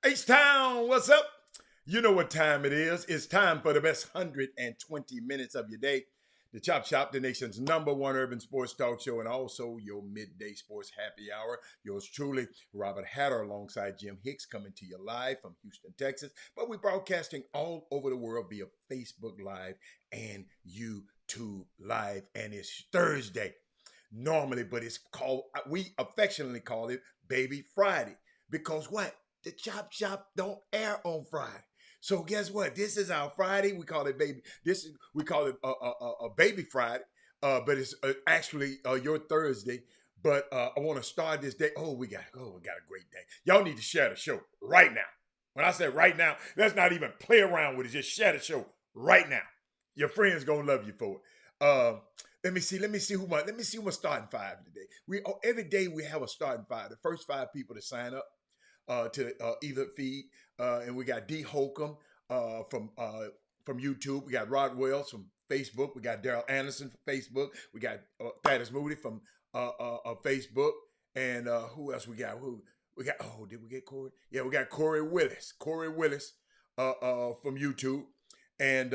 H-Town, what's up? You know what time it is. It's time for the best 120 minutes of your day. The Chop Shop, the nation's #1 urban sports talk show, and also your midday sports happy hour. Yours truly, Robert Hatter, alongside Jim Hicks, coming to you live from Houston, Texas. But we're broadcasting all over the world via Facebook Live and YouTube Live. And it's Thursday normally, but it's called, we affectionately call it Baby Friday. Because what? The Chop Shop don't air on Friday. So guess what? This is our Friday. We call it baby. We call it a baby Friday, but it's actually your Thursday. But I want to start this day. We got a great day. Y'all need to share the show right now. When I say right now, let's not even play around with it. Just share the show right now. Your friends gonna love you for it. Let me see who my starting five today. Every day we have a starting five. The first 5 people to sign up to either feed, and we got D Holcomb from YouTube. We got Rod Wells from Facebook. We got Daryl Anderson from Facebook. We got Thaddeus Moody from Facebook, and who else we got? Did we get Corey? Yeah, we got Corey Willis. Corey Willis from YouTube, and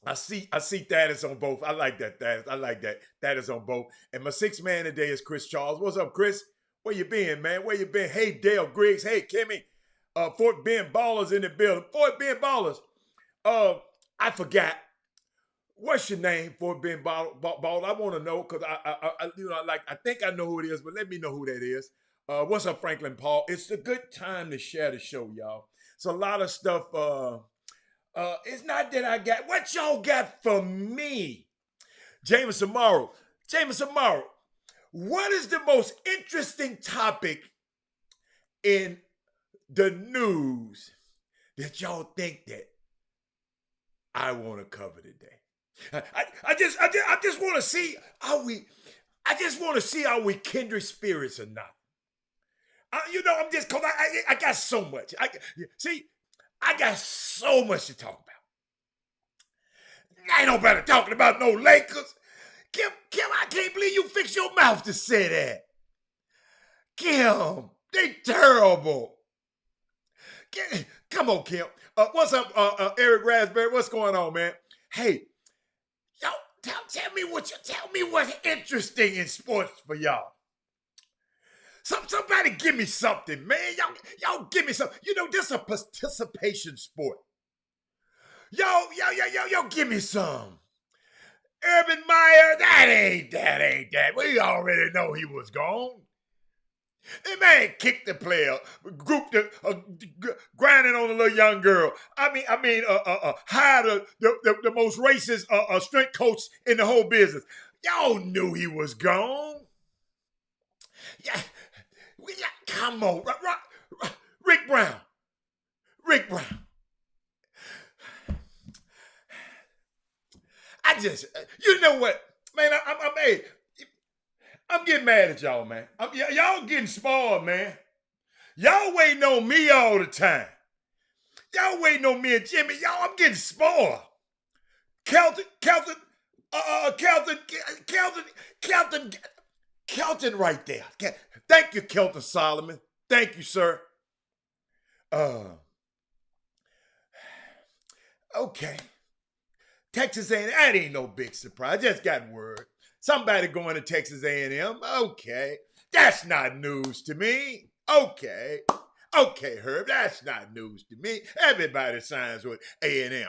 I see Thaddeus on both. I like that Thaddeus. I like that Thaddeus on both. And my 6th man today is Chris Charles. What's up, Chris? Where you been, man? Where you been? Hey, Dale Griggs. Hey, Kimmy. Fort Bend Ballers in the building. Fort Bend Ballers. I forgot. What's your name, Fort Bend Ball? I want to know because I think I know who it is, but let me know who that is. What's up, Franklin Paul? It's a good time to share the show, y'all. It's a lot of stuff. It's not that I got. What y'all got for me? Jameson Morrow. What is the most interesting topic in the news that y'all think that I want to cover today? I just want to see are we kindred spirits or not. I'm just because I got so much. I got so much to talk about. Ain't nobody talking about no Lakers. Kim, I can't believe you fixed your mouth to say that. Kim, they terrible. Come on, Kim. What's up, Eric Raspberry? What's going on, man? Hey, y'all, tell me what's interesting in sports for y'all. Somebody give me something, man. Y'all give me something. This is a participation sport. Y'all give me some. Urban Meyer, that ain't that. We already know he was gone. The man kicked the player, grinding on a little young girl. Hired the most racist strength coach in the whole business. Y'all knew he was gone. Yeah, come on, Rick Brown. You know what, man? I'm getting mad at y'all, man. Y'all getting spoiled, man. Y'all waiting on me all the time. Y'all waiting on me and Jimmy. I'm getting spoiled. Kelton right there. Thank you, Kelton Solomon. Thank you, sir. Okay. Texas A&M, that ain't no big surprise. I just got word. Somebody going to Texas A&M. Okay. That's not news to me. Okay, Herb, that's not news to me. Everybody signs with A&M.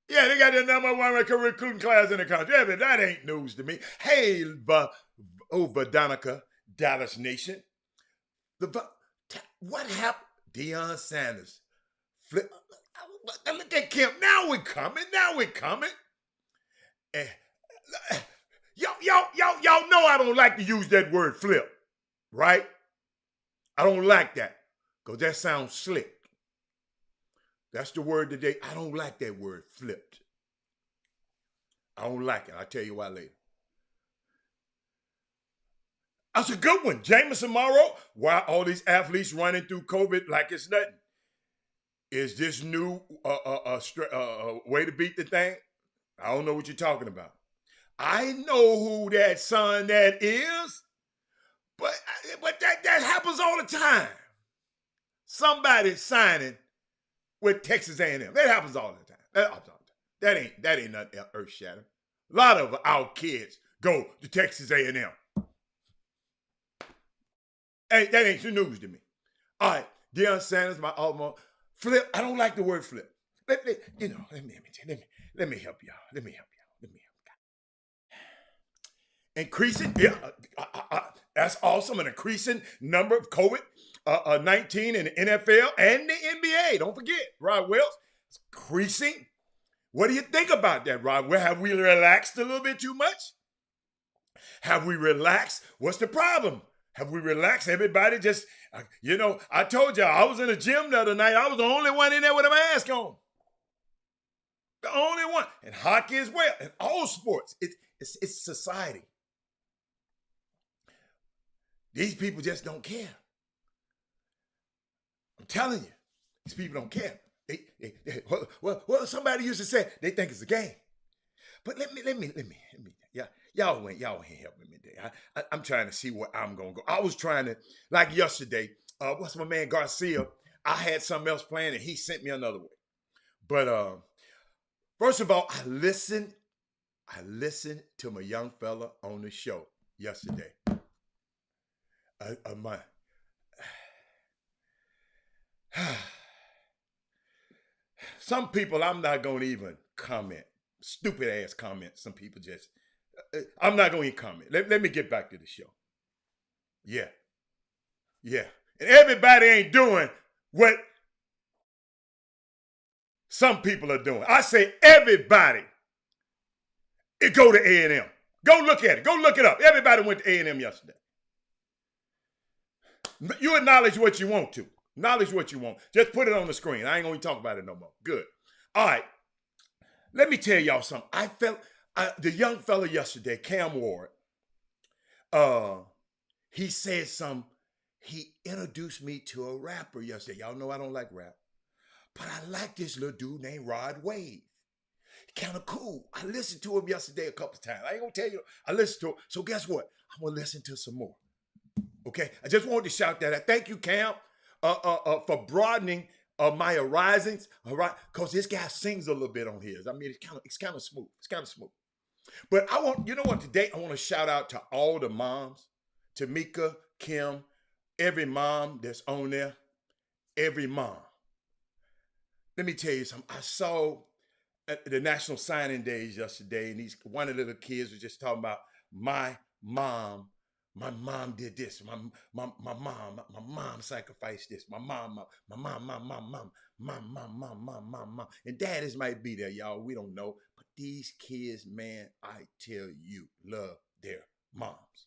Yeah, they got the number one recruiting class in the country. Yeah, but that ain't news to me. Hey, Donica, Dallas Nation. What happened? Deion Sanders. Flip. Look at Kim. Now we're coming. Now we're coming. Eh, y'all know I don't like to use that word flip, right? I don't like that because that sounds slick. That's the word today. I don't like that word flipped. I don't like it. I'll tell you why later. That's a good one. Jameson Morrow. Why all these athletes running through COVID like it's nothing? Is this new way to beat the thing? I don't know what you're talking about. I know who that son that is, but that happens all the time. Somebody signing with Texas A&M. That happens all the time. That ain't nothing earth shattering. A lot of our kids go to Texas A&M. Hey, that ain't news to me. All right, Deion Sanders, my alma flip. I don't like the word flip. Let me help y'all. Let me help y'all. Increasing, yeah, that's awesome. An increasing number of COVID-19 in the NFL and the NBA. Don't forget, Rod Wells, it's increasing. What do you think about that, Rod? Well, have we relaxed a little bit too much? Have we relaxed? What's the problem? Have we relaxed? Everybody just, I told y'all, I was in the gym the other night. I was the only one in there with a mask on. The only one. And hockey as well. And all sports. It's society. These people just don't care. I'm telling you, these people don't care. Well, somebody used to say they think it's a game. But let me. Yeah, y'all ain't helping me there. I'm trying to see where I'm gonna go. I was trying to, like yesterday. What's my man Garcia? I had something else planned, and he sent me another way. But first of all, I listened to my young fella on the show yesterday. Some people I'm not gonna even comment. Stupid ass comments. Some people just. I'm not gonna even comment. Let me get back to the show. Yeah. And everybody ain't doing what some people are doing. I say everybody. Go to A&M. Go look at it. Go look it up. Everybody went to A&M yesterday. You acknowledge what you want to. Acknowledge what you want. Just put it on the screen. I ain't gonna talk about it no more. Good. All right. Let me tell y'all something. I felt the young fella yesterday, Cam Ward. He said something. He introduced me to a rapper yesterday. Y'all know I don't like rap, but I like this little dude named Rod Wave. Kind of cool. I listened to him yesterday a couple times. I ain't gonna tell you. I listened to him. So guess what? I'm gonna listen to some more. Okay. I just wanted to shout that out. Thank you, Cam, for broadening my horizons. All right, because this guy sings a little bit on his. I mean, it's kind of smooth. It's kind of smooth. But you know what? Today I want to shout out to all the moms, Tamika, Kim, every mom that's on there, every mom. Let me tell you something. I saw at the National Signing Days yesterday, and one of the little kids was just talking about my mom. My mom did this. My mom sacrificed this. My mom. And daddies might be there, y'all. We don't know. But these kids, man, I tell you, love their moms.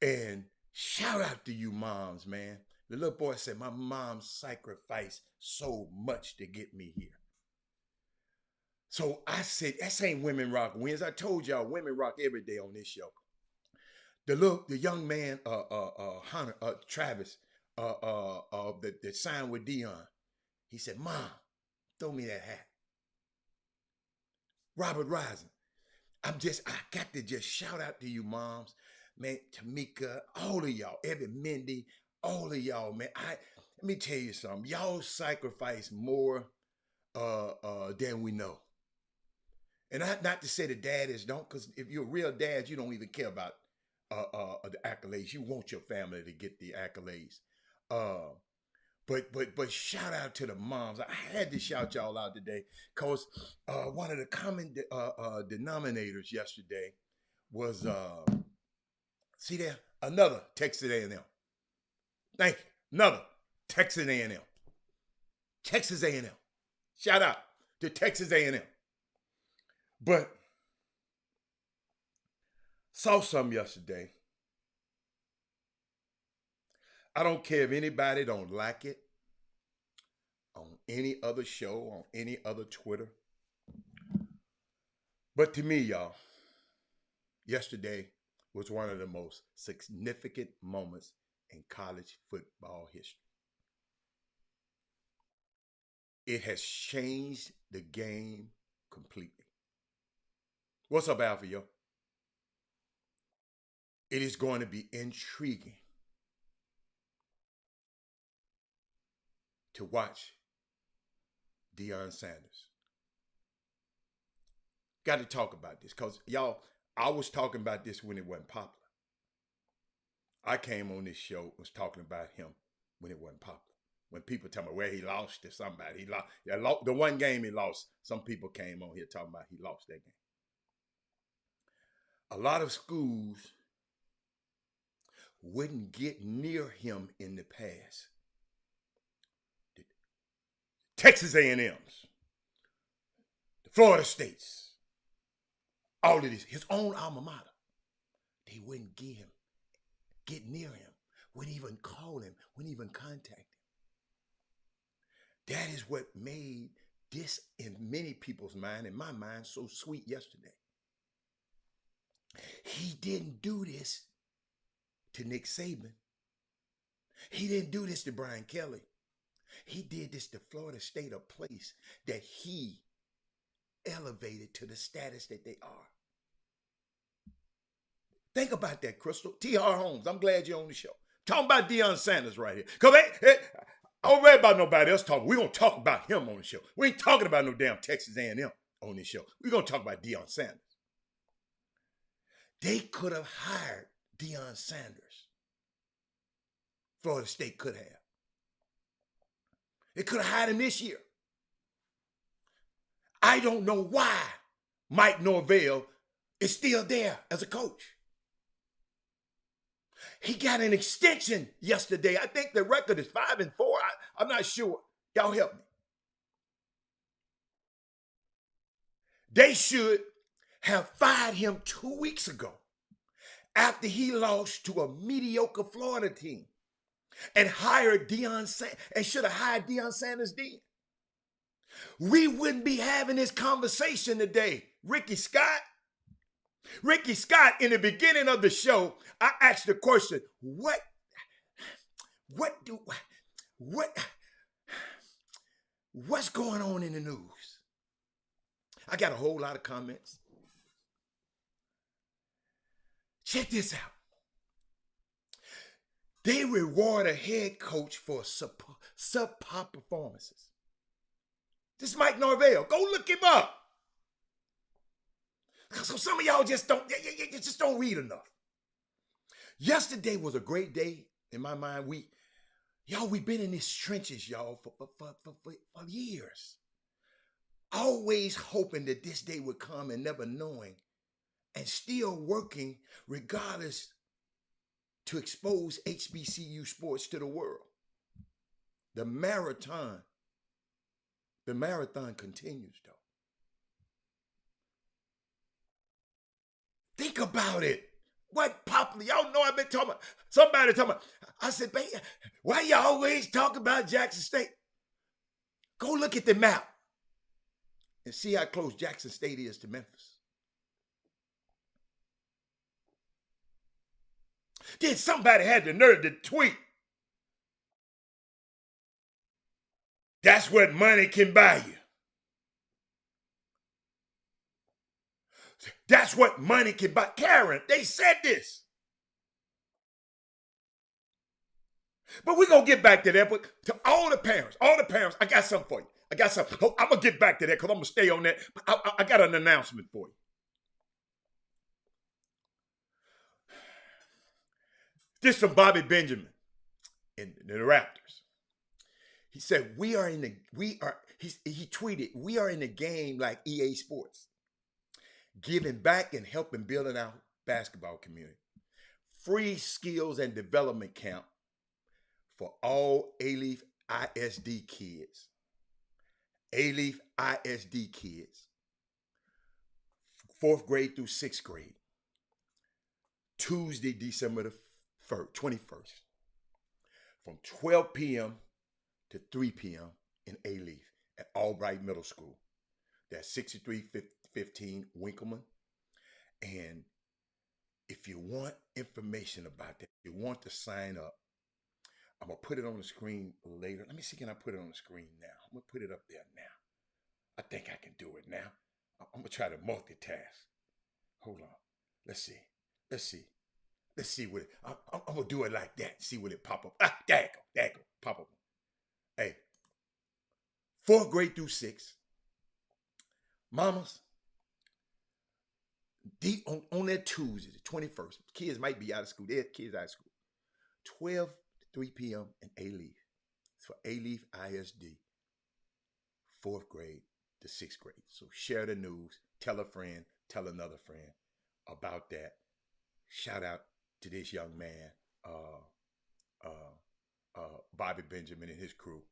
And shout out to you moms, man. The little boy said, my mom sacrificed so much to get me here. So I said, that ain't Women Rock Wins. I told y'all, women rock every day on this show. The young man, Hunter, Travis, that signed with Deion, he said, Mom, throw me that hat. Robert Rising, I got to just shout out to you moms, man, Tamika, all of y'all, every Mindy, all of y'all, man. Let me tell you something. Y'all sacrifice more than we know. And not to say the daddies don't, because if you're a real dad, you don't even care about the accolades. You want your family to get the accolades. But shout out to the moms. I had to shout y'all out today because one of the common denominators yesterday was see there, another Texas A&M. Thank you. Another Texas A&M. Texas A&M. Shout out to Texas A&M. But saw some yesterday. I don't care if anybody don't like it on any other show, on any other Twitter. But to me, y'all, yesterday was one of the most significant moments in college football history. It has changed the game completely. What's up, Alpha, yo? It is going to be intriguing to watch Deion Sanders. Got to talk about this because, y'all, I was talking about this when it wasn't popular. I came on this show, was talking about him when it wasn't popular. When people tell me where he lost to somebody, he lost. Yeah, the one game he lost, some people came on here talking about he lost that game. A lot of schools wouldn't get near him in the past. The Texas A&Ms, the Florida States, all of this, his own alma mater, they wouldn't get near him, wouldn't even call him, wouldn't even contact him. That is what made this, in many people's mind, in my mind, so sweet yesterday. He didn't do this to Nick Saban. He didn't do this to Brian Kelly. He did this to Florida State, a place that he elevated to the status that they are. Think about that, Crystal. T.R. Holmes, I'm glad you're on the show. Talking about Deion Sanders right here. Because I don't read about nobody else talking. We're going to talk about him on the show. We ain't talking about no damn Texas A&M on this show. We're going to talk about Deion Sanders. They could have hired Deion Sanders. Florida State could have. They could have hired him this year. I don't know why Mike Norvell is still there as a coach. He got an extension yesterday. I think the record is 5-4. I'm not sure. Y'all help me. They should have fired him 2 weeks ago after he lost to a mediocre Florida team and hired Deion Sanders, and should have hired Deion Sanders then. We wouldn't be having this conversation today. Ricky Scott, in the beginning of the show, I asked the question, what's going on in the news? I got a whole lot of comments. Check this out. They reward a head coach for subpar performances. This is Mike Norvell. Go look him up. So some of y'all just don't read enough. Yesterday was a great day in my mind. We've been in these trenches, y'all, for years. Always hoping that this day would come and never knowing, and still working regardless to expose HBCU sports to the world. The marathon continues, though. Think about it. What popular? Y'all know I've been talking about, somebody talking about, I said, baby, why you always talk about Jackson State? Go look at the map and see how close Jackson State is to Memphis. Then somebody had the nerve to tweet, that's what money can buy you. That's what money can buy. Karen, they said this. But we're going to get back to that. But to all the parents, I got something for you. I'm going to get back to that because I'm going to stay on that. I got an announcement for you. This from Bobby Benjamin in the Raptors. He said, he tweeted, we are in the game like EA Sports, giving back and helping building our basketball community. Free skills and development camp for all Alief ISD kids. Alief ISD kids, 4th grade through 6th grade. Tuesday, December the 21st, from 12 p.m. to 3 p.m. in Alief at Albright Middle School. That's 6315 Winkleman. And if you want information about that, you want to sign up, I'm going to put it on the screen later. Let me see, can I put it on the screen now? I'm going to put it up there now. I think I can do it now. I'm going to try to multitask. Hold on. Let's see. Let's see what it, I'm going to do it like that. See what it pop up. Ah, there you go. Pop up. Hey, 4th grade through 6th. Mamas, deep on that Tuesday, the 21st. Kids might be out of school. They're kids out of school. 12 to 3 p.m. in Alief. It's for Alief ISD. 4th grade to 6th grade. So share the news. Tell a friend. Tell another friend about that. Shout out to this young man, Bobby Benjamin and his crew.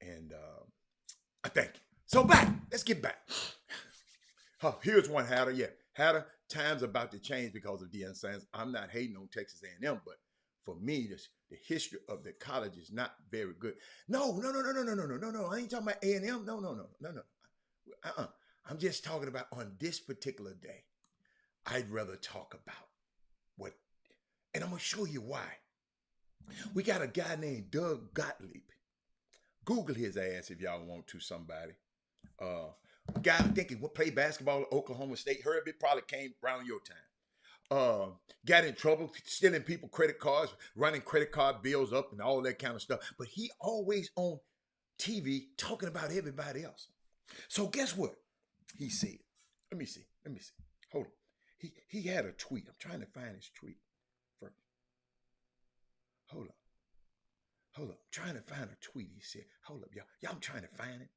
And I thank you. So let's get back. Here's one, Hatter. Yeah, Hatter, time's about to change because of Deion Sanders. I'm not hating on Texas A&M, but for me, the history of the college is not very good. No. I ain't talking about A&M. No. I'm just talking about on this particular day. I'd rather talk about what, and I'm going to show you why. We got a guy named Doug Gottlieb. Google his ass if y'all want to, somebody. A guy I think he played basketball at Oklahoma State. Herbie probably came around your time. Got in trouble, stealing people credit cards, running credit card bills up and all that kind of stuff. But he always on TV talking about everybody else. So guess what he said? Let me see. Hold on. He had a tweet. I'm trying to find his tweet first. Hold up. I'm trying to find a tweet. He said, hold up, y'all. I'm trying to find it.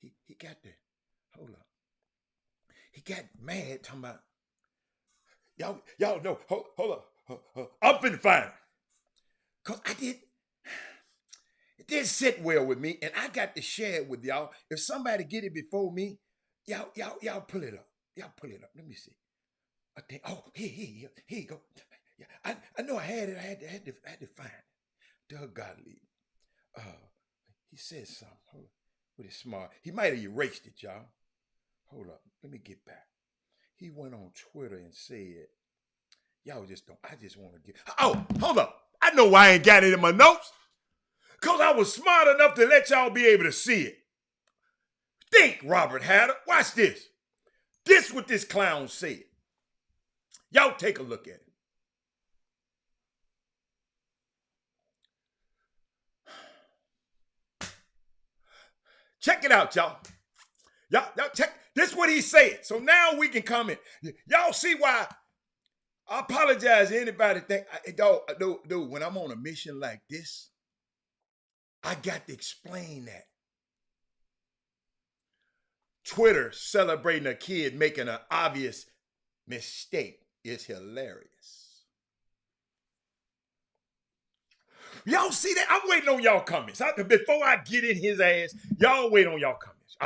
He got the, hold up. He got mad talking about, y'all know, hold up. I'm finna find it. Because it didn't sit well with me, and I got to share it with y'all. If somebody get it before me, y'all pull it up. Let me see. I think, here you go. Yeah, I know I had it. I had to find it. Doug Gottlieb. He said something. Hold on. With his smart. He might have erased it, y'all. Hold up. Let me get back. He went on Twitter and said, y'all just don't, I just want to get, hold up. I know why I ain't got it in my notes. Because I was smart enough to let y'all be able to see it. Think, Robert Hatter. Watch this. This what this clown said. Y'all take a look at it. Check it out, y'all. Y'all check. This is what he said. So now we can comment. Y'all see why I apologize to anybody think, dude, when I'm on a mission like this, I got to explain that. Twitter celebrating a kid making an obvious mistake is hilarious. Y'all see that? I'm waiting on y'all comments. Before I get in his ass, y'all wait on y'all comments.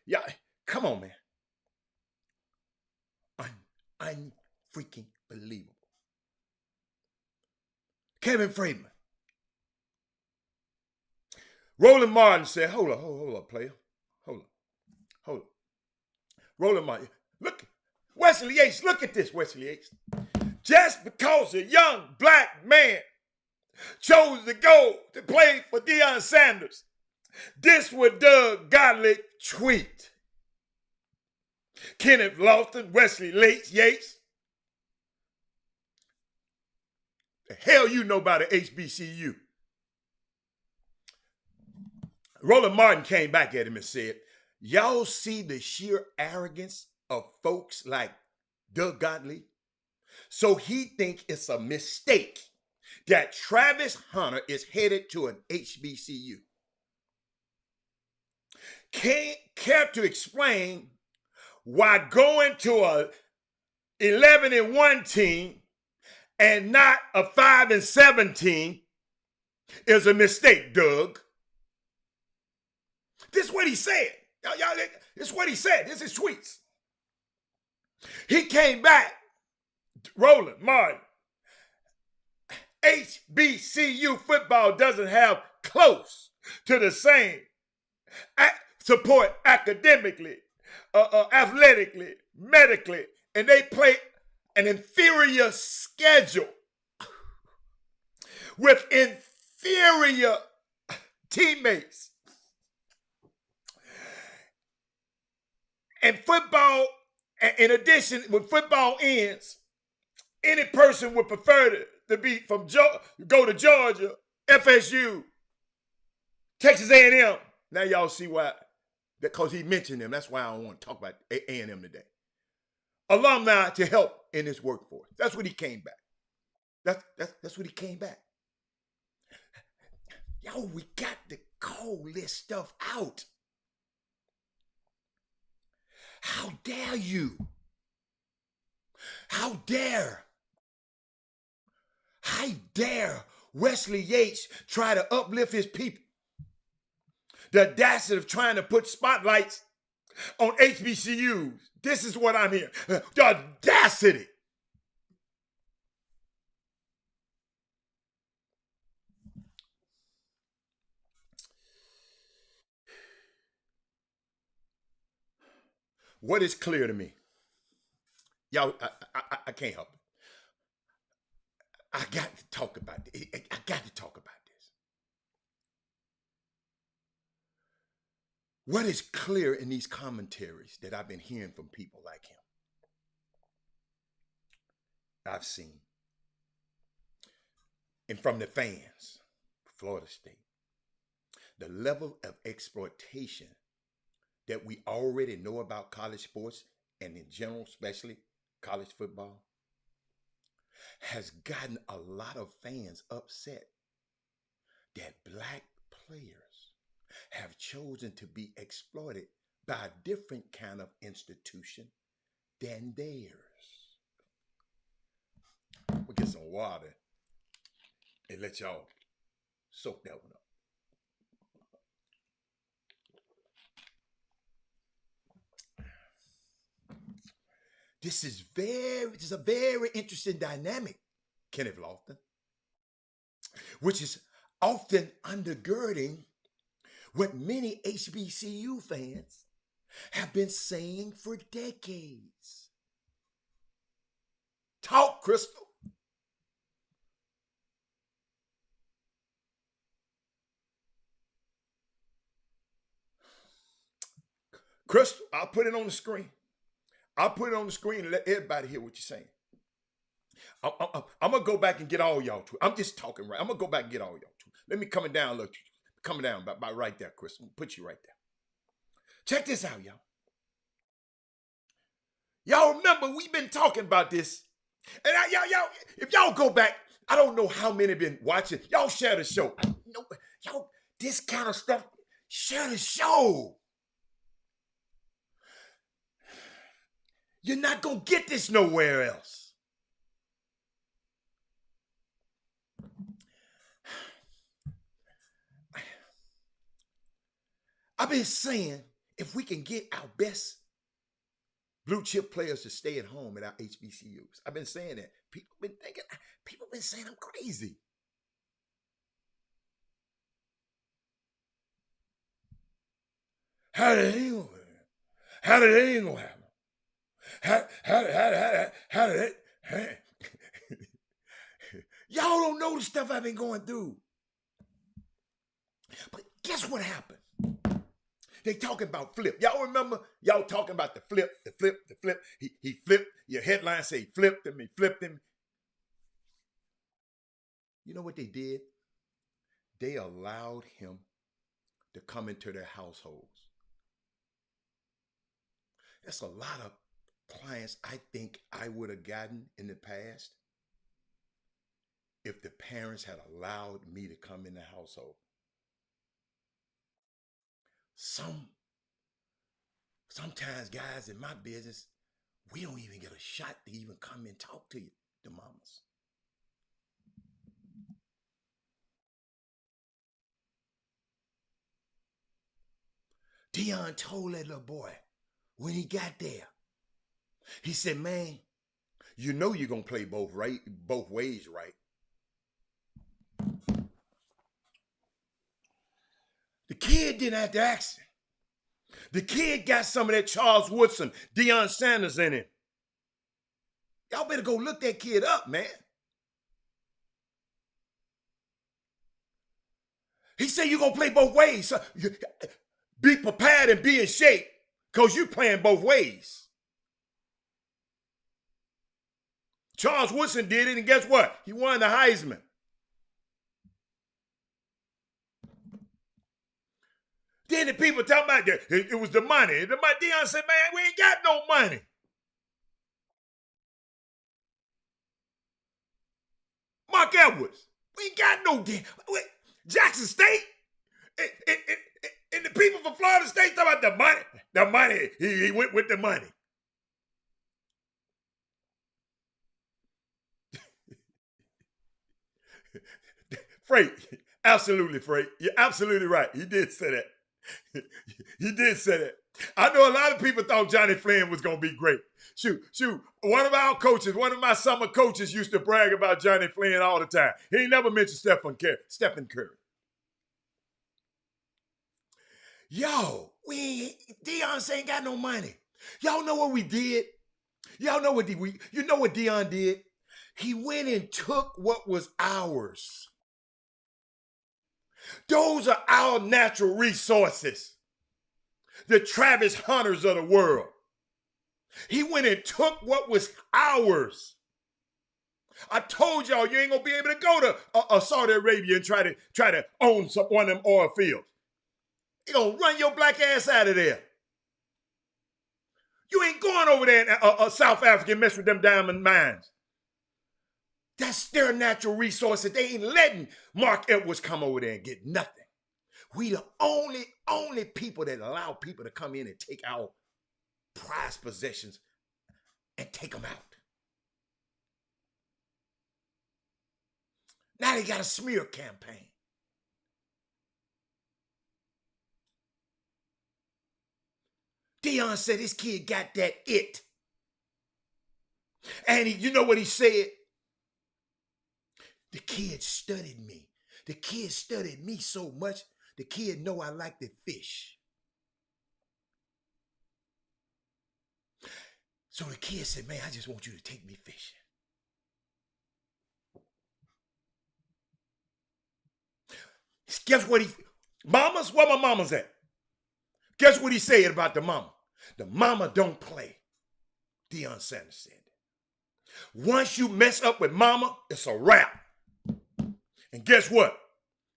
Y'all, come on, man. Unfreaking believable. Kevin Freeman. Roland Martin said, hold up, player. Hold up. Roland Martin. Look, Wesley Yates, look at this, Wesley Yates. Just because a young black man chose to go to play for Deion Sanders, this was Doug Gottlieb tweet. Kenneth Lofton, Wesley Yates. The hell you know about the HBCU? Roland Martin came back at him and said, y'all see the sheer arrogance of folks like Doug Gottlieb? So he think it's a mistake that Travis Hunter is headed to an HBCU. Care to explain why going to a 11-1 team and not a 5-7 team is a mistake, Doug? This is what he said. This is what he said. This is tweets. He came back, Roland Martin. HBCU football doesn't have close to the same support academically, athletically, medically, and they play an inferior schedule with inferior teammates. And football, in addition, when football ends, any person would prefer to be from go to Georgia, FSU, Texas A&M. Now y'all see why, because he mentioned them. That's why I don't want to talk about A&M today. Alumni to help in his workforce. That's what he came back. That's what he came back. Yo, we got to call this stuff out. How dare you? How dare Wesley Yates try to uplift his people? The audacity of trying to put spotlights on HBCUs. This is what I'm hearing. The audacity. What is clear to me? Y'all, I can't help it. I got to talk about this. I got to talk about this. What is clear in these commentaries that I've been hearing from people like him? I've seen. And from the fans, Florida State, the level of exploitation that we already know about college sports, and in general, especially college football, has gotten a lot of fans upset that black players have chosen to be exploited by a different kind of institution than theirs. We'll get some water and let y'all soak that one up. This is a very interesting dynamic, Kenneth Lofton, which is often undergirding what many HBCU fans have been saying for decades. Talk, Crystal. Crystal, I'll put it on the screen. I'll put it on the screen and let everybody hear what you're saying. I'm going to go back and get all y'all to it. I'm just talking right. I'm going to go back and get all y'all to it. Let me coming down, look. Coming down by right there, Chris. I'm going to put you right there. Check this out, y'all. Y'all remember we've been talking about this. And y'all, if y'all go back, I don't know how many been watching. Y'all share the show. Y'all, this kind of stuff, share the show. You're not going to get this nowhere else. I've been saying if we can get our best blue chip players to stay at home at our HBCUs. I've been saying that. People been saying I'm crazy. How did they go? How did they go happen? How did it? Y'all don't know the stuff I've been going through. But guess what happened? They talking about flip. Y'all remember y'all talking about the flip. He flipped. Your headline say he flipped him. You know what they did? They allowed him to come into their households. That's a lot of clients I think I would have gotten in the past if the parents had allowed me to come in the household. Sometimes, guys, in my business, we don't even get a shot to even come and talk to you, the mamas. Dion told that little boy when he got there, he said, man, you know you're gonna play both ways, right? The kid didn't have to ask him. The kid got some of that Charles Woodson, Deion Sanders in him. Y'all better go look that kid up, man. He said you're going to play both ways. So be prepared and be in shape because you're playing both ways. Charles Woodson did it, and guess what? He won the Heisman. Then the people talking about that it was the money. Deion said, man, we ain't got no money. Mark Edwards, we ain't got no damn. Jackson State, and the people from Florida State talking about the money. The money, he went with the money. Freight, absolutely, Freight. You're absolutely right. He did say that. He did say that. I know a lot of people thought Johnny Flynn was going to be great. Shoot. One of our coaches, one of my summer coaches used to brag about Johnny Flynn all the time. He never mentioned Stephen Curry. Yo, Deion ain't got no money. Y'all know what we did? Y'all know what you know what Deion did? He went and took what was ours. Those are our natural resources. The Travis Hunters of the world. He went and took what was ours. I told y'all you ain't gonna be able to go to Saudi Arabia and try to own one of them oil fields. They gonna run your black ass out of there. You ain't going over there in South Africa and mess with them diamond mines. That's their natural resources. They ain't letting Mark Edwards come over there and get nothing. We the only people that allow people to come in and take our prized possessions and take them out. Now they got a smear campaign. Deion said this kid got that it. And you know what he said? The kid studied me. The kid studied me so much, the kid know I like to fish. So the kid said, man, I just want you to take me fishing. Guess what mamas, where my mamas at? Guess what he said about the mama? The mama don't play. Deion Sanders said that. Once you mess up with mama, it's a wrap. And guess what?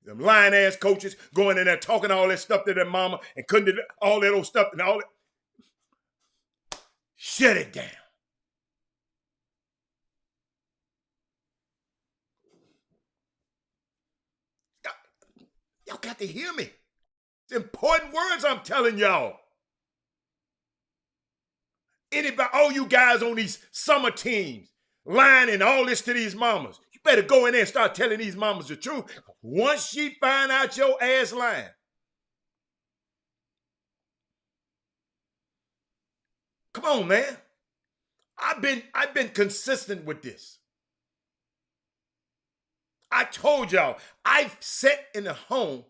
Them lying ass coaches going in there talking all that stuff to their mama and couldn't do all that old stuff and all that. Shut it down. Y'all got to hear me. It's important words I'm telling y'all. Anybody, all you guys on these summer teams, lying and all this to these mamas, you better go in there and start telling these mamas the truth. Once she find out your ass lying, come on, man. I've been consistent with this. I told y'all, I sat in the home.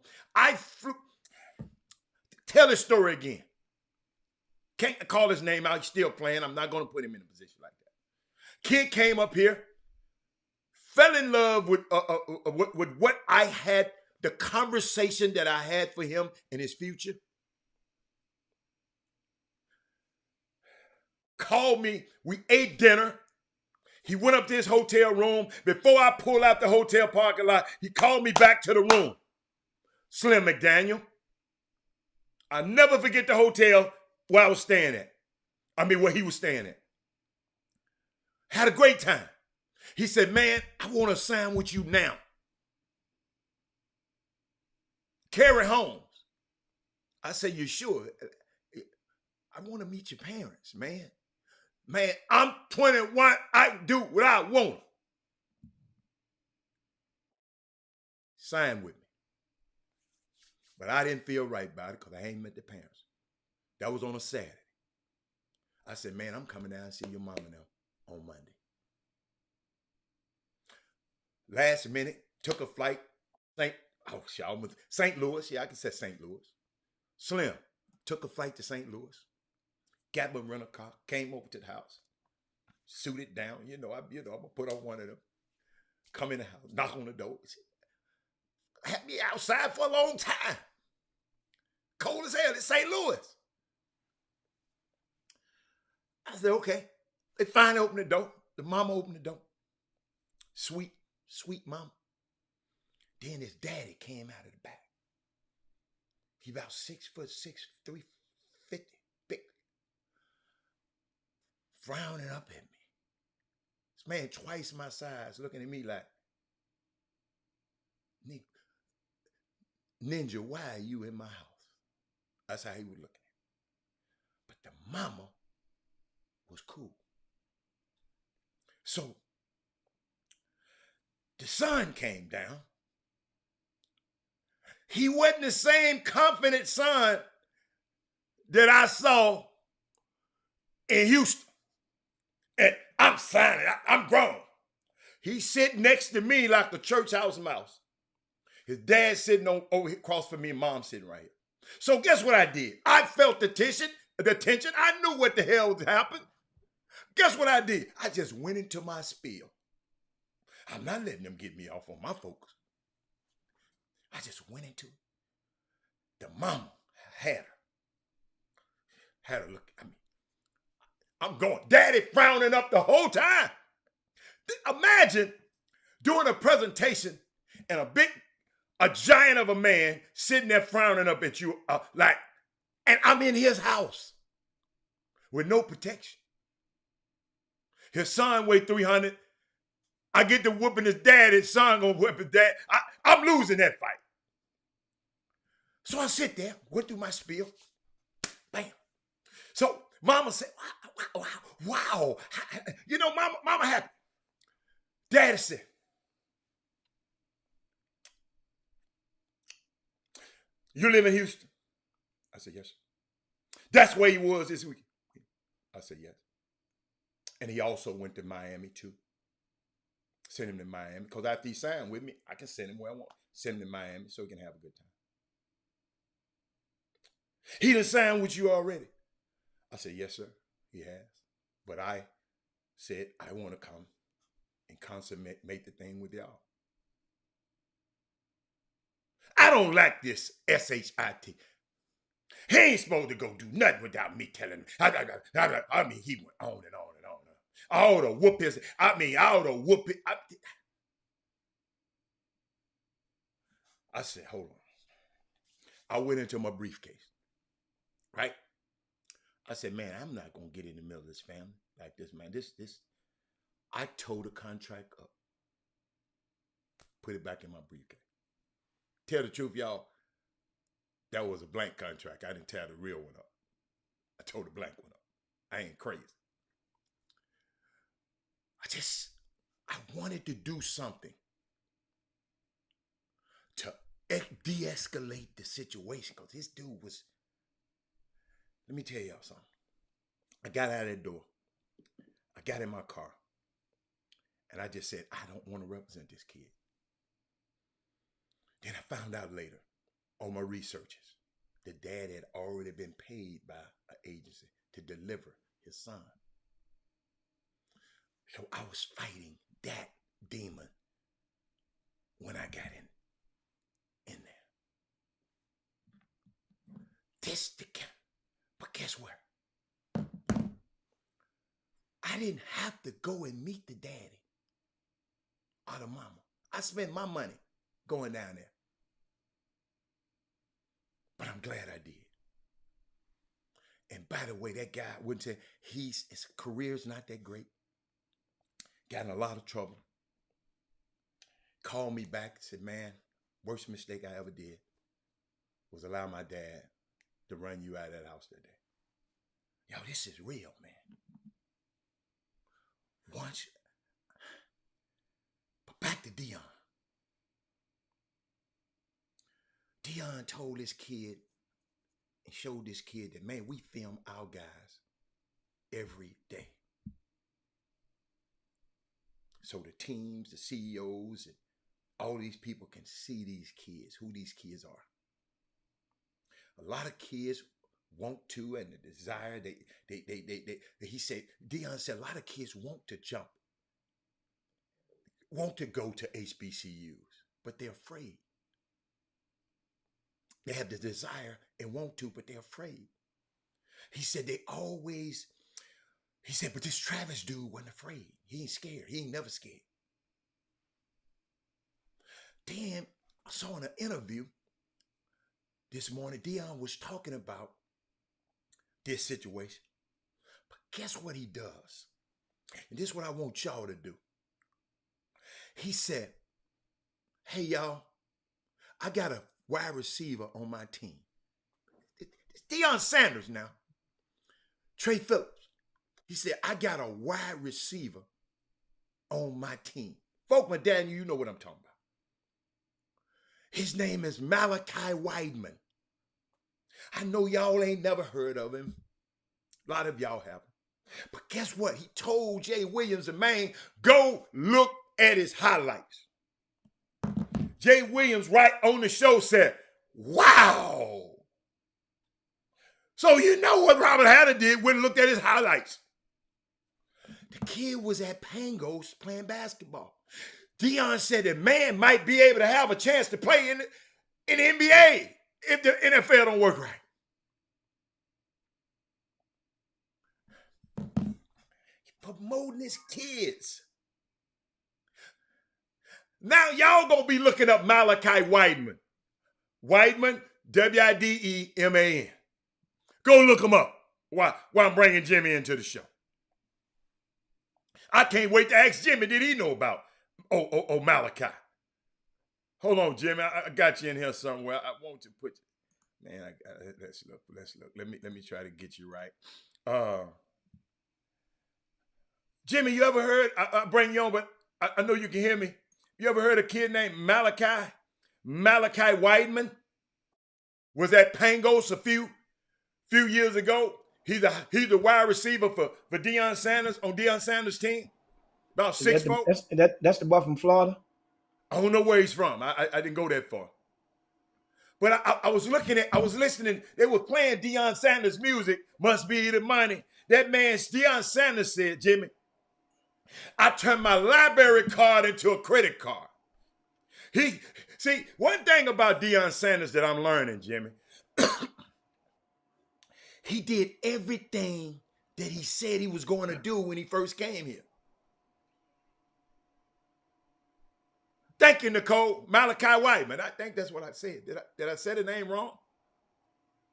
Tell this story again. Can't call his name out. He's still playing. I'm not going to put him in a position like that. Kid came up here, fell in love with what I had, the conversation that I had for him in his future. Called me. We ate dinner. He went up to his hotel room. Before I pulled out the hotel parking lot, he called me back to the room. Slim McDaniel. I'll never forget the hotel where I was staying at. Where he was staying at. Had a great time. He said, man, I want to sign with you now. Carrie Holmes. I said, you sure? I want to meet your parents, man. Man, I'm 21. I can do what I want. Sign with me. But I didn't feel right about it because I ain't met the parents. That was on a Saturday. I said, man, I'm coming down and see your mama now on Monday. Last minute, took a flight. St. Louis. Yeah, I can say St. Louis. Slim took a flight to St. Louis. Got my rental car. Came over to the house. Suited down. I'm gonna put on one of them. Come in the house. Knock on the door. Had me outside for a long time. Cold as hell in St. Louis. I said, okay. They finally opened the door. The mama opened the door. Sweet, sweet mama. Then his daddy came out of the back. He about 6'6", 350, big. Frowning up at me. This man twice my size looking at me like, Ninja, why are you in my house? That's how he was looking at me. But the mama was cool. So the son came down. He wasn't the same confident son that I saw in Houston. And I'm signing. I'm grown. He's sitting next to me like a church house mouse. His dad sitting over across from me, and mom sitting right here. So guess what I did? I felt the tension. I knew what the hell had happened. Guess what I did? I just went into my spiel. I'm not letting them get me off on my focus. I just went into it. The mama had her look at me. I'm going, daddy frowning up the whole time. Imagine doing a presentation and a giant of a man sitting there frowning up at you and I'm in his house with no protection. His son weighed 300. I get to whooping his dad, his son gonna whip his dad. I'm losing that fight. So I sit there, went through my spiel, bam. So mama said, wow. Mama happy. Daddy said, you live in Houston? I said, yes. That's where he was this week. I said, yes. And he also went to Miami too. Send him to Miami. Because after he signed with me, I can send him where I want. Send him to Miami so he can have a good time. He done signed with you already. I said, yes, sir. He has. But I said, I want to come and consummate the thing with y'all. I don't like this SHIT. He ain't supposed to go do nothing without me telling him. I mean, he went on and on and on. I ought to whoop his. I ought to whoop it. I said, hold on. I went into my briefcase, right? I said, man, I'm not going to get in the middle of this family like this, man. This. I tore the contract up. Put it back in my briefcase. Tell the truth, y'all, that was a blank contract. I didn't tear the real one up. I tore the blank one up. I ain't crazy. I wanted to do something to de-escalate the situation because this dude was, let me tell y'all something. I got out of that door. I got in my car. And I just said, I don't want to represent this kid. Then I found out later on my researches, the dad had already been paid by an agency to deliver his son. So I was fighting that demon when I got in there. But guess what? I didn't have to go and meet the daddy or the mama. I spent my money going down there. But I'm glad I did. And by the way, that guy wouldn't say his career's not that great. got in a lot of trouble. Called me back, said, man, worst mistake I ever did was allow my dad to run you out of that house that day. Yo, this is real, man. Once, but back to Deion. Deion told this kid and showed this kid that, man, we film our guys every day. So the teams, the CEOs, and all these people can see these kids, who these kids are. A lot of kids want to, and the desire, he said, Deion said, a lot of kids want to jump, want to go to HBCUs, but they're afraid. They have the desire and want to, but they're afraid. He said but this Travis dude wasn't afraid. He ain't scared. He ain't never scared. Then I saw in an interview this morning, Deion was talking about this situation. But guess what he does? And this is what I want y'all to do. He said, hey, y'all, I got a wide receiver on my team. It's Deion Sanders now. Trey Phillips. He said, I got a wide receiver on my team. Folk, my dad, you know what I'm talking about. His name is Malachi Wideman. I know y'all ain't never heard of him. A lot of y'all haven't. But guess what? He told Jay Williams of Maine, go look at his highlights. Jay Williams, right on the show, said, wow. So you know what Robert Hatter did when he looked at his highlights. The kid was at Pangos playing basketball. Deion said that man might be able to have a chance to play in the NBA if the NFL don't work right. He's promoting his kids. Now y'all gonna be looking up Malachi Wideman. Wideman, W-I-D-E-M-A-N. Go look him up while I'm bringing Jimmy into the show. I can't wait to ask Jimmy, did he know about Malachi? Hold on, Jimmy. I got you in here somewhere. I want to put you. Man, let's look. Let me try to get you right. Jimmy, you ever heard? I bring you on, but I know you can hear me. You ever heard a kid named Malachi? Malachi Wideman was at Pangos a few years ago. He's the wide receiver for Deion Sanders on Deion Sanders' team. About 6 foot. That's the boy from Florida. I don't know where he's from. I didn't go that far. But I was listening. They were playing Deion Sanders' music. Must be the money. That man, Deion Sanders said, Jimmy, I turned my library card into a credit card. See, one thing about Deion Sanders that I'm learning, Jimmy, he did everything that he said he was going to do when he first came here. Thank you, Nicole. Malachi Wideman. I think that's what I said. Did I say the name wrong?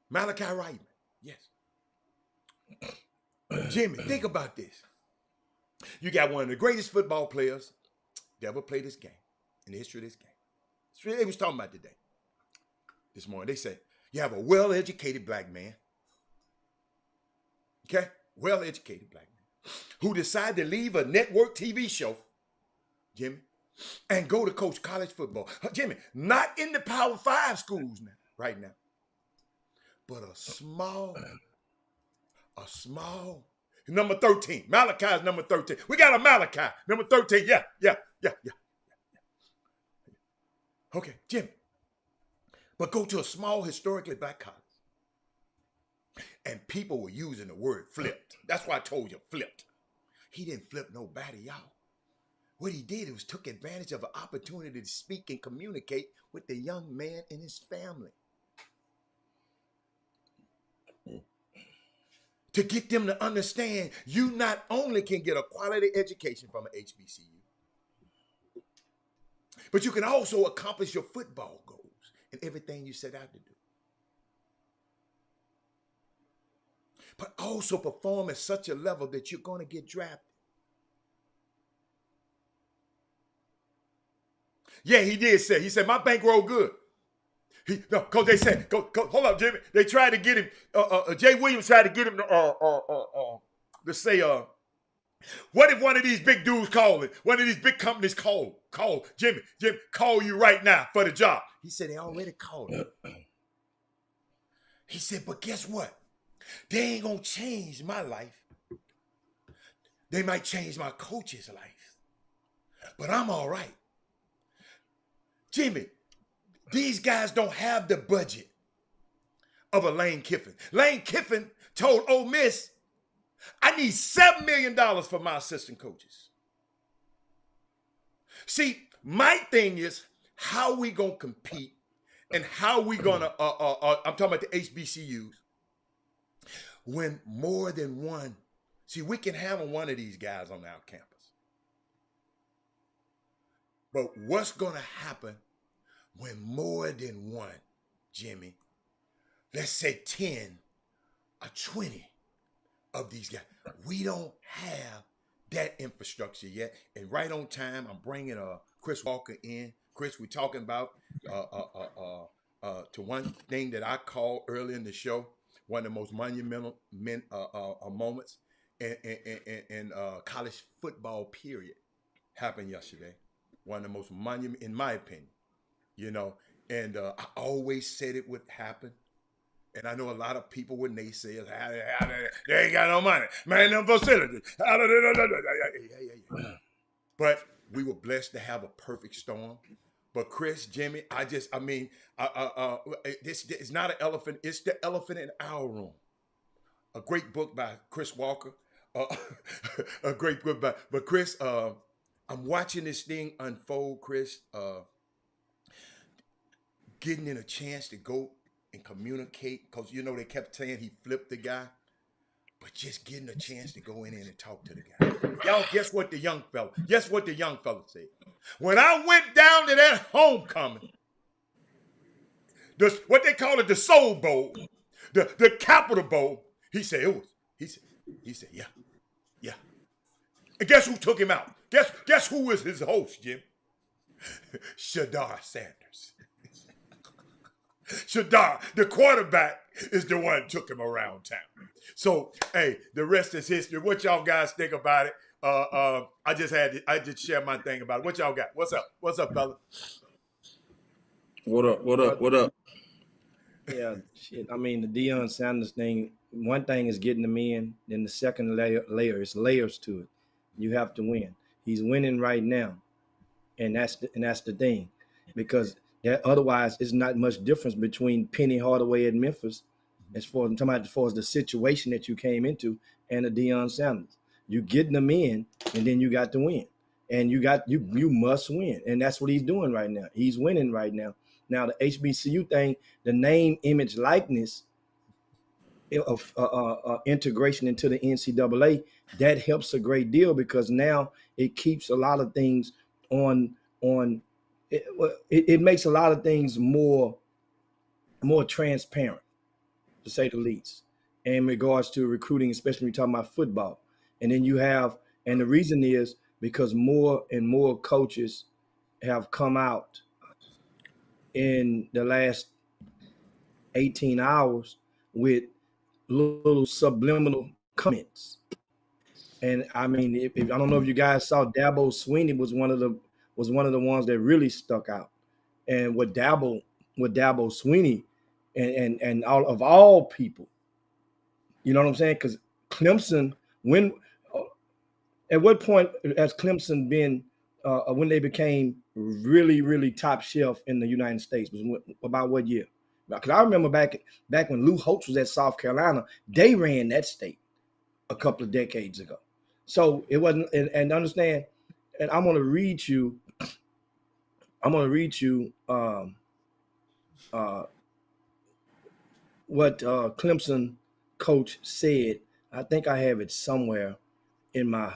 Malachi Wideman. Yes. Jimmy, think about this. You got one of the greatest football players that ever played this game in the history of this game. They was talking about today. This morning. They said, you have a well-educated black man. Okay? Well-educated black man. Who decided to leave a network TV show, Jimmy, and go to coach college football. Jimmy, not in the Power 5 schools now, right now. But a small, number 13. Malachi's number 13. We got a Malachi, number 13. Yeah. Okay, Jimmy. But go to a small, historically black college. And people were using the word flipped. That's why I told you flipped. He didn't flip nobody, y'all. What he did was took advantage of an opportunity to speak and communicate with the young man and his family. To get them to understand you not only can get a quality education from an HBCU, but you can also accomplish your football goals and everything you set out to do. But also perform at such a level that you're going to get drafted. Yeah, he did say. He said, my bankroll good. Because they said, hold up, Jimmy. They tried to get him, Jay Williams tried to get him to say, what if one of these big dudes calling, one of these big companies call Jimmy, call you right now for the job. He said, they already called him. He said, but guess what? They ain't going to change my life. They might change my coach's life. But I'm all right. Jimmy, these guys don't have the budget of a Lane Kiffin. Lane Kiffin told Ole Miss, I need $7 million for my assistant coaches. See, my thing is, how we going to compete and how we going to, I'm talking about the HBCUs, when more than one, see, we can have one of these guys on our campus. But what's going to happen when more than one, Jimmy, let's say 10 or 20 of these guys, we don't have that infrastructure yet. And right on time, I'm bringing Chris Walker in. Chris, we're talking about to one thing that I called early in the show, one of the most monumental moments in college football period happened yesterday. One of the most monumental, in my opinion, and I always said it would happen. And I know a lot of people were naysayers. They ain't got no money. Man, them facilities. But we were blessed to have a perfect storm. But Chris, Jimmy, this is not an elephant. It's the elephant in our room. A great book by Chris Walker. A great book but Chris, I'm watching this thing unfold, Chris. Getting in a chance to go and communicate, because they kept saying he flipped the guy, but just getting a chance to go in and talk to the guy. Y'all, guess what the young fella said? When I went down to that homecoming, what they call it, the Soul Bowl, the Capital Bowl, he said, yeah. And guess who took him out? Guess who was his host, Jim? Shedeur Sanders. Shedeur, the quarterback, is the one who took him around town. So, hey, the rest is history. What y'all guys think about it? I just share my thing about it. What y'all got? What's up, fella? What up? Yeah, shit. I mean, the Deion Sanders thing, one thing is getting them in, then the second layer is layers to it. You have to win. He's winning right now. And that's the thing. Because otherwise it's not much difference between Penny Hardaway at Memphis, as far as the situation that you came into, and the Deion Sanders. You getting them in, and then you got to win. And you must win. And that's what he's doing right now. He's winning right now. Now the HBCU thing, the name, image, likeness of integration into the NCAA, that helps a great deal, because now it keeps a lot of things on it makes a lot of things more transparent, to say the least, in regards to recruiting, especially when you're talking about football. And then and the reason is because more and more coaches have come out in the last 18 hours with little subliminal comments. And I mean, if I don't know if you guys saw, Dabo Swinney was one of the ones that really stuck out. And with Dabo Swinney and all people, you know what I'm saying? Because Clemson, at what point has Clemson been when they became really, really top shelf in the United States? Was about what year? Because I remember back when Lou Holtz was at South Carolina, they ran that state a couple of decades ago. So it wasn't, and understand, and I'm gonna read you what Clemson coach said. I think I have it somewhere in my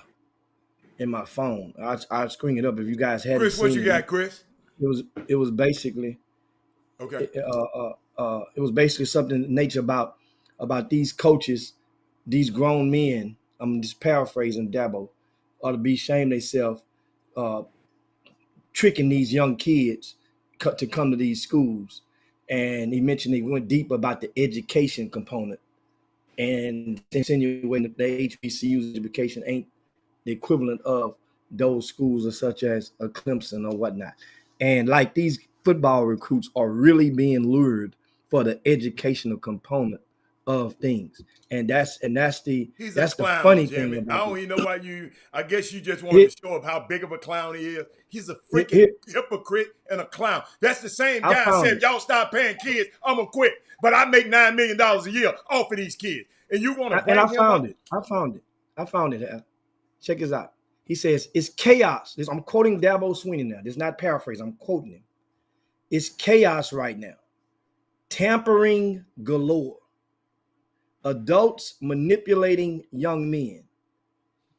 phone. I'll screen it up if you guys hadn't Chris, seen what you got, Chris? It was basically okay. It was basically something in the nature about these coaches, these grown men. I'm just paraphrasing Dabo, ought to be ashamed themselves tricking these young kids to come to these schools. And he mentioned he went deep about the education component and insinuating that the HBCU's education ain't the equivalent of those schools such as a Clemson or whatnot. And like these football recruits are really being lured for the educational component of things. And that's the clown, funny Jimmy. thing about I don't it. even know why I guess you just wanted to show up how big of a clown he is. He's a freaking hypocrite and a clown. That's the same guy that said, if y'all stop paying kids, I'm gonna quit. But I make $9 million a year off of these kids. And you want to bring him up? I found it. Check this out. He says, it's chaos. I'm quoting Dabo Swinney now. This is not paraphrase. I'm quoting him. It's chaos right now. Tampering galore. Adults manipulating young men.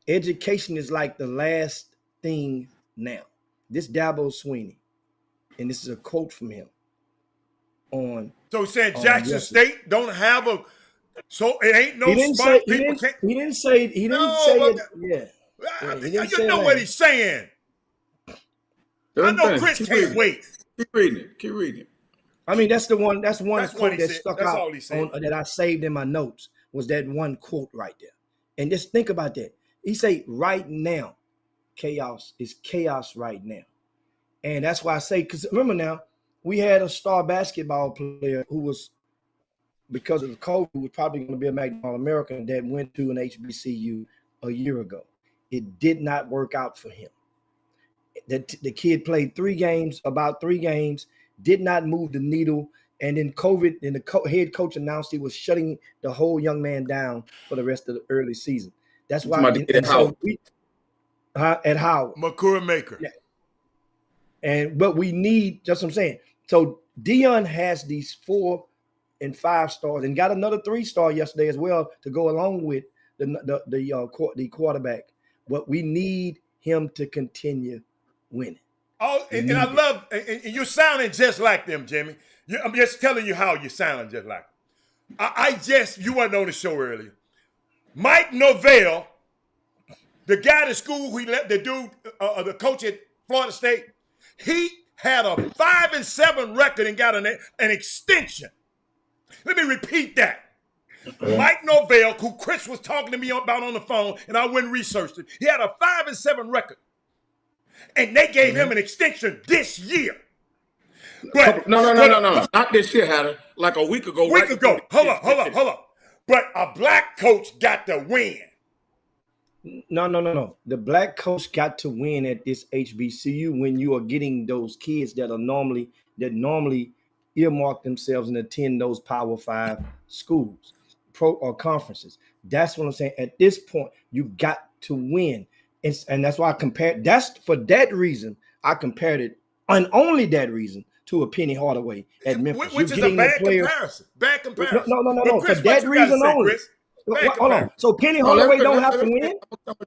Education is like the last thing now. This Dabo Swinney, and this is a quote from him. So saying Jackson State don't have a, so it ain't no smart people. He didn't say it. Yeah. You know what he's saying. I know Chris can't wait. Keep reading it. I mean, that's one quote that stuck out that I saved in my notes, was that one quote right there. And just think about that. He say, right now, chaos is chaos right now. And that's why I say, because remember now, we had a star basketball player who was, because of the COVID, was probably going to be a McDonald American that went to an HBCU a year ago. It did not work out for him. The kid played about three games, did not move the needle, and then COVID, and the head coach announced he was shutting the whole young man down for the rest of the early season. That's why at Howard. Makura Maker. Yeah. But we need, just what I'm saying. So Deion has these 4 and 5 stars and got another 3-star yesterday as well to go along with the quarterback. But we need him to continue winning. Oh, and I love, and you're sounding just like them, Jimmy. I'm just telling you how you're sounding just like them. You weren't on the show earlier. Mike Norvell, the guy at school who left, the dude, the coach at Florida State, he had a 5-7 record and got an extension. Let me repeat that. Mike Norvell, who Chris was talking to me about on the phone, and I went and researched it. He had a 5-7 record, and they gave him an extension this year. But no, not this year, Hatter. Like a week ago. Hold up. But a black coach got to win. No. The black coach got to win at this HBCU when you are getting those kids that normally earmark themselves and attend those Power 5 schools, or conferences. That's what I'm saying. At this point, you got to win. And that's why I compared. That's for that reason I compared it, and only that reason, to a Penny Hardaway at Memphis. Which is a bad comparison. Bad comparison. No. Chris, for that reason only. Hold on. So Penny Hardaway don't have to win?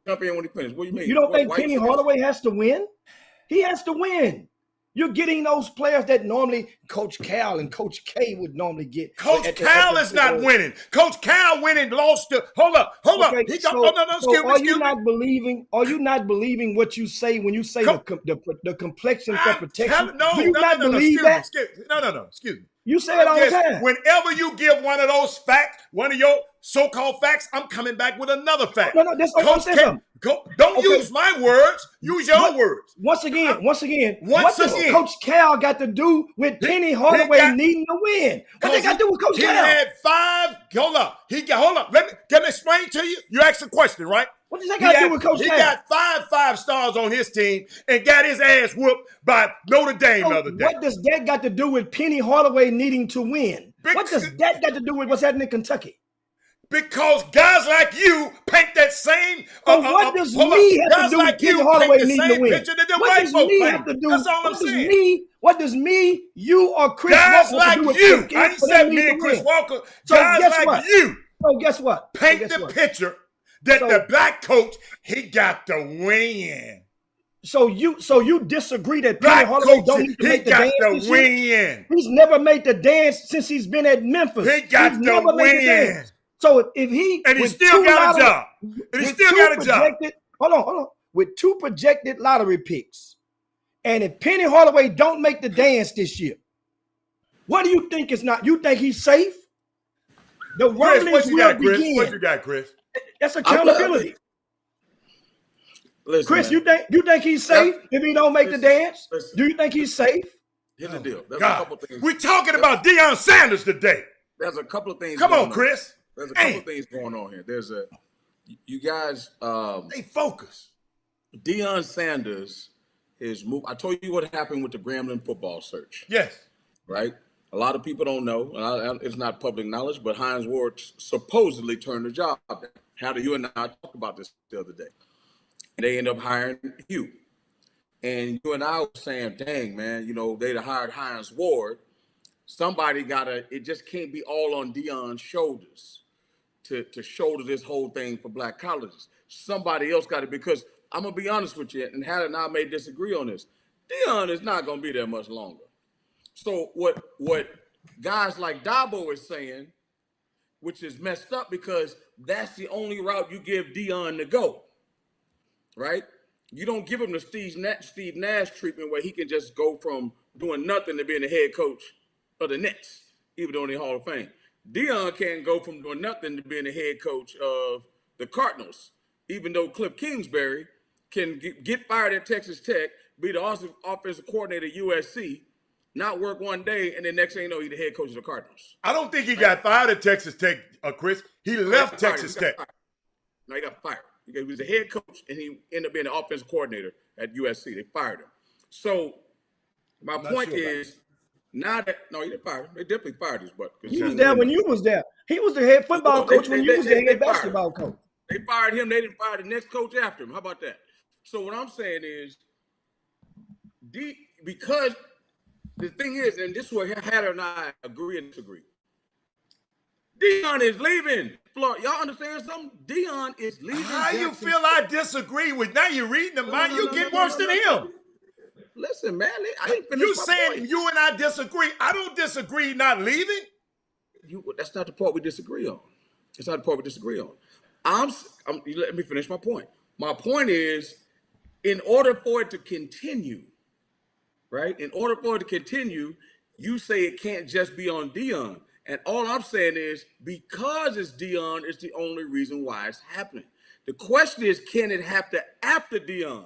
Jump in when he finishes. What do you mean? You don't think Penny Hardaway has to win? He has to win. You're getting those players that normally Coach Cal and Coach K would normally get. Coach Cal is not winning. Coach Cal winning lost to. Hold up. Are you not believing what you say when you say the complexion for protection? Do you not believe that? No. Excuse me. You say it all the time. Whenever you give one of those facts, one of your so-called facts, I'm coming back with another fact. No, that's what I'm saying. Don't use my words. Use your words. Once again, what does Coach Cal got to do with Penny Hardaway needing to win? What they got to do with Coach Cal? He had 5. Hold up. Let me explain to you. You asked a question, right? What does that got to do with Coach Cal? He got 5 stars on his team and got his ass whooped by Notre Dame the other day. What does that got to do with Penny Hardaway needing to win? What does that got to do with what's happening in Kentucky? Because guys like you paint that same. What does me have to do with Penny Hardaway needing to win? What does me have to do? That's all I'm saying. What does me, you, or Chris guys Walker like do with you? I didn't say me and Chris Walker. Guys like you. So guess what? Paint the picture that the black coach, he got to win. So you disagree that Penny Hardaway don't need to make the dance? He got to win. He's never made the dance since he's been at Memphis. He got to win. So if he still got a job. And he still got a job. Hold on. With 2 projected lottery picks And if Penny Hardaway don't make the dance this year, what do you think is not? You think he's safe? The Chris, rumblings what you will got, Chris? begin. What you got, Chris? That's accountability. Listen, Chris, man. you think he's safe if he don't make the dance? Listen. Do you think he's safe? Here's the deal. There's a God, couple things. we're talking about Deion Sanders today. There's a couple of things. Come going on, Chris. There's a couple of things going on here. You guys, They focus. Deion Sanders is moved. I told you what happened with the Grambling football search, Yes. right? A lot of people don't know. It's not public knowledge, but Hines Ward supposedly turned the job down. How do you and I talked about this the other day? And they end up hiring Hugh. And you and I were saying, dang, man, they'd have hired Hines Ward. Somebody it just can't be all on Deion's shoulders to shoulder this whole thing for black colleges. Somebody else got it, because I'm going to be honest with you, and Hatter and I may disagree on this. Deion is not going to be there much longer. So what guys like Dabo is saying, which is messed up, because that's the only route you give Deion to go, right? You don't give him the Steve Nash treatment where he can just go from doing nothing to being the head coach of the Nets, even though they're in the Hall of Fame. Deion can't go from doing nothing to being the head coach of the Cardinals, even though Cliff Kingsbury can get fired at Texas Tech, be the offensive coordinator at USC, not work one day, and then next thing you know, he's the head coach of the Cardinals. I don't think he got fired at Texas Tech, Chris. He left Texas Tech. No, he got fired. He was the head coach, and he ended up being the offensive coordinator at USC. They fired him. So my point is, now that no, he didn't fire him. They definitely fired his butt. He was there when you was there. He was the head football coach when you was the head basketball coach. They fired him. They didn't fire the next coach after him. How about that? So what I'm saying is, because the thing is, and this is where Hatter and I agree and disagree. Deion is leaving. Y'all understand something? Deion is leaving. How you feel I disagree with? Now you're reading the mind. You get worse than him. Listen, man. I ain't finished You my saying point. you and I disagree. I don't disagree not leaving. That's not the part we disagree on. It's not the part we disagree on. Let me finish my point. My point is, in order for it to continue, right? In order for it to continue, you say it can't just be on Deion. And all I'm saying is, because it's Deion, it's the only reason why it's happening. The question is, can it happen after Deion?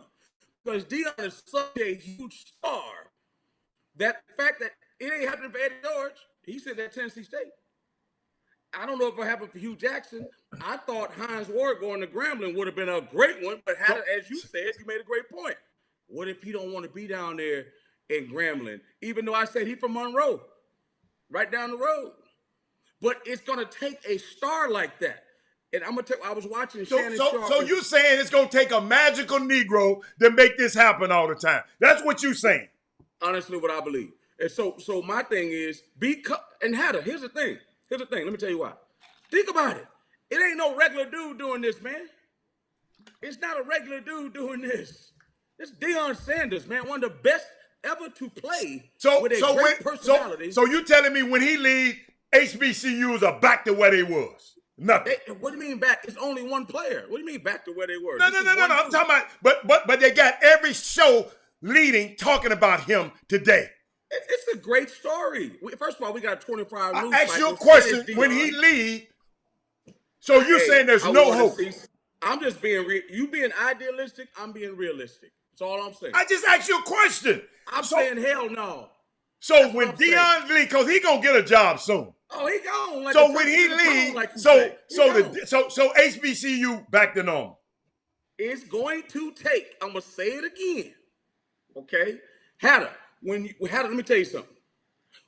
Because Deion is such a huge star that the fact that it ain't happening for Eddie George, he said at Tennessee State. I don't know if it happened for Hugh Jackson. I thought Hines Ward going to Grambling would have been a great one, but as you said, you made a great point. What if he don't want to be down there in Grambling? Even though I said he from Monroe, right down the road. But it's going to take a star like that. And I'm going to tell you, I was watching Shannon Sharpe. So you saying it's going to take a magical Negro to make this happen all the time. That's what you saying. Honestly, what I believe. And so my thing is, and Hatter, here's the thing. Let me tell you why. Think about it. It ain't no regular dude doing this, man. It's not a regular dude doing this. It's Deion Sanders, man, one of the best ever to play with a great personality. So you telling me when he leave, HBCUs are back to where they was? Nothing. What do you mean back? It's only one player. What do you mean back to where they were? No. I'm talking about, but they got every show leading talking about him today. It's a great story. First of all, we got 25 news. I asked you a question when he leave. So you're saying there's no hope? I'm just being real. You being idealistic, I'm being realistic. That's all I'm saying. I just asked you a question. I'm saying hell no. So when Deion leave, because he gonna get a job soon. Oh, he gone. Like so when he leave, so HBCU back to normal. It's going to take. I'm gonna say it again. Okay, Hatter. Hatter, let me tell you something.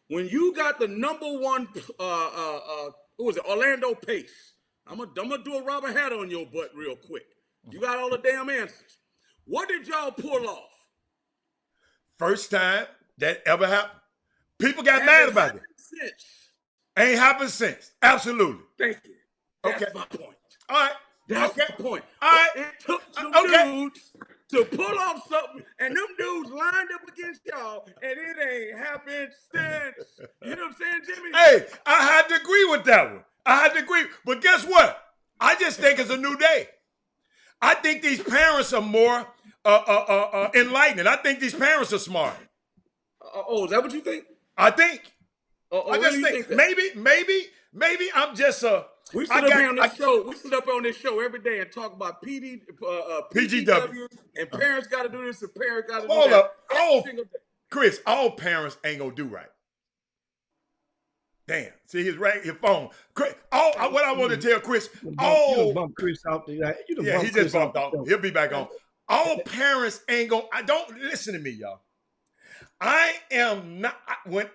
When you got the number one, who was it? Orlando Pace. I'm gonna do a Robert Hatter on your butt real quick. You got all the damn answers. What did y'all pull off? First time that ever happened. People got mad about it. Ain't happened since. Absolutely. Thank you. That's my point. All right. That's the point. All right. It took some dudes to pull off something, and them dudes lined up against y'all, and it ain't happened since. You know what I'm saying, Jimmy? Hey, I had to agree with that one. I had to agree. But guess what? I just think it's a new day. I think these parents are more enlightening. I think these parents are smart. Is that what you think? I think. I Where just do you think that? maybe I'm just We sit up on this show every day and talk about PGW, and parents got to do this and parents got to do Hold that. up. Chris, all parents ain't gonna do right. Damn. See his phone. Chris, what I want to tell Chris, you bump Chris out there. Yeah, he just bumped off. He'll be back on. All parents ain't gonna. Don't listen to me, y'all. I am not when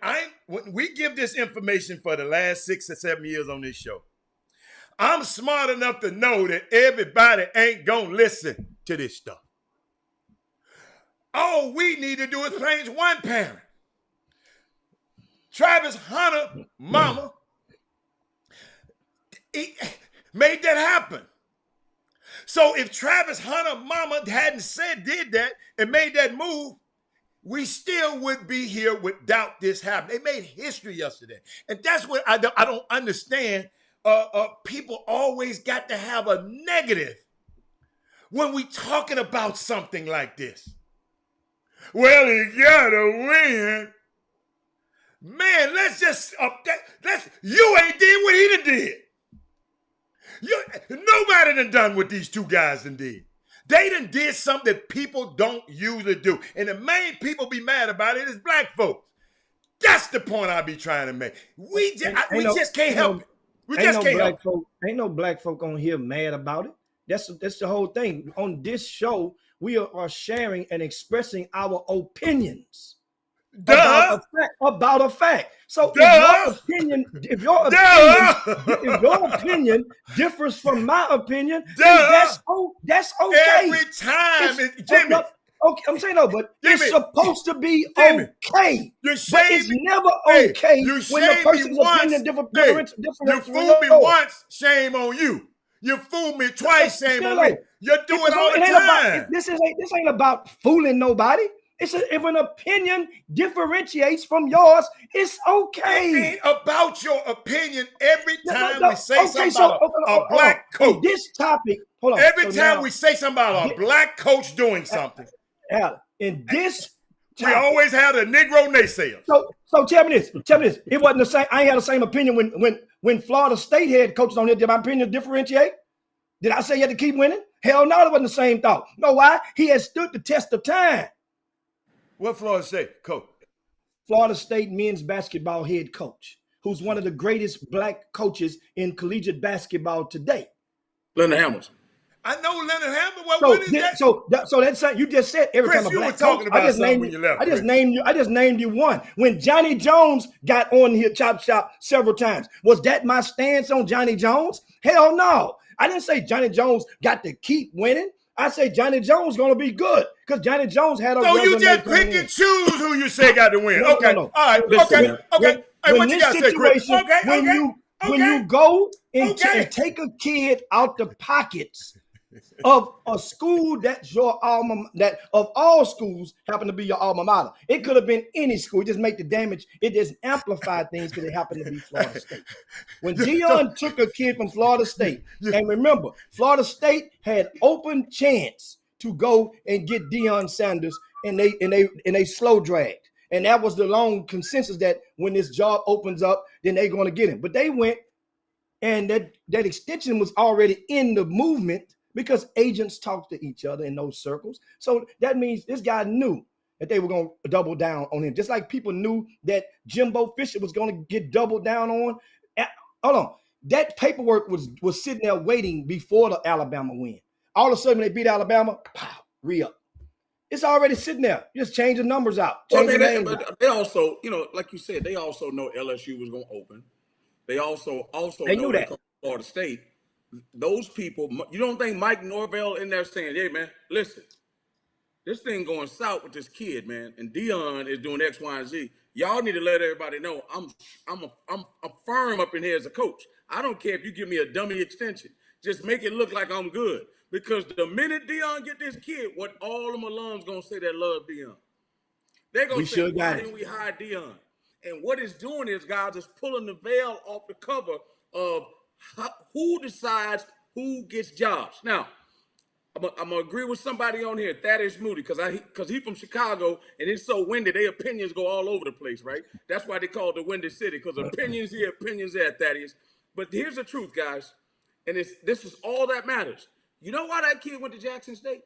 we give this information for the last 6 or 7 years on this show. I'm smart enough to know that everybody ain't gonna listen to this stuff. All we need to do is change one parent. Travis Hunter, mama, made that happen. So if Travis Hunter, mama, hadn't did that and made that move, we still would be here without this happening. They made history yesterday. And that's what I don't understand. People always got to have a negative when we talking about something like this. Well, he gotta win. Man, let's just you ain't did what he done did. Nobody done what these two guys done did. They done did something that people don't usually do. And the main people be mad about it is black folks. That's the point I be trying to make. We just can't help it. We just can't help it. Ain't no black folk on here mad about it. That's the whole thing. On this show, we are sharing and expressing our opinions. About a fact. So if your opinion differs from my opinion, that's okay. Every time, Jimmy. Okay, I'm saying no, but Jimmy, it's supposed to be Jimmy, okay. But it's never okay when the person's opinion different. You fooled me once, shame on you. You fooled me twice, shame on me. You do it all the time. This ain't about fooling nobody. If an opinion differentiates from yours, it's okay. It ain't about your opinion every time we say something about a black coach. This topic, hold on. Every time we say something about a black coach doing something. In this we always have a Negro naysayer. So tell me this. It wasn't the same. I ain't had the same opinion when Florida State head coaches on here. Did my opinion differentiate? Did I say you had to keep winning? Hell no, it wasn't the same thought. No, why? He has stood the test of time. What Florida State coach? Florida State men's basketball head coach, who's one of the greatest black coaches in collegiate basketball today. Leonard Hamilton. I know Leonard Hamilton. What is that? So that's you just said every Chris, time a you black were talking coach, about something when you left. I just named you one. When Johnny Jones got on here Chop Shop several times, was that my stance on Johnny Jones? Hell no. I didn't say Johnny Jones got to keep winning. I say Johnny Jones going to be good because Johnny Jones had a. So you just pick and choose who you say got to win. Okay. No. All right. Listen, Okay. Hey, what you got to say, Chris? When you go and take a kid out the pockets of a school that's your that of all schools happen to be your alma mater. It could have been any school. It just make the damage. It just amplified things because it happened to be Florida State. When Deion took a kid from Florida State, and remember, Florida State had open chance to go and get Deion Sanders, and they slow dragged. And that was the long consensus that when this job opens up, then they're going to get him. But they went, and that extension was already in the movement because agents talk to each other in those circles. So that means this guy knew that they were going to double down on him. Just like people knew that Jimbo Fisher was going to get doubled down on. Hold on. That paperwork was sitting there waiting before the Alabama win. All of a sudden, when they beat Alabama, pow, re-up. It's already sitting there. Just change the numbers out. They also, like you said, they also know LSU was going to open. They also knew that. Florida State. Those people, you don't think Mike Norvell in there saying, "Hey man, listen, this thing going south with this kid, man, and Deion is doing X, Y, and Z. Y'all need to let everybody know I'm a firm up in here as a coach. I don't care if you give me a dummy extension. Just make it look like I'm good. Because the minute Deion get this kid, what all them alums gonna say that love Deion, they're gonna say, why didn't we hire Deion? And what it's doing is, guys, is pulling the veil off the cover of who decides who gets jobs. Now, I'm gonna agree with somebody on here, Thaddeus Moody, because he from Chicago and it's so windy, their opinions go all over the place, right? That's why they call it the Windy City, because opinions here, opinions there, Thaddeus. But here's the truth, guys, and this is all that matters. You know why that kid went to Jackson State?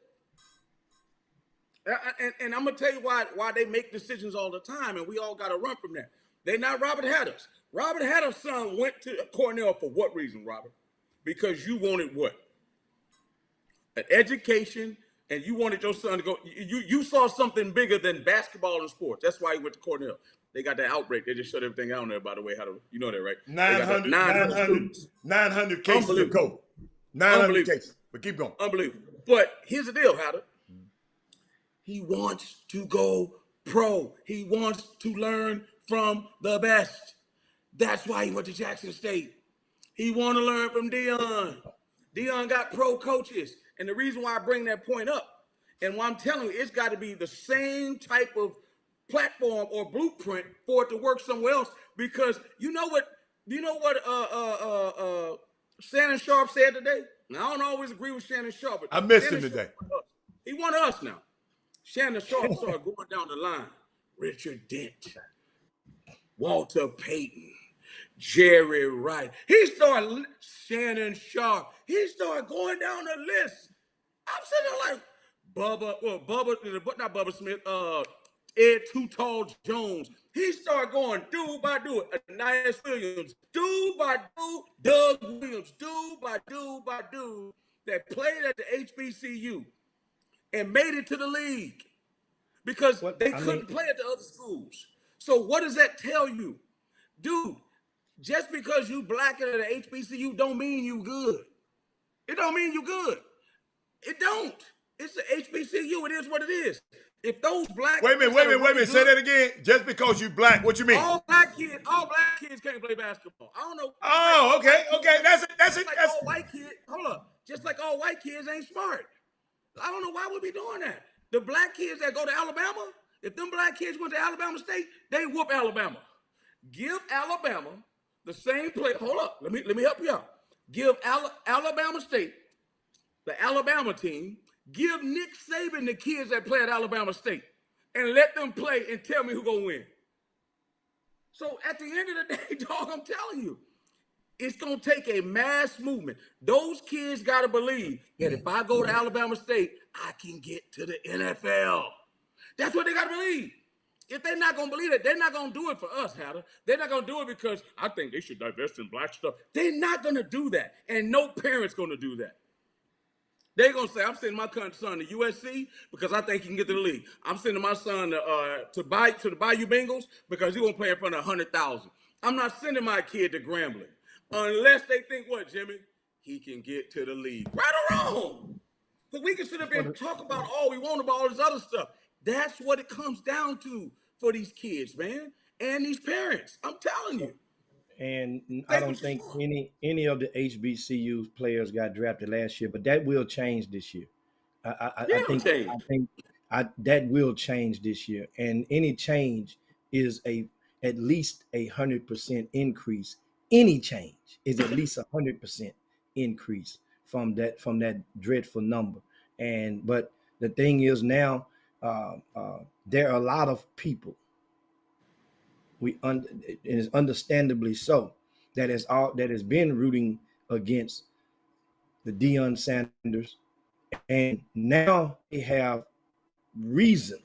And I'm gonna tell you why they make decisions all the time, and we all got to run from that. They not Robert Hatter's. Robert Hatter's son went to Cornell for what reason, Robert? Because you wanted what? An education, and you wanted your son to go. You saw something bigger than basketball and sports. That's why he went to Cornell. They got that outbreak. They just shut everything down there, by the way. You know that, right? 900 cases of COVID. 900 cases. But keep going. Unbelievable. But here's the deal, Hatter. He wants to go pro. He wants to learn from the best. That's why he went to Jackson State. He want to learn from Deion. Deion got pro coaches. And the reason why I bring that point up, and why I'm telling you, it's got to be the same type of platform or blueprint for it to work somewhere else. Because you know what Shannon Sharp said today? Now, I don't always agree with Shannon Sharp, but I missed him today. He wanted us now. Shannon Sharp started going down the line. Richard Dent, Walter Payton, Jerry Wright. Shannon Sharp. He started going down the list. I'm sitting there like not Bubba Smith, Ed Too Tall Jones. He started going dude by dude. Ananias Williams, dude by dude. Doug Williams, dude by dude that played at the HBCU and made it to the league because they couldn't play at the other schools. So what does that tell you? Dude, just because you black at an HBCU don't mean you good. It don't mean you good. It don't. It's the HBCU. It is what it is. If those black Wait a minute. Say that again. Just because you black, what you mean? All black kids can't play basketball. I don't know. Oh, okay. That's it. All white kids. Hold up. Just like all white kids ain't smart. I don't know why we be doing that. The black kids that go to Alabama, if them black kids went to Alabama State, they whoop Alabama. Give Alabama the same play. Hold up. Let me help you out. Give Alabama State, the Alabama team, give Nick Saban the kids that play at Alabama State and let them play and tell me who's going to win. So at the end of the day, dog, I'm telling you, it's going to take a mass movement. Those kids got to believe that if I go to Alabama State, I can get to the NFL. That's what they got to believe. If they're not going to believe it, they're not going to do it for us, Hatter. They're not going to do it because I think they should divest in black stuff. They're not going to do that. And no parent's going to do that. They're going to say, I'm sending my son to USC because I think he can get to the league. I'm sending my son to the Bayou Bengals because he's going to play in front of 100,000. I'm not sending my kid to Grambling unless they think, what, Jimmy? He can get to the league. Right or wrong? But we can sit up here and talk about all we want about all this other stuff. That's what it comes down to for these kids, man, and these parents. I'm telling you. And I don't think any of the HBCU players got drafted last year, but that will change this year. I think that will change this year, and any change is at least 100% increase. Any change is at least 100% increase from that dreadful number. But the thing is now, there are a lot of people. It is understandably so that has been rooting against the Deion Sanders, and now they have reason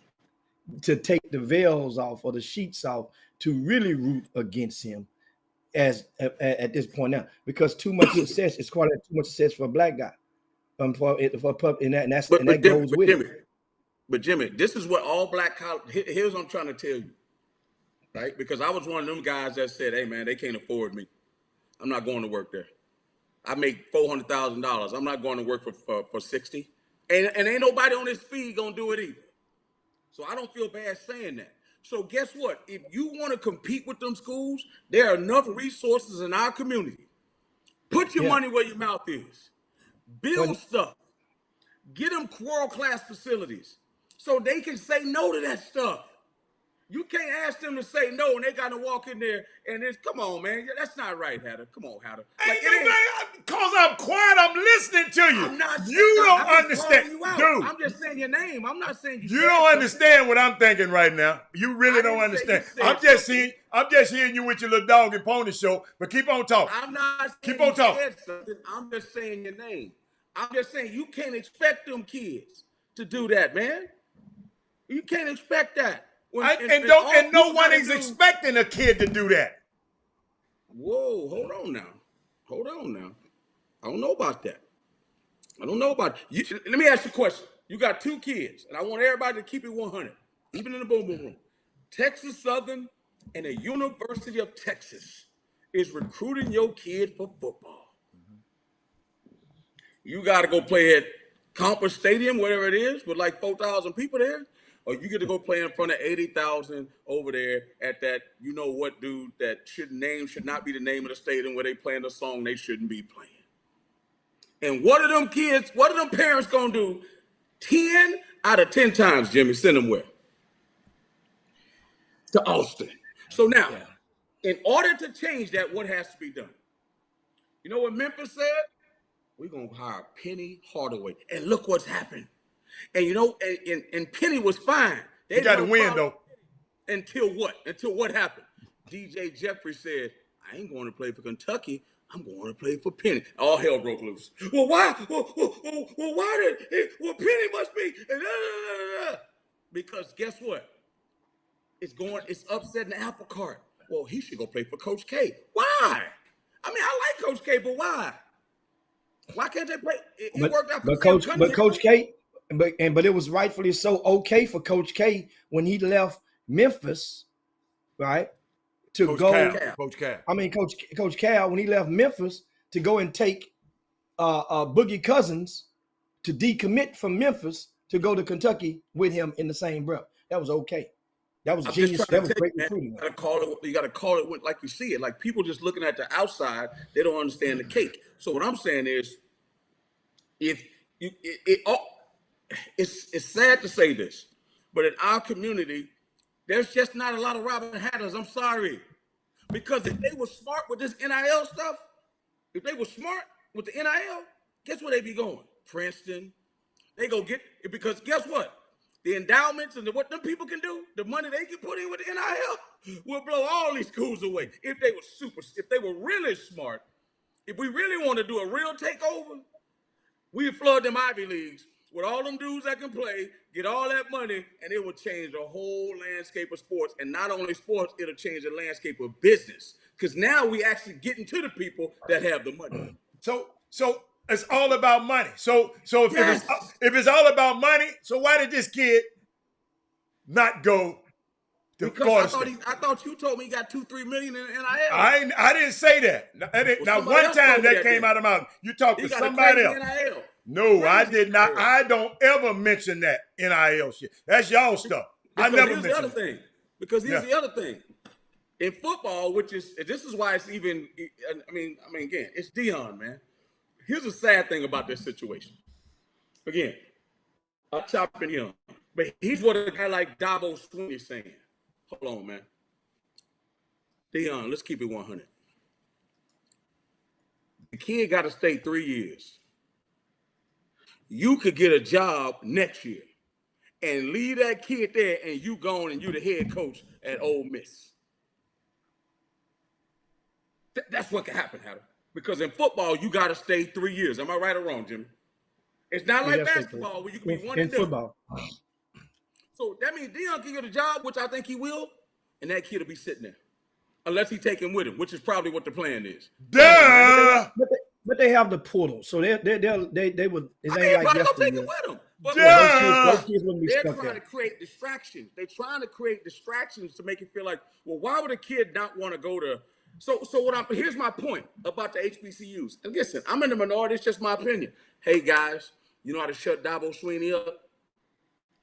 to take the veils off or the sheets off to really root against him at this point now, because too much success is quite too much success for a black guy. That goes with it. But Jimmy, this is what all black college. Here's what I'm trying to tell you, right? Because I was one of them guys that said, "Hey, man, they can't afford me. I'm not going to work there. I make $400,000. I'm not going to work for 60, and ain't nobody on this feed gonna do it either. So I don't feel bad saying that. So guess what? If you want to compete with them schools, there are enough resources in our community. Put your money where your mouth is. Build stuff. Get them world-class facilities so they can say no to that stuff. You can't ask them to say no, and they got to walk in there and it's come on, man. That's not right, Hatter. Come on, Hatter. Like, Ain't nobody, because I'm quiet, I'm listening to you. I'm not. You don't I'm understand. you out. Dude, I'm just saying your name. I'm not saying you don't understand what I'm thinking right now. You really don't understand. I'm just hearing you with your little dog and pony show, but keep on talking. I'm not saying Keep on talking. something. I'm just saying your name. I'm just saying you can't expect them kids to do that, man. You can't expect that. And no one is expecting a kid to do that. Whoa, hold on now. I don't know about that. Let me ask you a question. You got 2 kids, and I want everybody to keep it 100, even in the boom boom room. Texas Southern and the University of Texas is recruiting your kid for football. You got to go play at Compass Stadium, whatever it is, with like 4,000 people there. Or you get to go play in front of 80,000 over there at that, you know what, dude, that should not be the name of the stadium where they playing the song they shouldn't be playing. And what are them parents going to do 10 out of 10 times, Jimmy? Send them where? To Austin. So now, in order to change that, what has to be done? You know what Memphis said? We're going to hire Penny Hardaway. And look what's happened. And you know, and Penny was fine. They got to win, though. Until what? Until what happened? DJ Jeffrey said, I ain't going to play for Kentucky. I'm going to play for Penny. All hell broke loose. Well, why? Well, Penny must be. Because guess what? It's upsetting the apple cart. Well, he should go play for Coach K. Why? I mean, I like Coach K, but why? Why can't they play? It worked out for Coach K. But it was rightfully so okay for Coach K when he left Memphis, right? To Coach Cal when he left Memphis to go and take Boogie Cousins to decommit from Memphis to go to Kentucky with him in the same breath. That was okay. That was genius. That was great recruiting. You got to call it like you see it. Like people just looking at the outside, they don't understand the cake. So what I'm saying is, it's sad to say this, but in our community, there's just not a lot of Robin Hatters. I'm sorry. Because if they were smart with this NIL stuff, if they were smart with the NIL, guess where they be going? Princeton. They go get it because guess what? The endowments and what them people can do, the money they can put in with the NIL will blow all these schools away. If they were really smart, if we really want to do a real takeover, we flood them Ivy Leagues with all them dudes that can play, get all that money, and it will change the whole landscape of sports. And not only sports, it'll change the landscape of business. Because now we actually getting to the people that have the money. So it's all about money. So if it's all about money, so why did this kid not go to Florida State? I thought you told me he got 2-3 million in NIL. I didn't say that. Now one time that came out of my mouth. You talked to somebody else. NIL. No, I did not. I don't ever mention that NIL shit. That's y'all stuff. I never mentioned it. Because here's the other thing. In football, this is why it's even, I mean, again, it's Deion, man. Here's the sad thing about this situation. Again, I'm chopping him, but he's what a guy like Dabo Swinney is saying. Hold on, man. Deion, let's keep it 100. The kid got to stay 3 years. You could get a job next year and leave that kid there and you gone and you the head coach at Ole Miss. That's what can happen, Hatter. Because in football, you got to stay 3 years. Am I right or wrong, Jimmy? It's not like basketball where you can be one and done. Football. So that means Deion can get a job, which I think he will, and that kid will be sitting there. Unless he take him with him, which is probably what the plan is. Duh! But they have the portal, so they would. It ain't like yesterday. Take it with them. But those kids wouldn't be they're stuck trying there. to create distractions. They're trying to create distractions to make it feel like, well, why would a kid not want to go to? So here's my point about the HBCUs. And listen, I'm in the minority. It's just my opinion. Hey guys, you know how to shut Dabo Swinney up?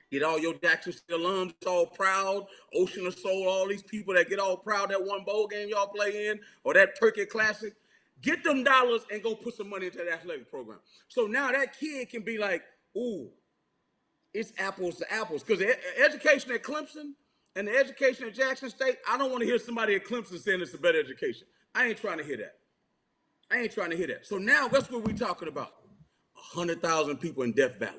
Get all your Jackson State alums all proud. Ocean of Soul, all these people that get all proud that one bowl game y'all play in or that Turkey Classic. Get them dollars and go put some money into that athletic program. So now that kid can be like, ooh, it's apples to apples. Because education at Clemson and the education at Jackson State, I don't want to hear somebody at Clemson saying it's a better education. I ain't trying to hear that. So now, that's what we're talking about. 100,000 people in Death Valley.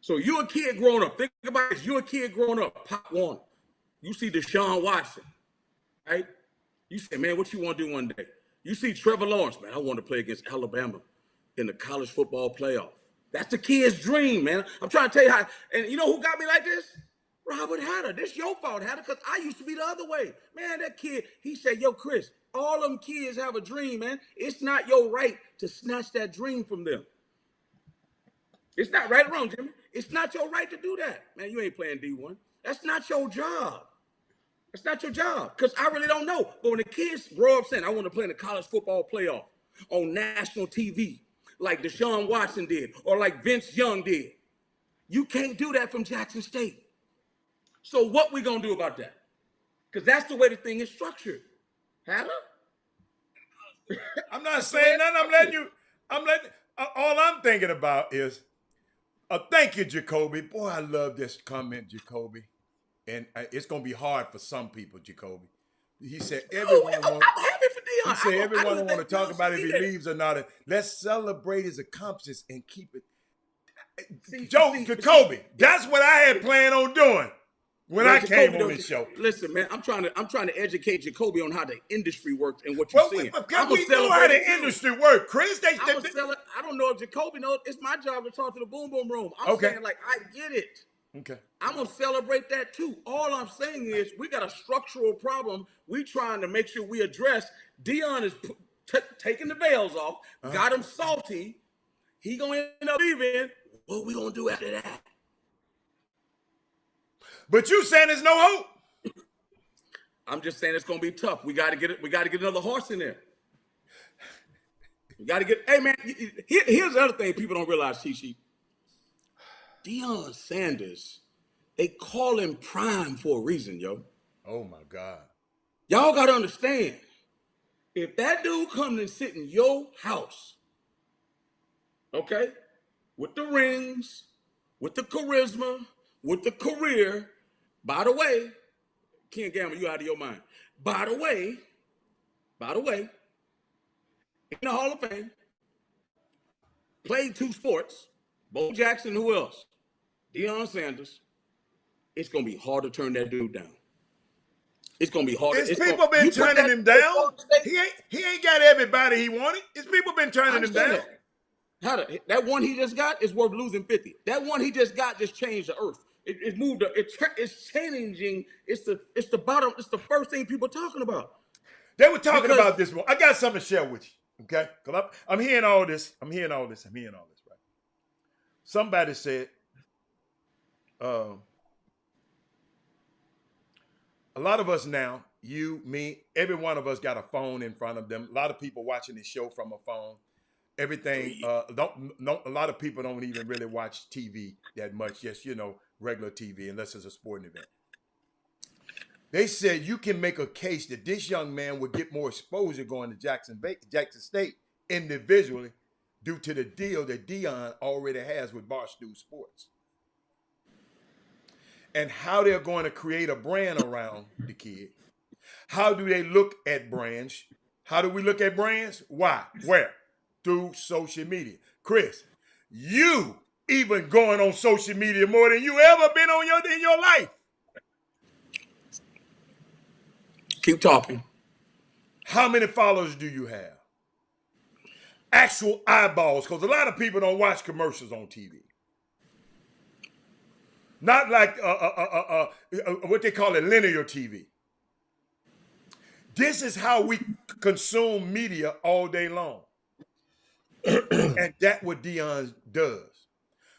So you a kid growing up. Think about this. You a kid growing up. Pop Warner. You see Deshaun Watson, right? You say, man, what you want to do one day? You see Trevor Lawrence, man, I want to play against Alabama in the college football playoff. That's the kid's dream, man. I'm trying to tell you how. And you know who got me like this? Robert Hatter. This your fault, Hatter, because I used to be the other way. Man, that kid, he said, yo, Chris, all them kids have a dream, man. It's not your right to snatch that dream from them. It's not right or wrong, Jimmy. It's not your right to do that. Man, you ain't playing D1. That's not your job. That's not your job, because I really don't know. But when the kids grow up saying, I want to play in the college football playoff on national TV, like Deshaun Watson did, or like Vince Young did, you can't do that from Jackson State. So what we going to do about that? Because that's the way the thing is structured. Hatter? I'm not saying nothing. All I'm thinking about is, thank you, Jacoby. Boy, I love this comment, Jacoby. And it's going to be hard for some people, Jacoby. He said, everyone I'm happy for Deion. He said, everyone want to want talk about if he leaves or not. Let's celebrate his accomplishments and keep it. Jacoby, that's what I had planned on doing when I came on this show. Listen, man, I'm trying to educate Jacoby on how the industry works and what you're seeing. We know how the industry works, Chris. I don't know if Jacoby knows. It's my job to talk to the boom boom room. I'm saying, like, I get it. Okay. I'm going to celebrate that too. All I'm saying is we got a structural problem we trying to make sure we address. Deion is taking the veils off, got him salty. He going to end up leaving. What we going to do after that? But you saying there's no hope. I'm just saying it's going to be tough. We got to get it. We got to get another horse in there. We got to get, hey man, here's the other thing people don't realize, Chi. Deion Sanders, they call him prime for a reason, yo. Oh, my God. Y'all got to understand, if that dude comes and sit in your house, okay, with the rings, with the charisma, with the career, by the way, Ken Gamble, you out of your mind. By the way, in the Hall of Fame, played 2 sports, Bo Jackson, who else? Deion Sanders. It's going to be hard to turn that dude down. It's going to be hard. People been turning him down. He ain't got everybody he wanted. It's people been turning him down. That one he just got is worth losing 50. That one he just got just changed the earth. It moved. It's changing. It's the bottom. It's the first thing people are talking about. They were talking about this one. I got something to share with you. Okay, because I'm hearing all this. I'm hearing all this. Right? Somebody said, a lot of us now, you, me, every one of us got a phone in front of them. A lot of people watching this show from a phone. Everything. A lot of people don't even really watch TV that much. Just regular TV, unless it's a sporting event. They said you can make a case that this young man would get more exposure going to Jackson State individually due to the deal that Deion already has with Barstool Sports. And how they're going to create a brand around the kid. How do they look at brands? How do we look at brands? Why? Where? Through social media. Chris, you even going on social media more than you ever been on in your life. Keep talking. How many followers do you have? Actual eyeballs, because a lot of people don't watch commercials on TV. Not like what they call it, linear TV. This is how we consume media all day long. And that's what Deion does.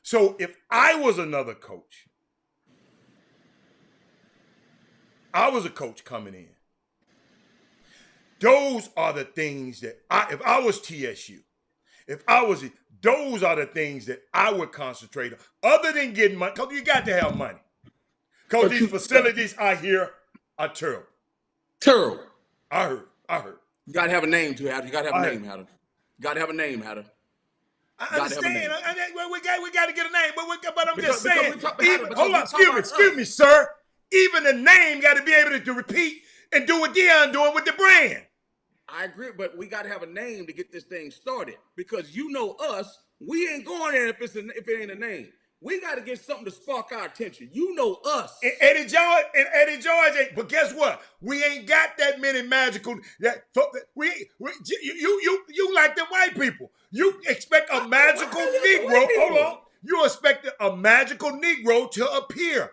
So if I was another coach, I was a coach coming in. Those are the things that if I was TSU, those are the things that I would concentrate on, other than getting money, because you got to have money. Because these facilities I hear are terrible. Terrible. I heard. You got to have a name to have. You got to have a name, Hatter. You got to have a name, Hatter. I understand. We got to get a name, but I'm just saying. Hold on, excuse me, sir. Even the name got to be able to repeat and do what Deion doing with the brand. I agree, but we got to have a name to get this thing started because you know us, we ain't going there if it ain't a name. We got to get something to spark our attention. You know us. And Eddie George ain't. But guess what? We ain't got that many magical. You like them white people. You expect a magical Negro. Hold on. You expect a magical Negro to appear.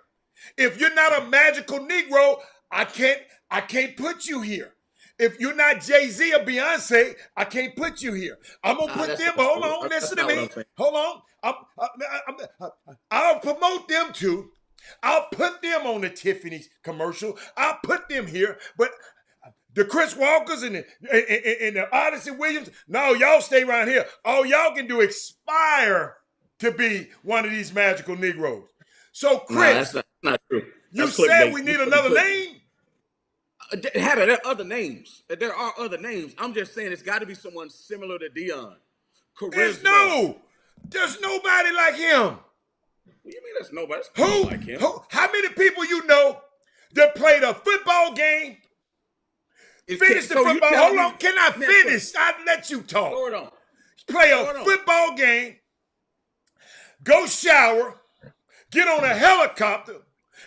If you're not a magical Negro, I can't put you here. If you're not Jay-Z or Beyonce, I can't put you here. I'm gonna put them. Hold on, listen to me. Hold on. I'll promote them too. I'll put them on the Tiffany's commercial. I'll put them here. But the Chris Walkers and the Odyssey Williams, no, y'all stay around here. All y'all can do aspire to be one of these magical Negroes. So, Chris, that's not true. You said we need another name? There are other names. There are other names. I'm just saying it's got to be someone similar to Deion. There's nobody like him. What do you mean there's nobody like him? How many people you know that played a football game? Finish the football. Hold on. Can I finish? I'll let you talk. Hold on. Play a football game, go shower, get on a helicopter,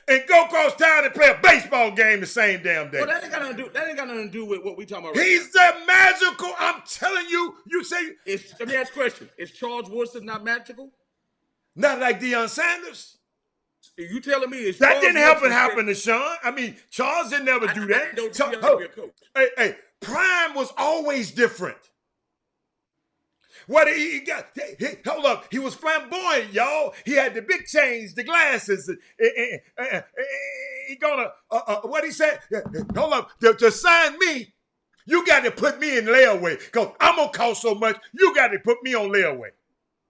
and go across town and play a baseball game the same damn day. Well, that ain't got nothing to do with what we talking about right He's the magical. I'm telling you. You say. Let me ask a question. Is Charles Woodson not magical? Not like Deion Sanders. Are you telling me that didn't happen to Sean? I mean, Charles didn't never do that. Hey, Prime was always different. What he got? Hold up, he was flamboyant, y'all. He had the big chains, the glasses. He gonna what he said? Hold up, to sign me, you got to put me in layaway because I'm gonna cost so much. You got to put me on layaway.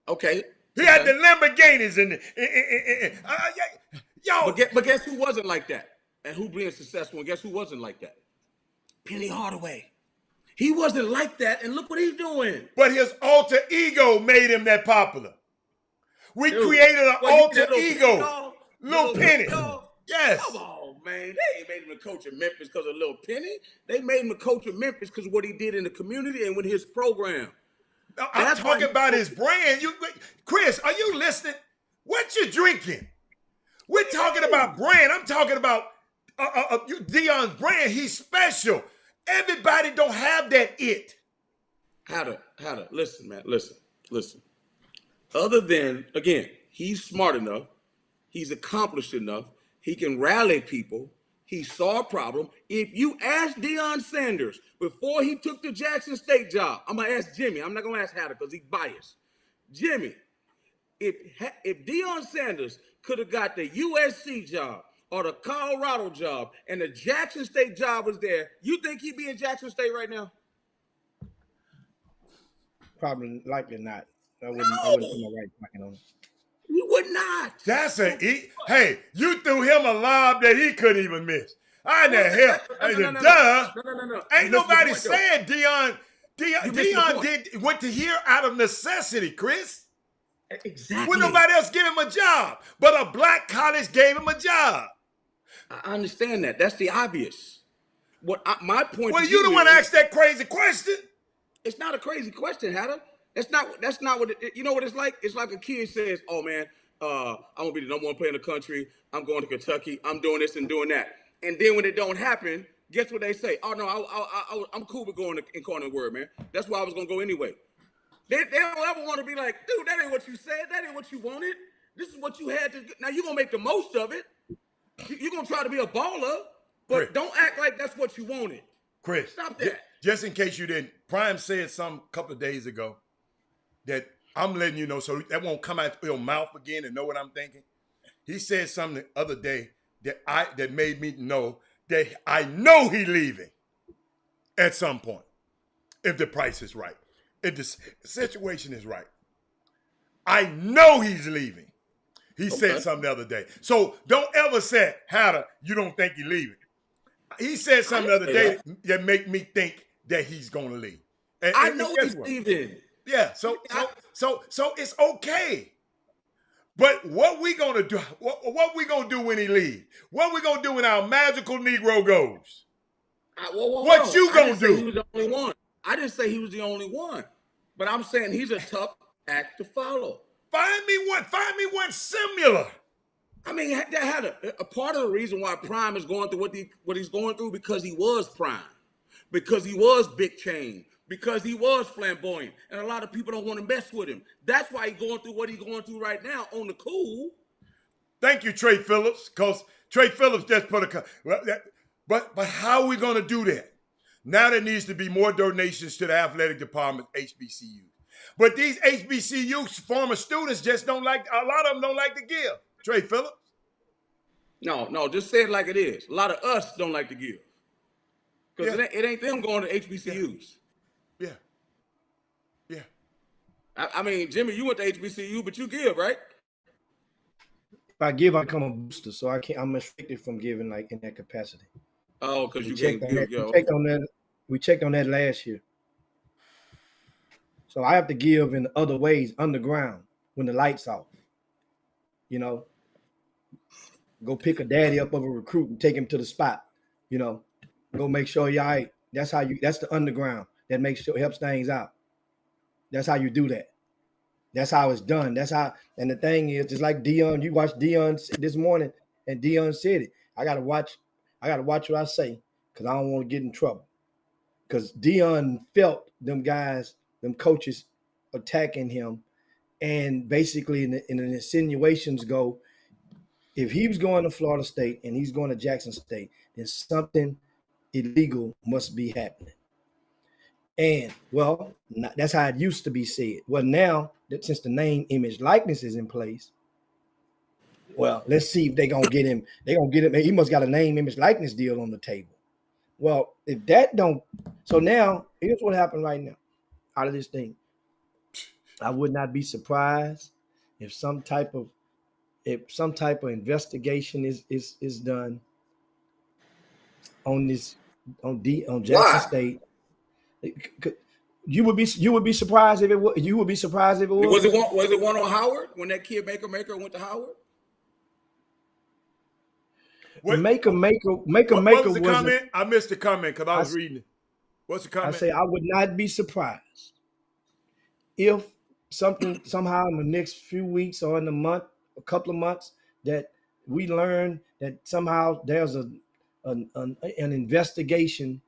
Okay. He had the Lamborghinis in y'all. But guess who wasn't like that? And who being successful? And guess who wasn't like that? Penny Hardaway. He wasn't like that, and look what he's doing. But his alter ego made him that popular. We created an alter ego. Little Penny. Yes. Come on, man. They ain't made him a coach in Memphis because of Little Penny. They made him a coach in Memphis because of what he did in the community and with his program. I'm talking about his brand. Chris, are you listening? What you drinking? We're talking about brand. I'm talking about Deion's brand. He's special. Everybody don't have that it. How to listen, man. Listen. Other than, again, he's smart enough, he's accomplished enough, he can rally people, he saw a problem. If you ask Deion Sanders before he took the Jackson State job, I'm gonna ask Jimmy, I'm not gonna ask Hatter because he's biased. Jimmy, if Deion Sanders could have got the USC job or the Colorado job and the Jackson State job was there, you think he'd be in Jackson State right now? Probably, likely not. I wouldn't put my right pocket on it. You would not. That's hey, you threw him a lob that he couldn't even miss. I the hell. No. Ain't nobody saying Deion went to here out of necessity, Chris. Exactly. When nobody else gave him a job, but a black college gave him a job. I understand that. That's the obvious. My point. Well, you the one asked that crazy question. It's not a crazy question, Hatter. That's not what you know what it's like? It's like a kid says, oh man, I'm gonna be the number one player in the country. I'm going to Kentucky. I'm doing this and doing that. And then when it don't happen, guess what they say? Oh no, I'm cool with going in corner word, man. That's why I was gonna go anyway. They don't ever want to be like, dude, that ain't what you said. That ain't what you wanted. This is what you had to. Now you're gonna make the most of it. You're gonna try to be a baller, but Chris, don't act like that's what you wanted. Chris, stop that. Just in case you didn't, Prime said some couple of days ago that I'm letting you know so that won't come out your mouth again and know what I'm thinking. He said something the other day that made me know that I know he leaving at some point if the price is right, if the situation is right. I know he's leaving. He said something the other day. So don't ever say, Hatter, you don't think he's leaving. He said something the other day that make me think that he's going to leave. And I know he's leaving. Yeah, so it's okay. But what we gonna do? What we gonna do when he leaves? What we gonna do when our magical Negro goes? Hold What on. you I gonna didn't say do? he was the only one. I didn't say he was the only one. But I'm saying he's a tough act to follow. Find me one similar. I mean, that had a part of the reason why Prime is going through what he's going through because he was Prime, because he was Big Chain, because he was flamboyant, and a lot of people don't want to mess with him. That's why he's going through what he's going through right now on the cool. Thank you, Trey Phillips, because Trey Phillips just put a. But how are we going to do that? Now there needs to be more donations to the athletic department, HBCUs. But these HBCUs, former students, just don't like. A lot of them don't like to give. Trey Phillips. No, just say it like it is. A lot of us don't like to give because Yeah. it ain't them going to HBCUs. Yeah. Yeah. I mean, Jimmy, you went to HBCU, but you give, right? If I give, I become a booster, so I can't. I'm restricted from giving like in that capacity. Oh, because We you checked can't on give. that. Yo. We checked on that last year. So I have to give in other ways underground when the lights off. You know, go pick a daddy up of a recruit and take him to the spot. You know, go make sure you're all right. That's how you. That's the underground that makes sure helps things out. That's how you do that. That's how it's done. That's how. And the thing is, just like Dion, you watched Dion this morning, and Dion said it. I gotta watch what I say because I don't want to get in trouble. Because Dion felt them guys, them coaches attacking him, and basically in the insinuations go, if he was going to Florida State and he's going to Jackson State, then something illegal must be happening. And well, that's how it used to be said. Well, now that since the name, image, likeness is in place, well, let's see if they're gonna get him. They're gonna get him. He must got a name, image, likeness deal on the table. Well, if that don't, so now here's what happened right now. Out of this thing, I would not be surprised if some type of investigation is done on this on Jackson State. You would be surprised if it was. You would be surprised if it was. Was it one on Howard when that kid Maker went to Howard? Maker What was the comment? I missed the comment because I was reading it. What's the comment? I say I would not be surprised if something somehow in the next few weeks or in a couple of months, that we learn that somehow there's an investigation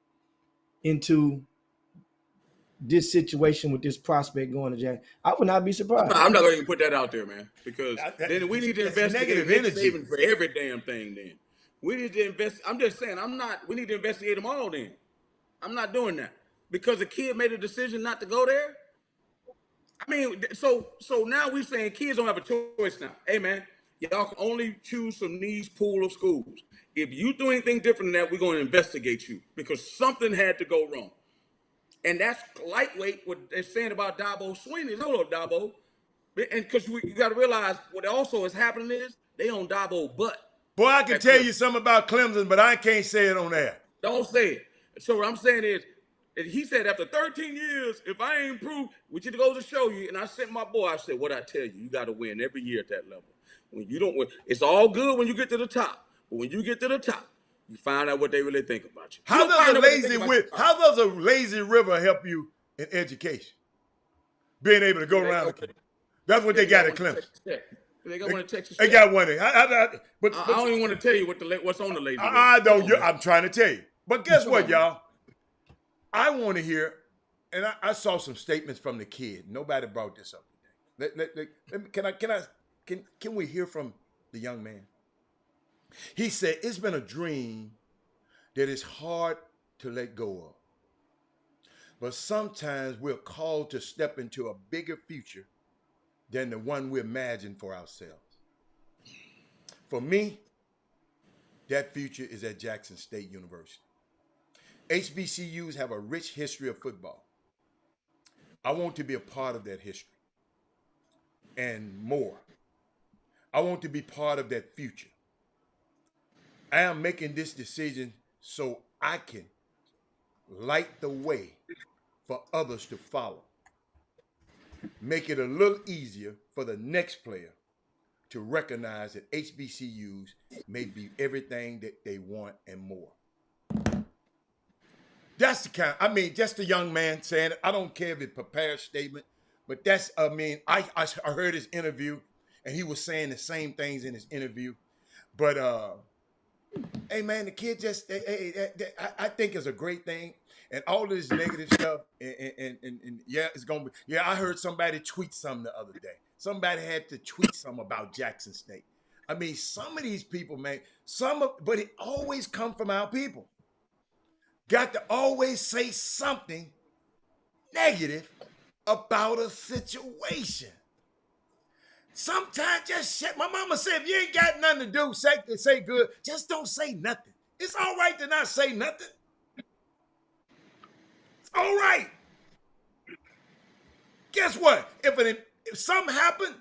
into this situation with this prospect going to Jack. I would not be surprised. I'm not going to put that out there, man, because then we need to investigate Nick Saban for every damn thing. Then we need to invest. I'm just saying, we need to investigate them all. Then I'm not doing that because the kid made a decision not to go there. I mean, so now we're saying kids don't have a choice now. Hey, man, y'all can only choose from these pool of schools. If you do anything different than that, we're going to investigate you because something had to go wrong. And that's lightweight what they're saying about Dabo Swinney. Hold up, Dabo. And because you got to realize what also is happening is they on Dabo butt. Boy, I can tell you something about Clemson, but I can't say it on air. Don't say it. So what I'm saying is, he said after 13 years, if I ain't improved, which it goes to show you, and I sent my boy, I said, what I tell you, you got to win every year at that level. When you don't win, it's all good when you get to the top. But when you get to the top, you find out what they really think about you. How does a lazy river help you in education? Being able to go around. That's what they got at Clemson. They got one in Texas. They got one. But I don't even want to tell you what's on the lazy river. I don't. I'm trying to tell you. But guess what, y'all? I want to hear, and I saw some statements from the kid. Nobody brought this up today. Can we hear from the young man? He said, it's been a dream that is hard to let go of. But sometimes we're called to step into a bigger future than the one we imagine for ourselves. For me, that future is at Jackson State University. HBCUs have a rich history of football. I want to be a part of that history and more. I want to be part of that future. I am making this decision so I can light the way for others to follow. Make it a little easier for the next player to recognize that HBCUs may be everything that they want and more. That's the kind. I mean, just a young man saying it. I don't care if it's a prepared statement, but that's. I mean, I heard his interview, and he was saying the same things in his interview. But hey, man, the kid just. I think it's a great thing, and all of this negative stuff. And yeah, it's gonna be. Yeah, I heard somebody tweet something the other day. Somebody had to tweet something about Jackson State. I mean, some of these people, man. But it always come from our people. Got to always say something negative about a situation. Sometimes just shit. My mama said, if you ain't got nothing to do, say good. Just don't say nothing. It's all right to not say nothing. It's all right. Guess what? If something happen,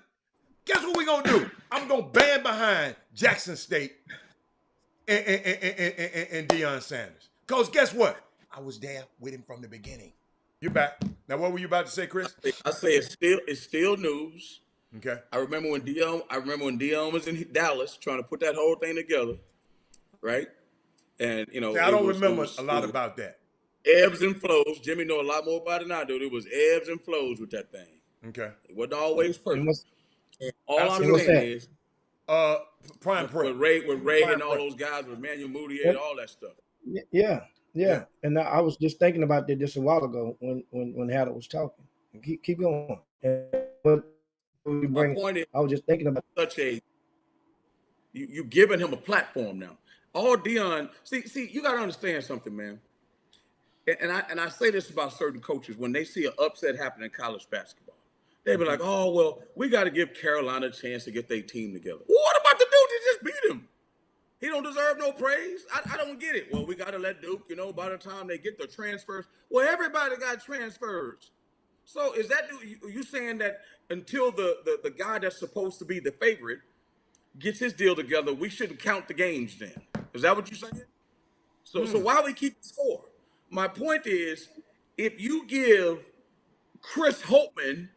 guess what we gonna do? I'm gonna band behind Jackson State and Deion Sanders. Because guess what? I was there with him from the beginning. You back. Now, what were you about to say, Chris? I say it's still news. Okay. I remember when Deion was in Dallas trying to put that whole thing together, right? And you know, See, I don't remember a lot about that. Ebbs and flows. Jimmy know a lot more about it than I do. It was ebbs and flows with that thing. Okay. It wasn't always perfect. All I'm Absolutely. saying is, Prime Prep. with Ray Prime and all Prep. those guys, with Manuel Moody and all that stuff. Yeah. And I was just thinking about that just a while ago when Haddon was talking. Keep going. But My point is, I was just thinking about you giving him a platform now. All Deion, see, you got to understand something, man. And I say this about certain coaches when they see an upset happen in college basketball. They be like, oh, well, we got to give Carolina a chance to get their team together. Well, what about the dude that just beat him? He don't deserve no praise. I don't get it. Well, we got to let Duke, by the time they get the transfers. Well, everybody got transfers. So is that you saying that until the guy that's supposed to be the favorite gets his deal together, we shouldn't count the games then? Is that what you're saying? So why we keep the score? My point is, if you give Chris Holtmann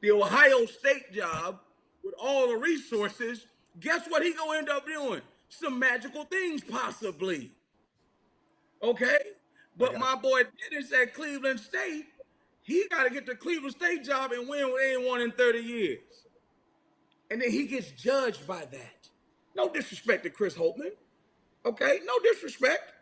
the Ohio State job with all the resources, guess what he gonna end up doing? Some magical things, possibly. Okay? But my boy Dennis at Cleveland State, he got to get the Cleveland State job and win what they ain't won in 30 years. And then he gets judged by that. No disrespect to Chris Holtmann. Okay? No disrespect.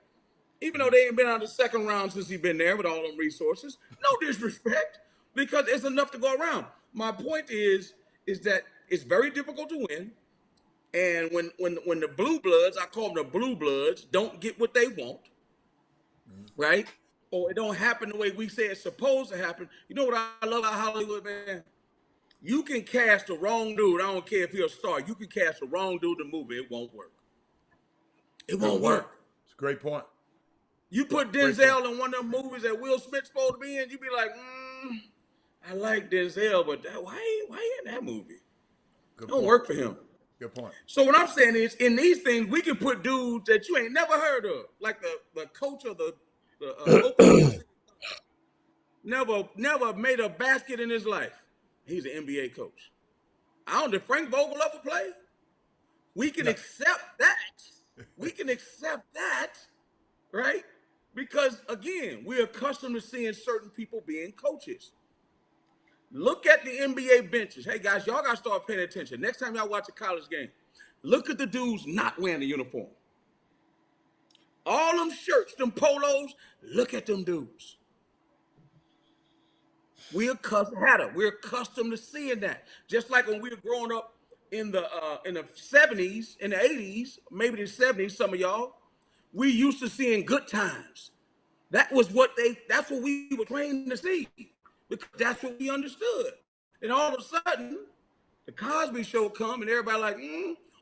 Even though they ain't been out of the second round since he's been there with all them resources. No disrespect. Because it's enough to go around. My point is that it's very difficult to win. And when the blue bloods, I call them the blue bloods, don't get what they want, right? Or it don't happen the way we say it's supposed to happen. You know what I love about Hollywood, man? You can cast the wrong dude. I don't care if you're a star. You can cast the wrong dude in the movie. It won't work. It won't work. It's a great point. You put Denzel in one of them movies that Will Smith's supposed to be in, you be like, I like Denzel, but why in that movie? It don't work for him. Good point. So what I'm saying is, in these things, we can put dudes that you ain't never heard of, like the coach of the Oklahoma never made a basket in his life. He's an NBA coach. I don't. Did Frank Vogel ever play? We can accept that. We can accept that, right? Because again, we're accustomed to seeing certain people being coaches. Look at the NBA benches. Hey, guys, y'all got to start paying attention. Next time y'all watch a college game, look at the dudes not wearing a uniform. All them shirts, them polos, look at them dudes. We're accustomed to seeing that. Just like when we were growing up in the 70s, in the 80s, maybe the 70s, some of y'all, we used to seeing good times. That's what we were trained to see. Because that's what we understood. And all of a sudden, the Cosby Show come and everybody like,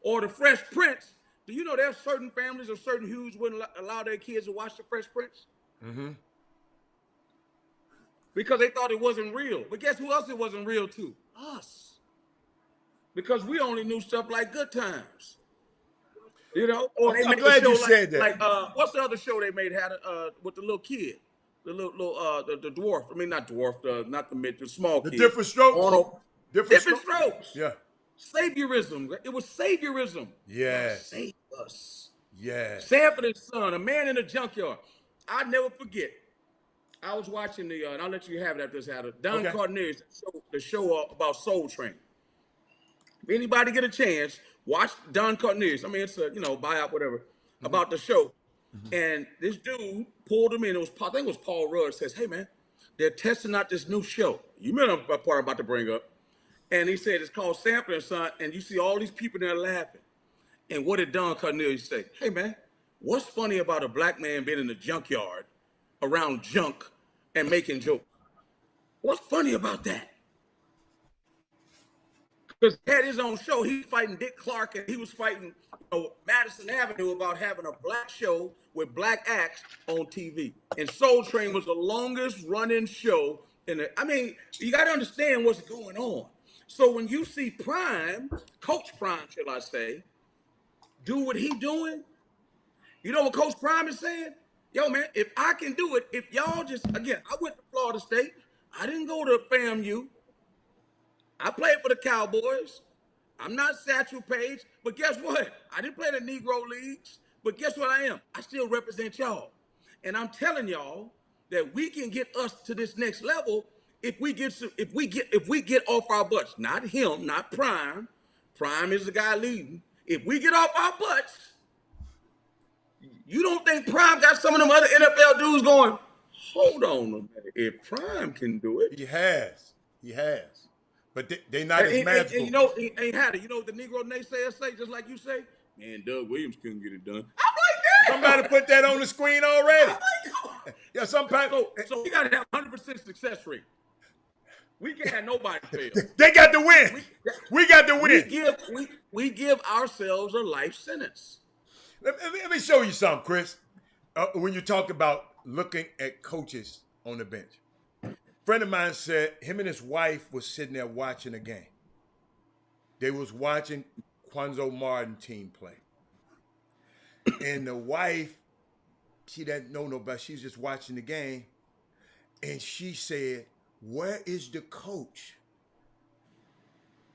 or the Fresh Prince. Do you know there's certain families or certain hues wouldn't allow their kids to watch the Fresh Prince? Mm-hmm. Because they thought it wasn't real. But guess who else it wasn't real to? Us. Because we only knew stuff like Good Times. Or they I'm glad you said that. Like, what's the other show they made with the little kid? The the dwarf. I mean, not dwarf. Not the small kid. The Different Strokes. Different Strokes. Yeah. Saviorism. It was saviorism. Yes. Save us. Yes. Sanford and Son, a man in a junkyard. I never forget. I was watching and I'll let you have it after this. Don Okay. Cornelius, the show about Soul Train. If anybody get a chance, watch Don Cornelius. I mean, it's a buyout, whatever, about the show. And this dude pulled him in. I think it was Paul Rudd. Says, "Hey man, they're testing out this new show. You remember a part I'm about to bring up?" And he said it's called Sanford and Son. And you see all these people there laughing. And what did Don Cornelius say? "Hey man, what's funny about a black man being in the junkyard around junk and making jokes? What's funny about that?" Because he had his own show. He was fighting Dick Clark, and he was fighting Madison Avenue about having a black show with black acts on TV. And Soul Train was the longest running show. I mean, you got to understand what's going on. So when you see Prime, Coach Prime, shall I say, do what he doing, you know what Coach Prime is saying? Yo, man, if I can do it, if y'all just, again, I went to Florida State. I didn't go to FAMU. I played for the Cowboys. I'm not Satchel Paige, but guess what? I didn't play the Negro Leagues, but guess what I am? I still represent y'all. And I'm telling y'all that we can get us to this next level if we get off our butts. Not him, not Prime. Prime is the guy leading. If we get off our butts, you don't think Prime got some of them other NFL dudes going, hold on a minute. If Prime can do it. He has. But they not as magical. And he ain't had it. You know what the Negro naysayers say, just like you say? Man, Doug Williams couldn't get it done. I'm like, damn. Somebody put that on the screen already. Yeah, sometimes. So we got to have 100% success rate. We can't have nobody fail. They got to win. We got to win. We give ourselves a life sentence. Let me show you something, Chris. When you talk about looking at coaches on the bench. A friend of mine said him and his wife was sitting there watching a game. They was watching Quanzo Martin team play. And the wife, she doesn't know nobody. She's just watching the game. And she said, "Where is the coach?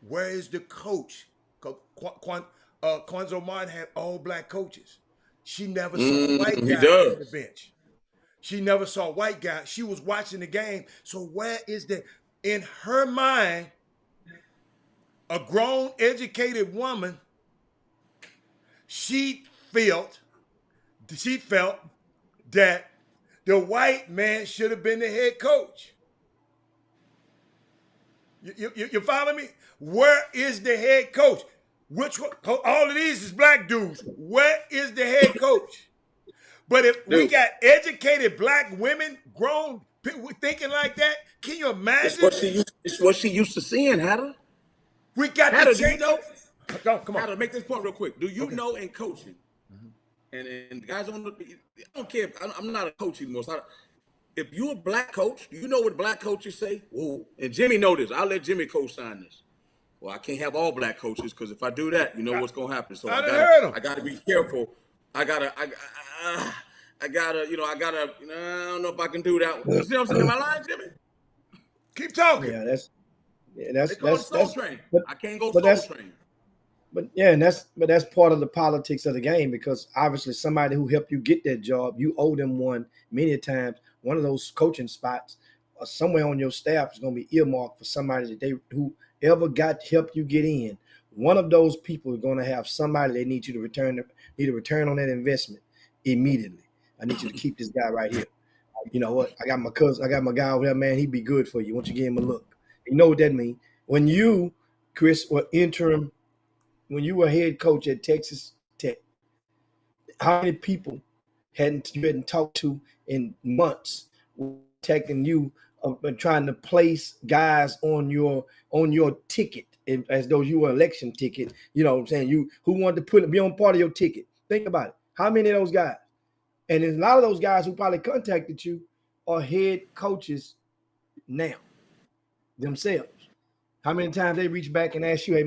Where is the coach?" Quanzo Martin had all black coaches. She never saw a white guy on the bench. She never saw a white guy. She was watching the game. So where is in her mind, a grown, educated woman, she felt that the white man should have been the head coach. You follow me? Where is the head coach? Which one? All of these is black dudes. Where is the head coach? But if we got educated black women, grown people thinking like that, can you imagine? It's what she used to seeing, Hatter. We got Hatter, to change. do you know? Come on. Hatter, make this point real quick. Do you know in coaching, and guys, I don't care if I'm not a coach anymore. So if you're a black coach, do you know what black coaches say? Whoa. And Jimmy know this. I'll let Jimmy co-sign this. Well, I can't have all black coaches because if I do that, you know what's gonna happen. So I gotta be careful. I don't know if I can do that. You see what I'm saying? Am I lying, Jimmy? Keep talking. Yeah, that's Soul Train. I can't go Soul Train. But that's part of the politics of the game, because obviously somebody who helped you get that job, you owe them one many times. One of those coaching spots or somewhere on your staff is going to be earmarked for somebody that whoever help you get in. One of those people is going to have somebody they need you to return on that investment immediately. I need you to keep this guy right here. You know what? I got my cousin. I got my guy over there, man. He'd be good for you. Why don't you give him a look? You know what that means? When you, Chris, were interim, when you were head coach at Texas Tech, how many people you hadn't talked to in months, attacking you, trying to place guys on your ticket as though you were an election ticket? You know what I'm saying? Who wanted to be on part of your ticket? Think about it. How many of those guys? And a lot of those guys who probably contacted you are head coaches now themselves. How many times they reach back and ask you, "Hey,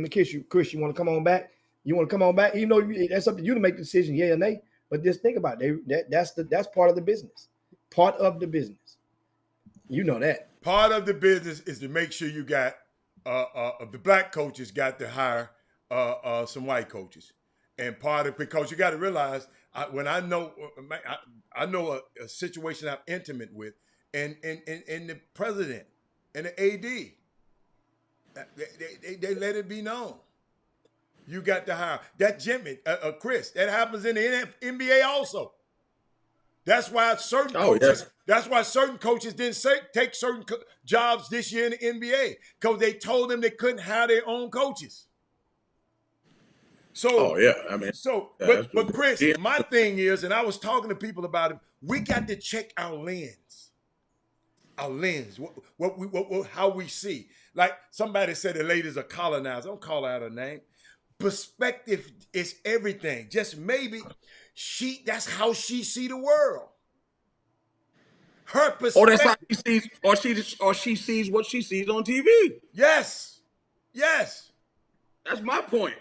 Chris, you want to come on back? You want to come on back?" Even though that's up to you to make the decision, yeah or nay. But just think about it. That's part of the business. Part of the business. You know that. Part of the business is to make sure you got the black coaches got to hire some white coaches, and part of because you got to realize when I know I know a situation I'm intimate with, and the president and the AD, they let it be known. You got to hire that Jimmy, Chris. That happens in the NBA also. That's why certain coaches. Yeah. That's why certain coaches didn't take certain jobs this year in the NBA because they told them they couldn't hire their own coaches. So, yeah, I mean, but Chris, my thing is, and I was talking to people about it. We got to check our lens. Our lens, how we see. Like somebody said, the ladies are colonized. Don't call out her name. Perspective is everything. Just maybe that's how she see the world. Her perspective. Or that's how she sees, or she sees what she sees on TV. Yes. That's my point.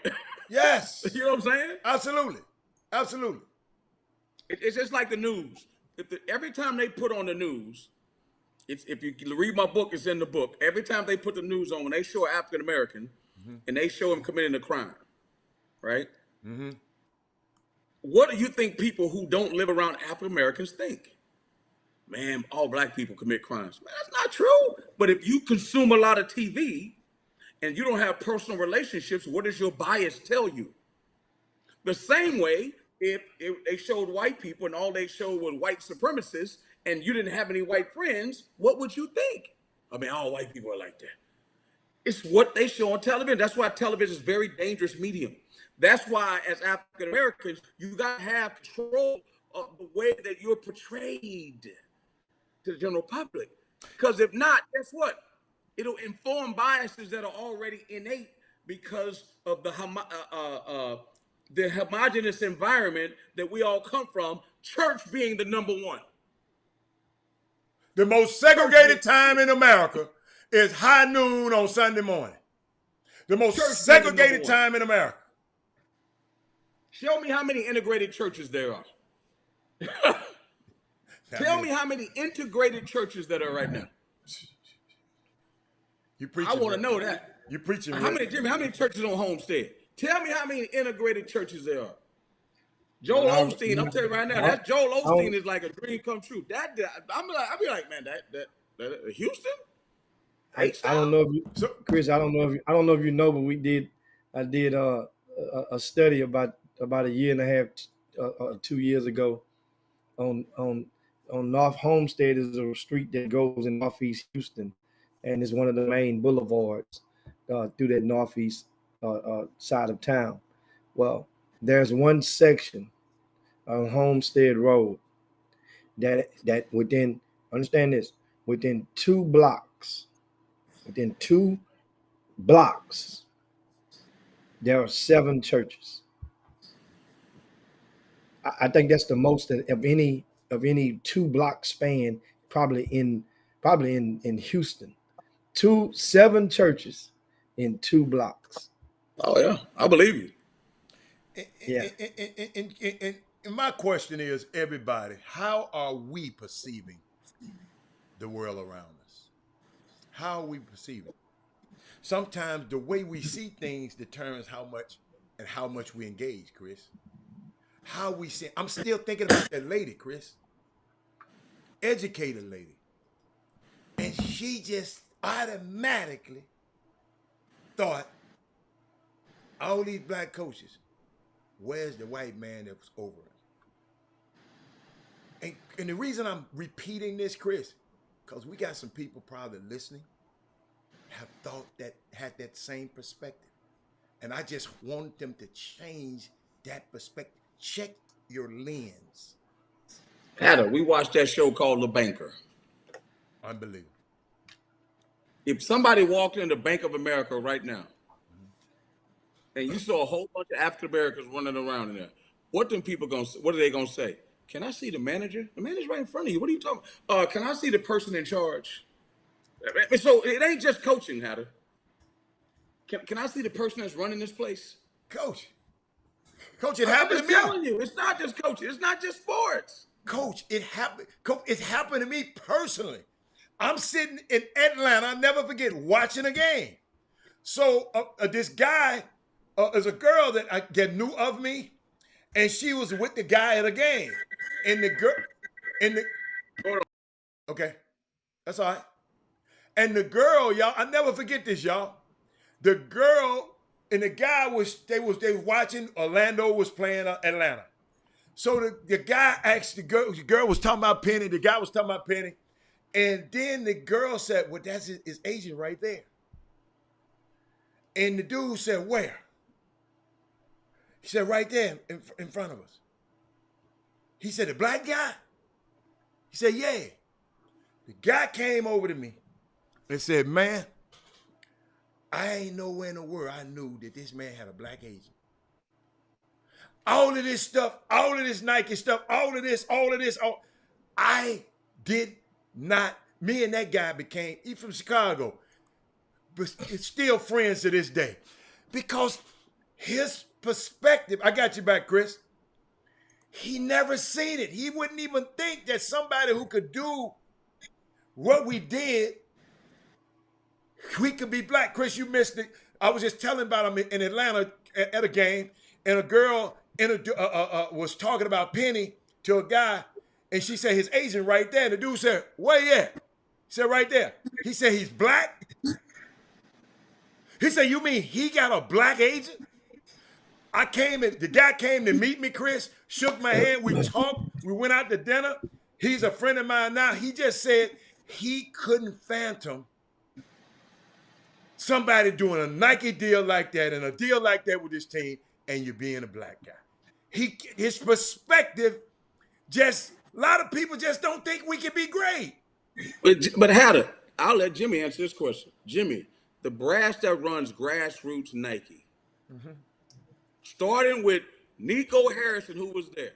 Yes. You know what I'm saying? Absolutely. It's just like the news. Every time they put on the news, if you read my book, it's in the book. Every time they put the news on, when they show an African American and they show him committing a crime, right? Mm-hmm. What do you think people who don't live around African Americans think? Man, all black people commit crimes. Man, that's not true. But if you consume a lot of TV and you don't have personal relationships, what does your bias tell you? The same way, if they showed white people and all they showed was white supremacists and you didn't have any white friends, what would you think? I mean, all white people are like that. It's what they show on television. That's why television is a very dangerous medium. That's why, as African Americans, you got to have control of the way that you're portrayed to the general public. Because if not, guess what? It'll inform biases that are already innate because of the homogenous environment that we all come from, church being the number one. The most segregated time in America is high noon on Sunday morning. The most segregated time in America. Show me how many integrated churches there are. Tell me how many integrated churches that are right now. I want to know that. You're preaching. Jimmy, how many churches on Homestead? Tell me how many integrated churches there are. Joel Osteen, I'm telling you right now, that Joel Osteen is like a dream come true. I'll be like, man, that Houston? I don't know if you, Chris. I don't know if you know, but I did a study about a year and a half, 2 years ago, on North Homestead is a street that goes in Northeast Houston, and it's one of the main boulevards through that northeast side of town. Well, there's one section on Homestead Road that within 2 blocks. Within 2 blocks, there are 7 churches. I think that's the most of any 2-block span, probably in Houston. 7 churches in 2 blocks. Oh yeah, I believe you. Yeah. And my question is, everybody, how are we perceiving the world around us? How are we perceiving? Sometimes the way we see things determines how much we engage, Chris. How we see. I'm still thinking about that lady, Chris. Educated lady. And she just automatically thought, all these black coaches, where's the white man that was over it? And the reason I'm repeating this, Chris, because we got some people probably listening, had that same perspective. And I just want them to change that perspective. Check your lens. Hatter, we watched that show called The Banker. Unbelievable. If somebody walked into Bank of America right now, and you saw a whole bunch of African Americans running around in there, what are they gonna say? Can I see the manager? The manager's right in front of you. What are you talking about? Can I see the person in charge? So it ain't just coaching, Hatter. Can I see the person that's running this place? Coach, it happened to me. I'm telling you, it's not just coaching. It's not just sports. Coach, it happened. Coach, it's happened to me personally. I'm sitting in Atlanta. I'll never forget watching a game. So this guy is a girl that knew of me, and she was with the guy at a game, and the girl, and the okay, that's all right. And the girl, y'all, I never forget this, y'all. The girl and the guy they was watching. Orlando was playing Atlanta. So the guy asked the girl was talking about Penny. The guy was talking about Penny, and then the girl said, "Well, that's his agent right there." And the dude said, "Where?" He said, "Right there in front of us." He said, "The black guy?" He said, "Yeah." The guy came over to me and said, "Man, I ain't nowhere in the world I knew that this man had a black agent. All of this stuff, all of this Nike stuff, all of this, I did not." Me and that guy became, he's from Chicago, but it's still friends to this day. Because his perspective, I got you back, Chris. He never seen it. He wouldn't even think that somebody who could do what we did, we could be black. Chris, you missed it. I was just telling about him in Atlanta at a game, and a girl was talking about Penny to a guy, and she said his agent right there. And the dude said, "Where you at?" He said, "Right there." He said, "He's black?" He said, "You mean he got a black agent?" The guy came to meet me, Chris, shook my hand, we talked, we went out to dinner. He's a friend of mine now. He just said he couldn't fathom somebody doing a Nike deal like that and a deal like that with his team, and you being a black guy. His perspective, a lot of people just don't think we can be great. But I'll let Jimmy answer this question. Jimmy, the brass that runs Grassroots Nike, starting with Nico Harrison, who was there,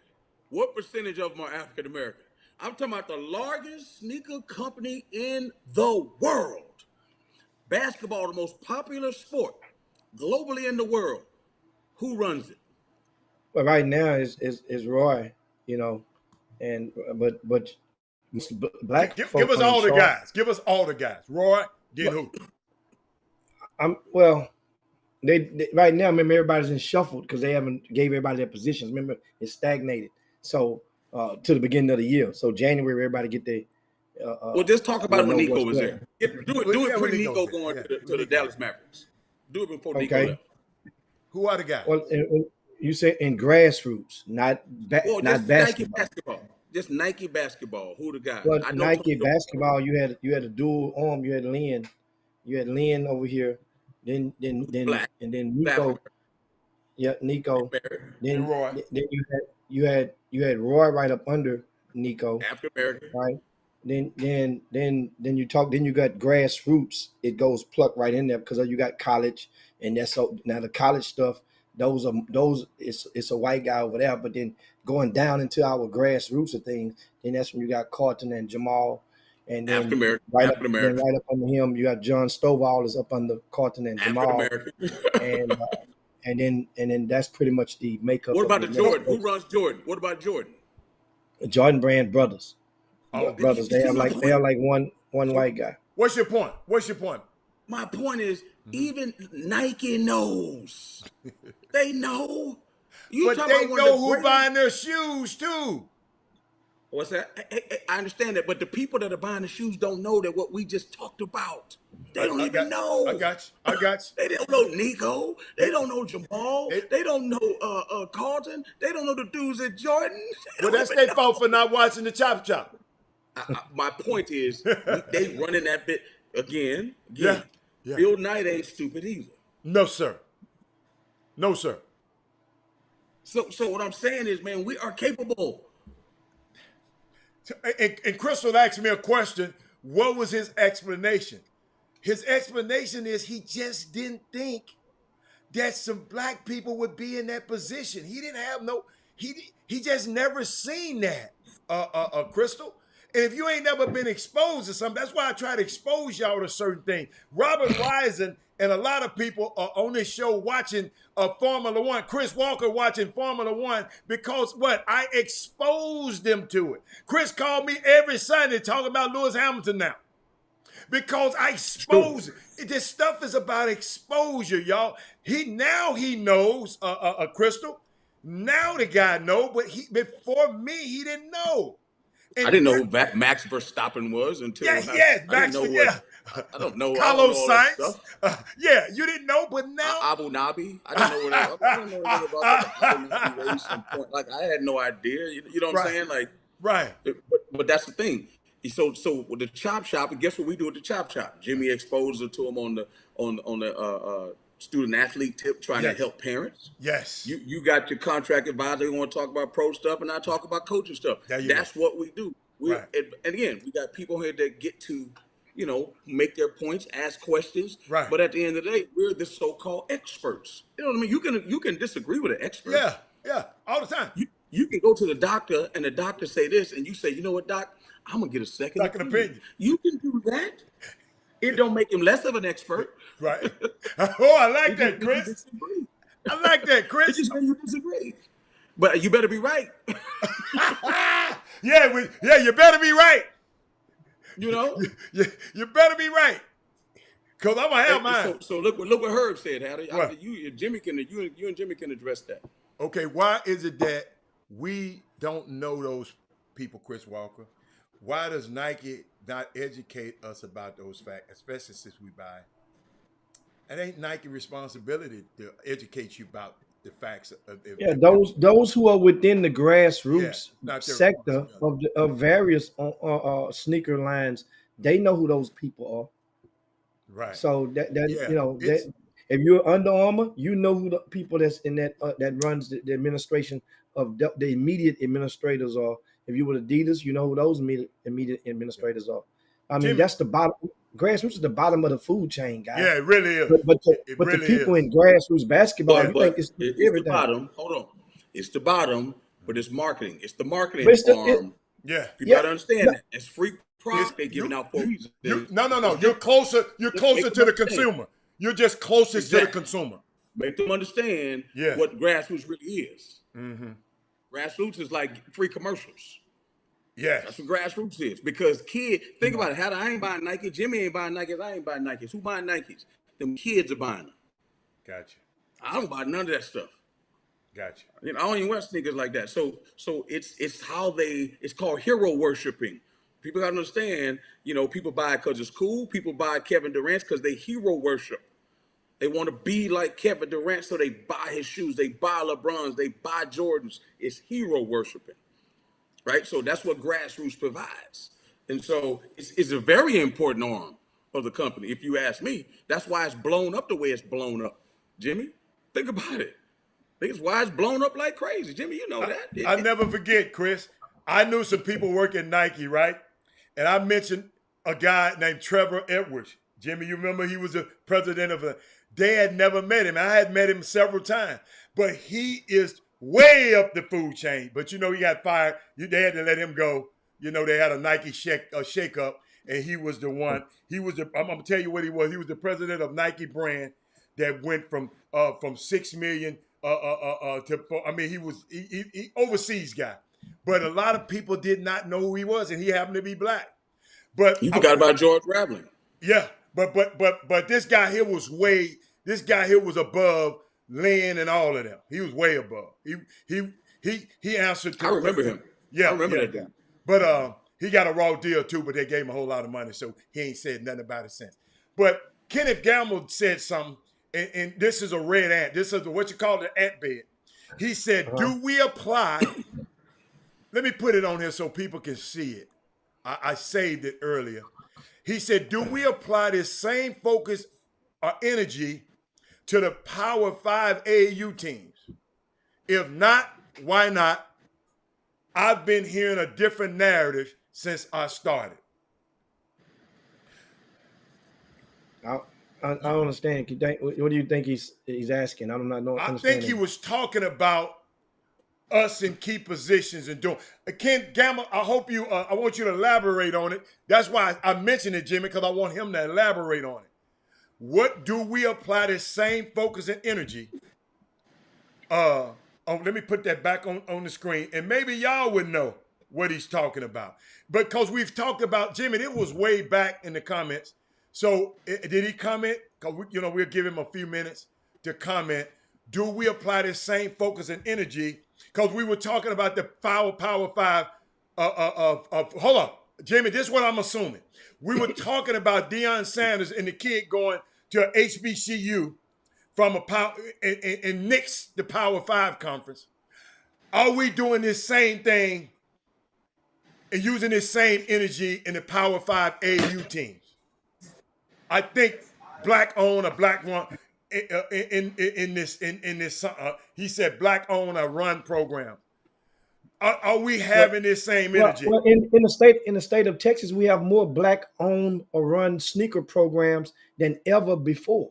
what percentage of them are African American? I'm talking about the largest sneaker company in the world. Basketball, the most popular sport globally in the world. Who runs it? But right now is Roy, and but black Give folk us are in all the charge. guys. Give us all the guys. Roy, then who? They right now. Remember, everybody's in shuffled because they haven't gave everybody their positions. Remember, it's stagnated. So to the beginning of the year. So January, everybody get their. Well, just talk about it when Nico was there. Do it pre-Nico going to the Dallas Mavericks. Do it before Nico left. Who are the guys? Well, you say in grassroots, not basketball. Nike basketball. Just Nike basketball. Who the guys? Well, Nike basketball, you had a dual arm. You had Lynn over here. Then Black. and then Nico. Black. Yeah, Nico. And Roy. Then you had Roy right up under Nico. African American. Right. Then you got grassroots. It goes pluck right in there because you got college, and that's so now the college stuff. It's a white guy over there, but then going down into our grassroots of things, then that's when you got Carlton and Jamal, and then right up under him you got John Stovall is up under Carlton and Jamal, and then that's pretty much the makeup. What about the Jordan? Who runs Jordan? What about Jordan? Jordan Brand brothers. Brothers. They have like one white guy. What's your point? My point is, even Nike knows. They know. But they know who buying their shoes too. What's that? I understand that, but the people that are buying the shoes don't know that what we just talked about. They don't even know. I got you. They don't know Nico. They don't know Jamal. They don't know Carlton. They don't know the dudes at Jordan. Well, that's their fault for not watching the Chop. My point is, they running that bit again. Yeah. Bill Knight ain't stupid either. No, sir. So what I'm saying is, man, we are capable. And Crystal asked me a question. What was his explanation? His explanation is he just didn't think that some black people would be in that position. He didn't have he just never seen that, Crystal. And if you ain't never been exposed to something, that's why I try to expose y'all to certain things. Robert Wisen and a lot of people are on this show watching Formula One. Chris Walker watching Formula One because what? I exposed them to it. Chris called me every Sunday talking about Lewis Hamilton now. because I True. expose it. This stuff is about exposure, y'all. He knows, Crystal. Now the guy know, but before me he didn't know. I And didn't know who Max Verstappen was until yes, I didn't know Maxwell, what yeah. I don't know. I don't know Carlos all that Sainz, stuff. yeah, you didn't know, but now, Abu Dhabi. I didn't know what I didn't know anything about the Abu Dhabi race and point. Like I had no idea. You know what I'm right, saying? Like, right, but that's the thing. So with the chop shop, and guess what we do at the chop shop? Jimmy exposed it to him on the student athlete tip, trying to yes, help parents. yes. You got your contract advisor who want to talk about pro stuff, and I talk about coaching stuff. There you go. That's what we do. Right. And again, we got people here that get to, make their points, ask questions. Right. But at the end of the day, we're the so-called experts. You know what I mean? You can disagree with an expert. Yeah, yeah, all the time. You can go to the doctor and the doctor say this, and you say, you know what, doc, I'm gonna get a second Opinion. You can do that. It don't make him less of an expert. Right. Oh, I like that, You Chris. disagree. I like that, It Chris. just means you disagree. But you better be right. Yeah, you better be right. You know. You better be right. Cause I'm gonna have mine. So look what Herb said. What? You and Jimmy can address that. Okay, why is it that we don't know those people, Chris Walker? Why does Nike not educate us about those facts, especially since we buy? It ain't Nike responsibility to educate you about the facts of Yeah, those who are within the grassroots not their sector responsibility. of various sneaker lines, they know who those people are. Right. So that Yeah, that if you're Under Armour, you know who the people that's in that runs the administration of the immediate administrators are. If you were Adidas, you know who those immediate administrators are. I mean, Jimmy. that's the bottom. Grassroots is the bottom of the food chain, guys. Yeah, it really is. But really the people is. in grassroots basketball, you But think it's it's everything. the bottom. Hold on. It's the bottom, but it's marketing. It's the marketing But it's arm. Yeah. People gotta understand Yeah. that. It's free product they're giving out for a reason. No. You're closer. You're closer make to the them understand. consumer. You're just closest to the Exactly. consumer. Make them understand Yeah. what grassroots really is. Mm-hmm. Grassroots is like free commercials. Yes. That's what grassroots is. Because think about it. I ain't buying Nike. Jimmy ain't buying Nikes. I ain't buying Nikes. Who buying Nikes? Them kids are buying them. Gotcha. I don't buy none of that stuff. Gotcha. I don't even wear sneakers like that. So it's how it's called hero worshiping. People gotta understand, people buy it because it's cool. People buy Kevin Durant because they hero worship. They want to be like Kevin Durant, so they buy his shoes, they buy LeBrons, they buy Jordans. It's hero worshiping, right? So that's what grassroots provides. And so it's a very important arm of the company, if you ask me. That's why it's blown up the way it's blown up. Jimmy, think about it. Think it's why it's blown up like crazy. Jimmy, you know that. I never forget, Chris. I knew some people working at Nike, right? And I mentioned a guy named Trevor Edwards. Jimmy, you remember he was the president of they had never met him. I had met him several times, but he is way up the food chain. But he got fired. They had to let him go. They had a Nike shake up, and he was the one. I'm gonna tell you what he was. He was the president of Nike brand that went from 6 million he was he overseas guy. But a lot of people did not know who he was, and he happened to be black. But You forgot about George Raveling. yeah, but this guy here was above Lynn and all of them. He was way above. He answered to I remember him. Yeah, I remember that guy. But he got a raw deal too, but they gave him a whole lot of money, so he ain't said nothing about it since. But Kenneth Gamble said something, and this is a red ant. This is what you call the ant bed. He said, do we apply? Let me put it on here so people can see it. I saved it earlier. He said, do we apply this same focus or energy to the Power 5 AAU teams? If not, why not? I've been hearing a different narrative since I started. I don't understand. What do you think he's asking? I'm not I understanding. think he was talking about us in key positions and doing. Ken Gamble, I want you to elaborate on it. That's why I mentioned it, Jimmy, because I want him to elaborate on it. What do we apply this same focus and energy? Let me put that back on the screen, and maybe y'all would know. what he's talking about. Because we've talked about, Jimmy, it was way back in the comments. So did he comment? Because, we'll give him a few minutes to comment. Do we apply this same focus and energy? Because we were talking about the Power 5 hold on, Jimmy, this is what I'm assuming. We were talking about Deion Sanders and the kid going to HBCU from a power and nix the Power 5 conference. Are we doing this same thing and using this same energy in the Power 5 AU teams? I think black owned or black run in this he said black owned or run program. Are we having this same energy? Well, in the state of Texas, we have more black-owned or run sneaker programs than ever before.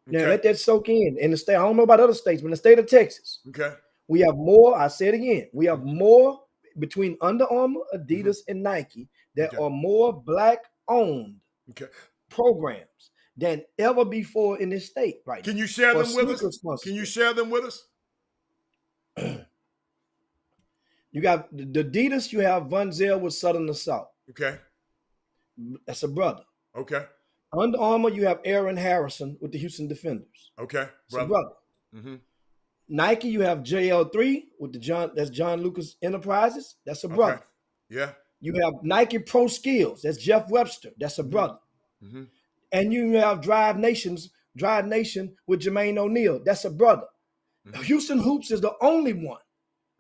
Now Okay. let that soak in. In the state, I don't know about other states, but in the state of Texas, Okay. we have more. I say it again. We have more between Under Armour, Adidas, and Nike that Okay. are more black-owned Okay. programs than ever before in this state. Right? Can you share For them with sneaker us? sponsorship. Can you share them with us? You got the Adidas. You have Von Zell with Southern Assault. Okay. That's a brother. Okay. Under Armour, you have Aaron Harrison with the Houston Defenders. Okay. It's a brother. Mm-hmm. Nike, you have JL3 with that's John Lucas Enterprises. That's a brother. Okay. Yeah. You have Nike Pro Skills. That's Jeff Webster. That's a brother. Mm-hmm. And you have Drive Nation with Jermaine O'Neal. That's a brother. Mhm. Houston Hoops is the only one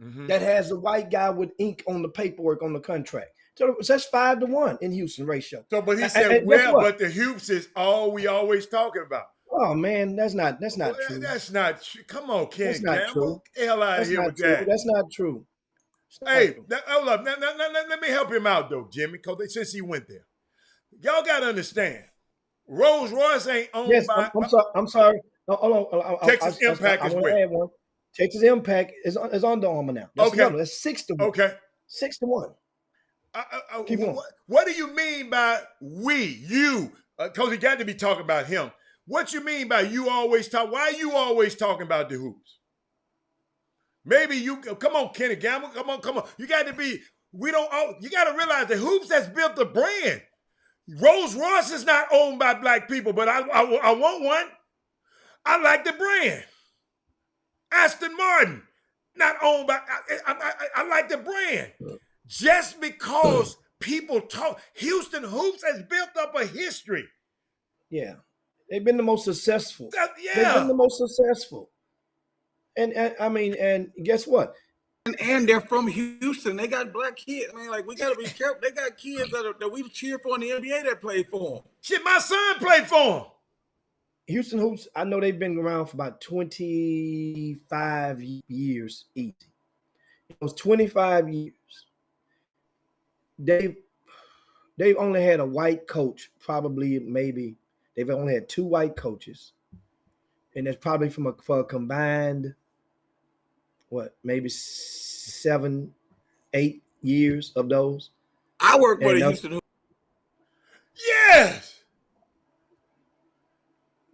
Mm-hmm. that has a white guy with ink on the paperwork on the contract. So that's 5-1 in Houston ratio. So, but he And said, guess well, what? but the hoops is all we always talking about. Oh man, that's not true. That's not true. Come on, Ken That's not Gamble. true. Get the hell out of That's here not with true. that. That's not true. It's not Hey, true. hold up. Now, let me help him out, though, Jimmy, because since he went there. Y'all got to understand, Rolls Royce ain't owned Yes, by... I'm sorry. No, hold on. Texas Impact I is want where? to add one. Texas Impact is Under Armour now. That's Okay. another. That's 6-1. Okay. 6-1. Keep going. What do you mean by we, you? Because he got to be talking about him. What you mean by you always talk? Why are you always talking about the hoops? Maybe you come on, Kenny Gamble. Come on. You got to be. You got to realize the hoops has built the brand. Rolls Royce is not owned by black people, but I want one. I like the brand. Aston Martin, not owned by. I like the brand. Just because people talk, Houston Hoops has built up a history. Yeah. They've been the most successful. They've been Yeah. the most successful. And I mean, and guess what? And they're from Houston. They got black kids. I mean, like, we got to be careful. They got kids that we cheer for in the NBA that play for them. Shit, my son played for him. Houston Hoops, I know they've been around for about 25 years easy. It was 25 years. They've only had a white coach, probably maybe. They've only had 2 white coaches. And that's probably for a combined, maybe 7, 8 years of those. I work for And the Houston Hoops. Yes.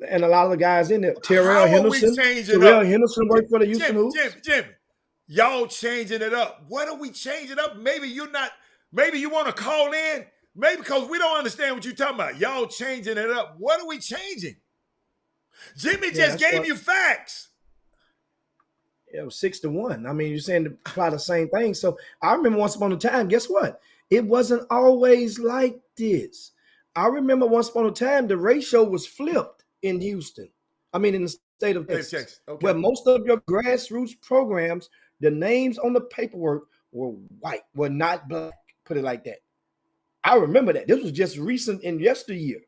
And a lot of the guys in there, How Terrell are we Henderson. changing Terrell up? Henderson worked for the Houston Hoops. Jimmy, y'all changing it up. What are we changing up? Maybe you want to call in. Maybe because we don't understand what you're talking about. Y'all changing it up. What are we changing? Jimmy just gave you facts. It was 6-1. I mean, you're saying to apply the same thing. So I remember once upon a time, guess what? It wasn't always like this. I remember once upon a time, the ratio was flipped in Houston. I mean, in the state of Texas. Okay. Where most of your grassroots programs, the names on the paperwork were white, were not black. Put it like that. I remember that. This was just recent in yesteryear.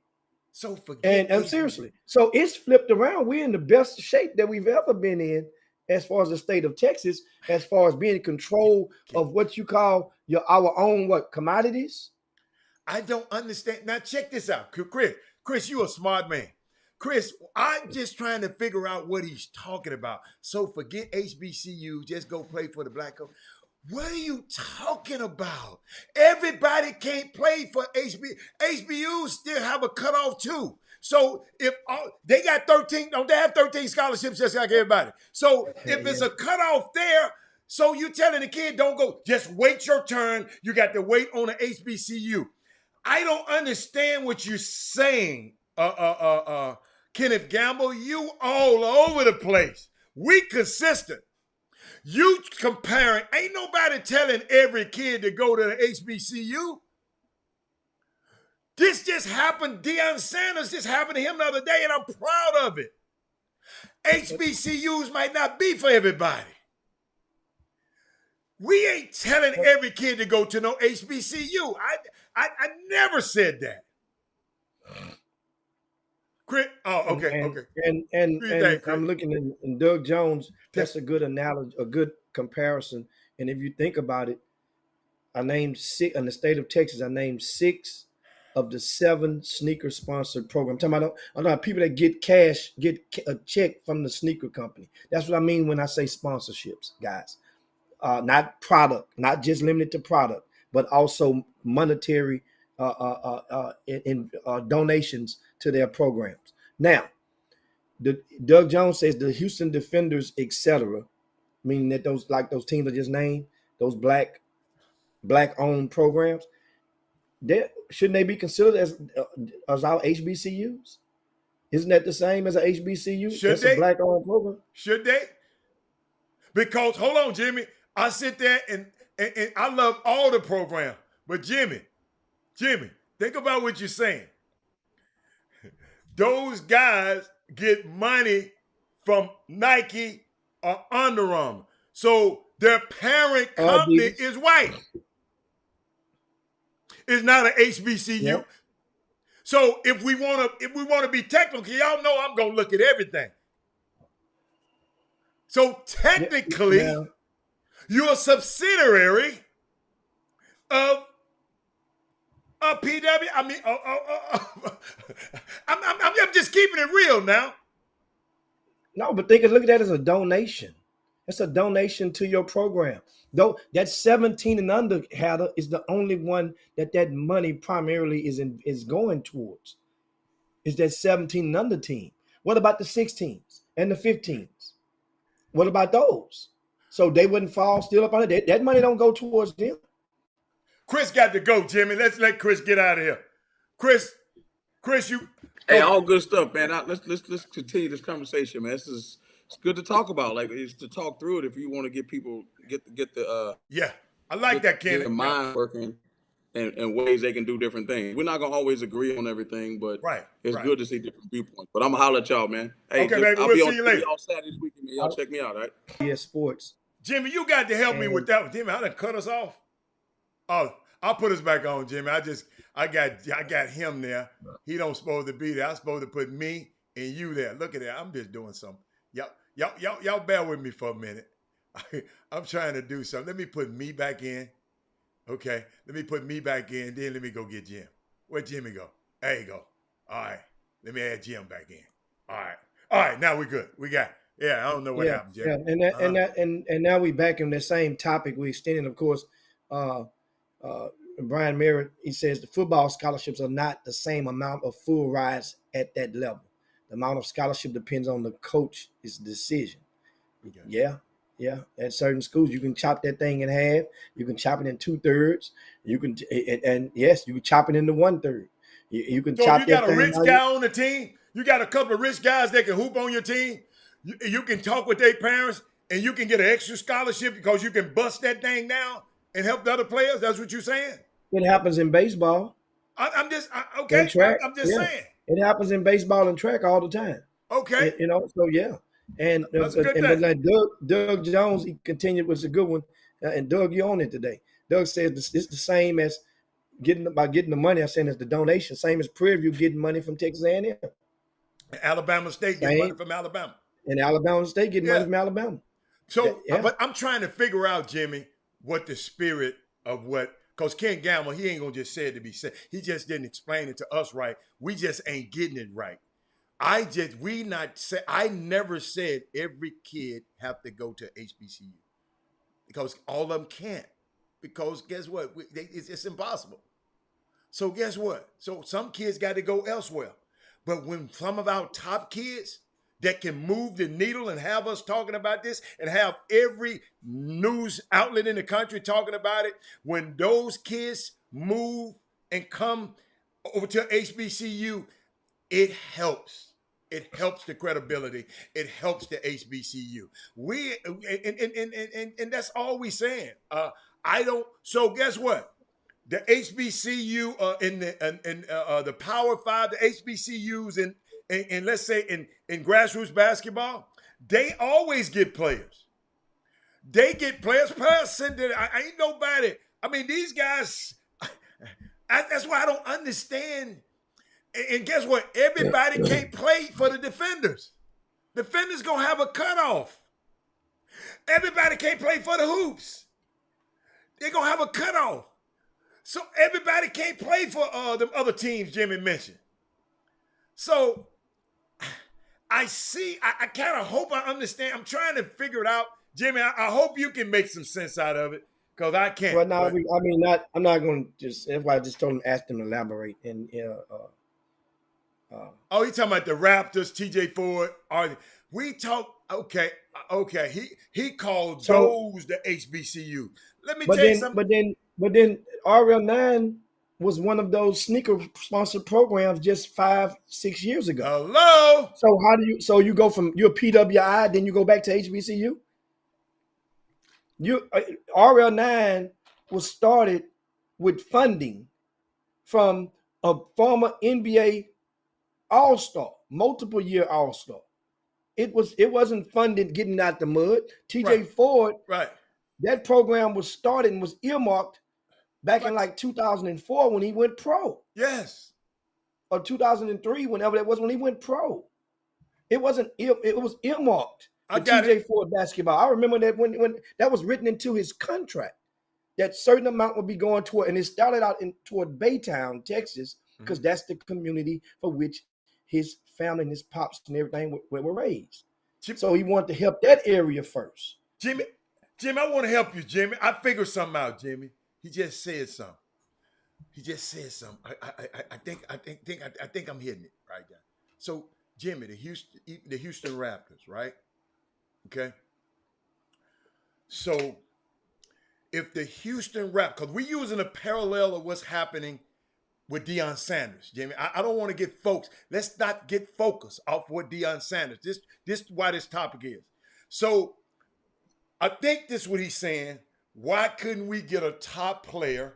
So forget. And seriously, so it's flipped around. We're in the best shape that we've ever been in as far as the state of Texas, as far as being in control of what you call our own commodities. I don't understand. Now check this out, Chris, you a smart man. Chris, I'm just trying to figure out what he's talking about. So forget HBCU, just go play for the black coach. What are you talking about? Everybody can't play for HBUs still have a cutoff too. So if they got 13, don't they have 13 scholarships just like everybody? So if it's a cutoff there, So you telling the kid don't go, just wait your turn. You got to wait on an HBCU. I don't understand what you're saying, Kenneth Gamble. You all over the place. We consistent. You comparing, ain't nobody telling every kid to go to the HBCU. This just happened. Deion Sanders just happened to him the other day, and I'm proud of it. HBCUs might not be for everybody. We ain't telling every kid to go to no HBCU. I never said that. Chris, okay. And I'm looking in Doug Jones. That's a good analogy, a good comparison. And if you think about it, I named six in the state of Texas. I named 6 of the 7 sneaker sponsored programs. I'm talking about people that get cash, get a check from the sneaker company. That's what I mean when I say sponsorships, guys. Not product, not just limited to product, but also monetary donations to their programs. Now, Doug Jones says the Houston Defenders, etc., meaning that those teams I just named, those black owned programs, shouldn't they be considered as our HBCUs? Isn't that the same as an HBCU? That's a black owned program. Should they? Because hold on, Jimmy. I sit there and I love all the programs, but Jimmy, think about what you're saying. Those guys get money from Nike or Under Armour, so their parent company is white. It's not an HBCU. Yep. So if we want to be technical, y'all know I'm gonna look at everything. So technically, you're a subsidiary of a PW. I mean, I'm just keeping it real now. No, but look at that as a donation. It's a donation to your program. Though that 17 and under header is the only one that money primarily is going towards. Is that 17 and under team? What about the 16s and the 15s? What about those? So they wouldn't fall still up on it. That money don't go towards them. Chris got to go, Jimmy. Let's let Chris get out of here. Chris, you. Hey, all good stuff, man. Let's continue this conversation, man. It's good to talk about. Like, it's to talk through it if you want to get people get the I like that, Ken. Get the mind working and ways they can do different things. We're not gonna always agree on everything, but it's good to see different viewpoints. But I'm gonna holler at y'all, man. Hey, okay, baby, we'll see you later. Y'all Saturday this weekend, man. Y'all check me out, all right? Yeah, sports. Jimmy, you got to help me with that. Jimmy, I done cut us off. Oh, I'll put us back on, Jimmy. I got him there. He don't supposed to be there. I'm supposed to put me and you there. Look at that. I'm just doing something. Y'all bear with me for a minute. I'm trying to do something. Let me put me back in. Okay. Let me put me back in. Then let me go get Jim. Where'd Jimmy go? There you go. All right. Let me add Jim back in. All right. Now we're good. We got. Yeah. I don't know what happened, Jim. Yeah. And now we back in the same topic. We extended, of course. Brian Merritt, he says the football scholarships are not the same amount of full rides at that level. The amount of scholarship depends on the coach's decision. Okay. Yeah. At certain schools, you can chop that thing in half. You can chop it in 2/3. You can, and yes, you can chop it into 1/3. You can chop. So you got a rich guy on the team. You got a couple of rich guys that can hoop on your team. You can talk with their parents, and you can get an extra scholarship because you can bust that thing down and help the other players. That's what you're saying. It happens in baseball. I'm just saying. It happens in baseball and track all the time. Okay. So yeah. And like Doug Jones, he continued with a good one. And Doug, you on it today. Doug says it's the same as getting the money. I'm saying it's the donation, same as Prairie View getting money from Texas A&M. Alabama State getting money from Alabama. And Alabama State getting money from Alabama. So, but I'm trying to figure out, Jimmy, what the spirit of because Ken Gamble, he ain't gonna just say it to be said. He just didn't explain it to us right. We just ain't getting it right. I never said every kid have to go to HBCU because all of them can't. Because guess what? It's impossible. So guess what? So some kids got to go elsewhere. But when some of our top kids, that can move the needle and have us talking about this and have every news outlet in the country talking about it. When those kids move and come over to HBCU, it helps. It helps the credibility. It helps the HBCU. And that's all we saying. I don't. So guess what? The HBCU in the Power Five, the HBCUs in let's say in grassroots basketball, they always get players. They get players. Players send it. I ain't nobody. I mean, these guys. That's why I don't understand. And guess what? Everybody can't play for the defenders. Defenders gonna have a cutoff. Everybody can't play for the hoops. They're gonna have a cutoff. So everybody can't play for the other teams Jimmy mentioned. So I see, I kind of hope I understand. I'm trying to figure it out. Jimmy, I hope you can make some sense out of it, because I can't. Well, no, I'm not going to just, that's why I just told him, ask them to elaborate. And oh, you talking about the Raptors, TJ Ford? We talk, okay. He called those the HBCU. Let me tell you something. But then RL9 was one of those sneaker sponsored programs just 5-6 years ago. Hello. So you go from, you're PWI, then you go back to HBCU? RL9 was started with funding from a former NBA All-Star, multiple year All-Star. It wasn't funded getting out the mud. TJ Ford, right? That program was started and was earmarked back in like 2004 when he went pro. Yes. Or 2003, whenever that was when he went pro. It was earmarked for TJ Ford basketball. I remember that when that was written into his contract, that certain amount would be going toward, and it started out toward Baytown, Texas, because that's the community for which his family and his pops and everything were raised. So he wanted to help that area first. Jimmy, I want to help you, Jimmy. I figured something out, Jimmy. He just said something. I think I'm hitting it right now. So, Jimmy, the Houston Raptors, right? Okay. So, if the Houston Raptors, because we're using a parallel of what's happening with Deion Sanders, Jimmy. I don't want to get folks. Let's not get focused off what Deion Sanders. This is why this topic is. So, I think this is what he's saying. Why couldn't we get a top player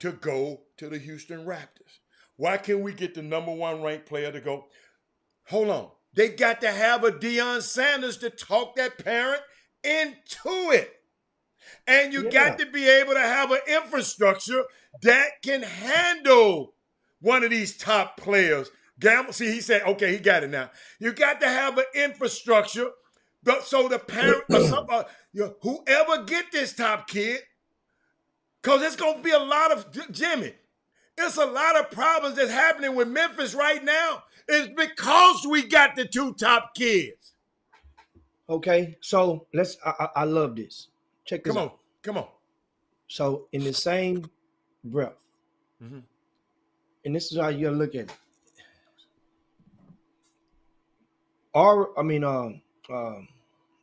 to go to the Houston Raptors? Why can't we get the number 1 ranked player to go? Hold on. They got to have a Deion Sanders to talk that parent into it. And you got to be able to have an infrastructure that can handle one of these top players. See, he said, okay, he got it now. You got to have an infrastructure. So the parent or whoever get this top kid, because it's going to be a lot of, Jimmy, it's a lot of problems that's happening with Memphis right now. It's because we got the 2 top kids. Okay, so I love this. Check this out. Come on. So in the same breath, and this is how you gotta look at it.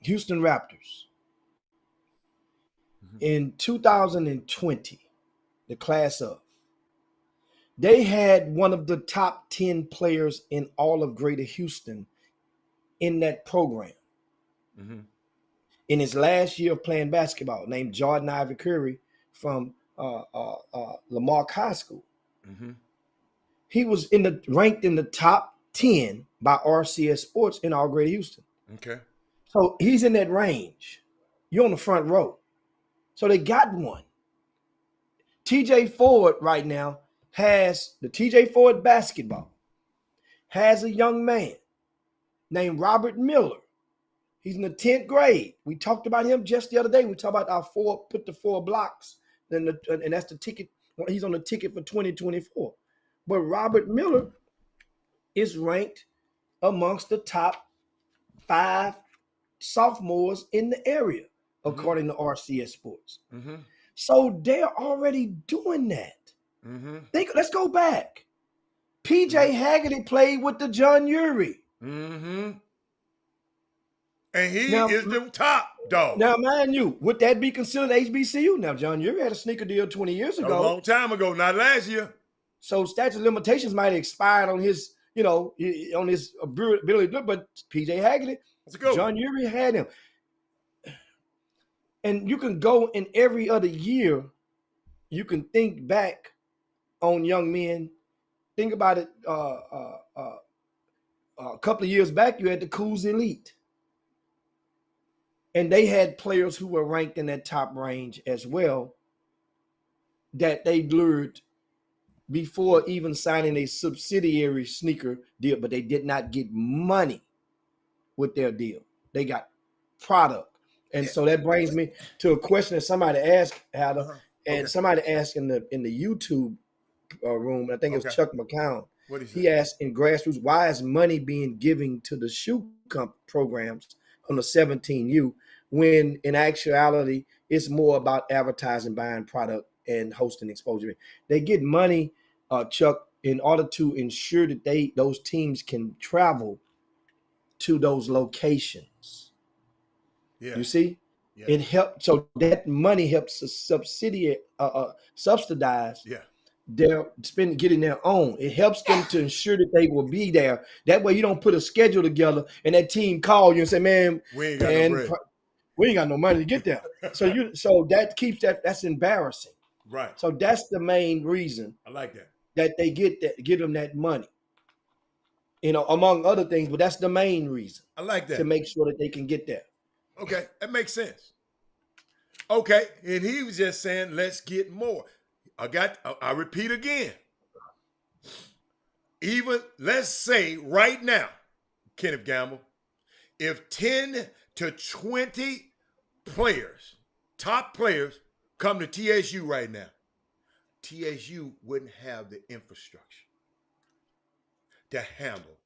Houston Raptors in 2020, the class of, they had one of the top 10 players in all of Greater Houston in that program. In his last year of playing basketball, named Jordan Ivy Curry from Lamarck High School. He was ranked in the top 10 by RCS Sports in all Greater Houston. Okay. So he's in that range. You're on the front row. So they got one. TJ Ford right now has the TJ Ford basketball, has a young man named Robert Miller. He's in the 10th grade. We talked about him just the other day. We talked about put the 4 blocks, and that's the ticket. He's on the ticket for 2024. But Robert Miller is ranked amongst the top 5 sophomores in the area, according to RCS Sports. So they're already doing that. Let's go back. PJ Haggerty played with the John Urie. Mm-hmm. And he Now, is the top dog. now, mind you, would that be considered HBCU? Now, John, you had a sneaker deal 20 years A ago. long time ago, not last year. So statute of limitations might have expired on his, on his ability to do it, but PJ Hagley, Let's go. John Urie had him. And you can go in every other year, you can think back on young men. Think about it. A couple of years back, you had the Coos Elite. And they had players who were ranked in that top range as well that they lured before even signing a subsidiary sneaker deal, but they did not get money with their deal. They got product. And so that brings me to a question that somebody asked, Adam, and somebody asked in the YouTube room, I think it was Chuck McCown. What is he asked in grassroots, why is money being given to the shoe programs on the 17U when in actuality it's more about advertising, buying product, and hosting exposure? They get money, Chuck, in order to ensure that those teams can travel to those locations. Yeah. You see? Yeah. It helps. So that money helps subsidize their getting their own. It helps them to ensure that they will be there. That way you don't put a schedule together and that team call you and say, man, we ain't got no money to get there. So that keeps that's embarrassing. Right. So that's the main reason. I like that. That they get them that money. Among other things, but that's the main reason. I like that. To make sure that they can get there. Okay, that makes sense. Okay, and he was just saying, let's get more. I repeat again. Even, let's say right now, Kenneth Gamble, if 10 to 20 players, top players, come to TSU right now, TSU wouldn't have the infrastructure to handle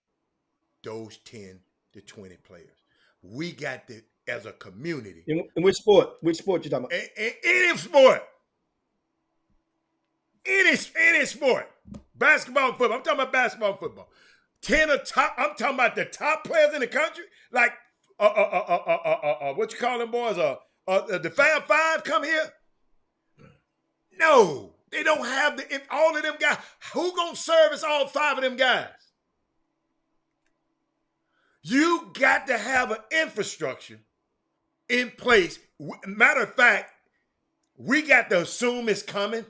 those 10 to 20 players. We got to, as a community. In which sport? Which sport you talking about? Any sport. Any sport. Basketball and football. I'm talking about basketball and football. 10 of top, I'm talking about the top players in the country. Like, what you call them boys? The Fab Five come here? No. They don't have all of them guys. Who gonna service all 5 of them guys? You got to have an infrastructure in place. Matter of fact, we got to assume it's coming,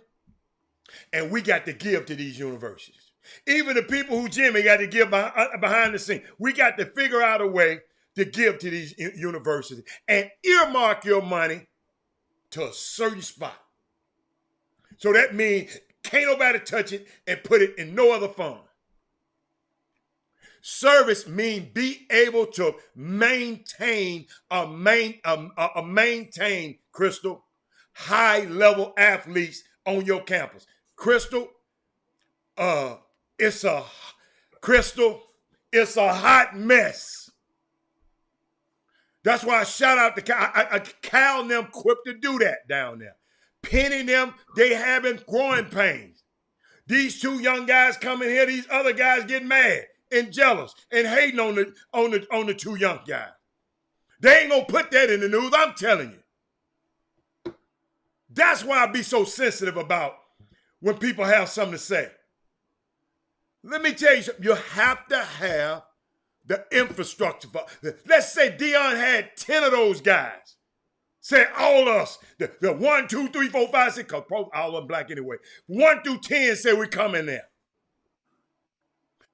and we got to give to these universities. Even the people who Jimmy got to give behind the scene. We got to figure out a way to give to these universities and earmark your money to a certain spot. So that means can't nobody touch it and put it in no other fund. Service means be able to maintain Crystal, high-level athletes on your campus. Crystal, it's a hot mess. That's why I shout out to Cal and them quick to do that down there. Penny them, they having growing pains. These 2 young guys coming here, these other guys get mad and jealous and hating on the 2 young guys. They ain't gonna put that in the news, I'm telling you. That's why I be so sensitive about when people have something to say. Let me tell you something. You have to have the infrastructure. Let's say Deion had 10 of those guys. Say all us, the 1, 2, 3, 4, 5, 6, because all of them black anyway. 1 through 10 say we come in there.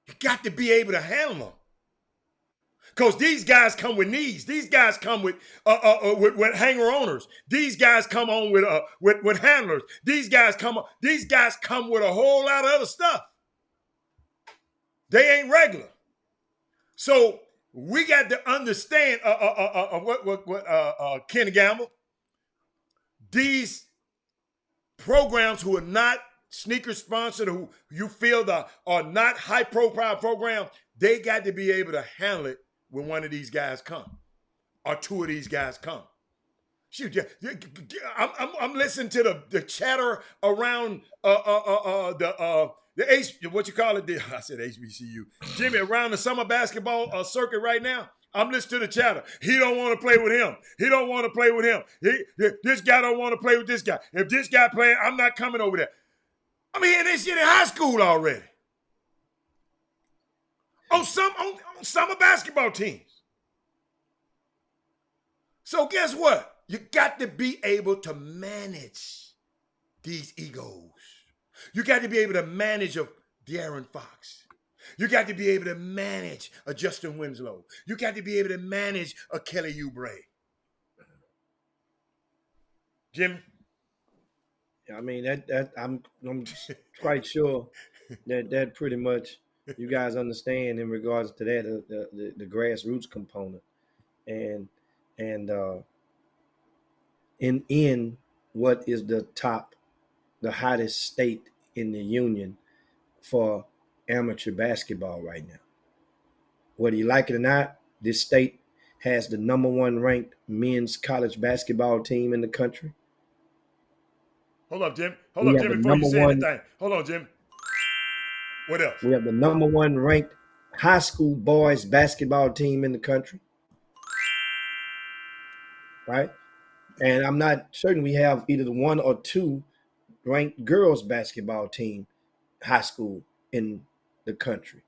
You got to be able to handle them. Because these guys come with needs. These guys come with hanger owners. These guys come on with handlers. These guys come with a whole lot of other stuff. They ain't regular. So we got to understand what Kenny Gamble. These programs who are not sneaker sponsored, who you feel are not high profile programs, they got to be able to handle it when one of these guys come or 2 of these guys come. Shoot, I'm listening to the chatter around what you call it? I said HBCU. Jimmy, around the summer basketball circuit right now, I'm listening to the chatter. He don't want to play with him. He don't want to play with him. This guy don't want to play with this guy. If this guy playing, I'm not coming over there. I'm hearing this shit in high school already. On summer basketball teams. So guess what? You got to be able to manage these egos. You got to be able to manage a De'Aaron Fox. You got to be able to manage a Justin Winslow. You got to be able to manage a Kelly Oubre. Jim? I mean, that I'm quite sure that pretty much you guys understand in regards to that the grassroots component, and in what is the hottest state in the union for amateur basketball right now. Whether you like it or not, this state has the #1 ranked men's college basketball team in the country. Hold up, Jim. Hold up, Jim, before you say anything. Hold on, Jim. What else? We have the #1 ranked high school boys basketball team in the country. Right? And I'm not certain we have either the 1 or 2 ranked girls basketball team high school in the country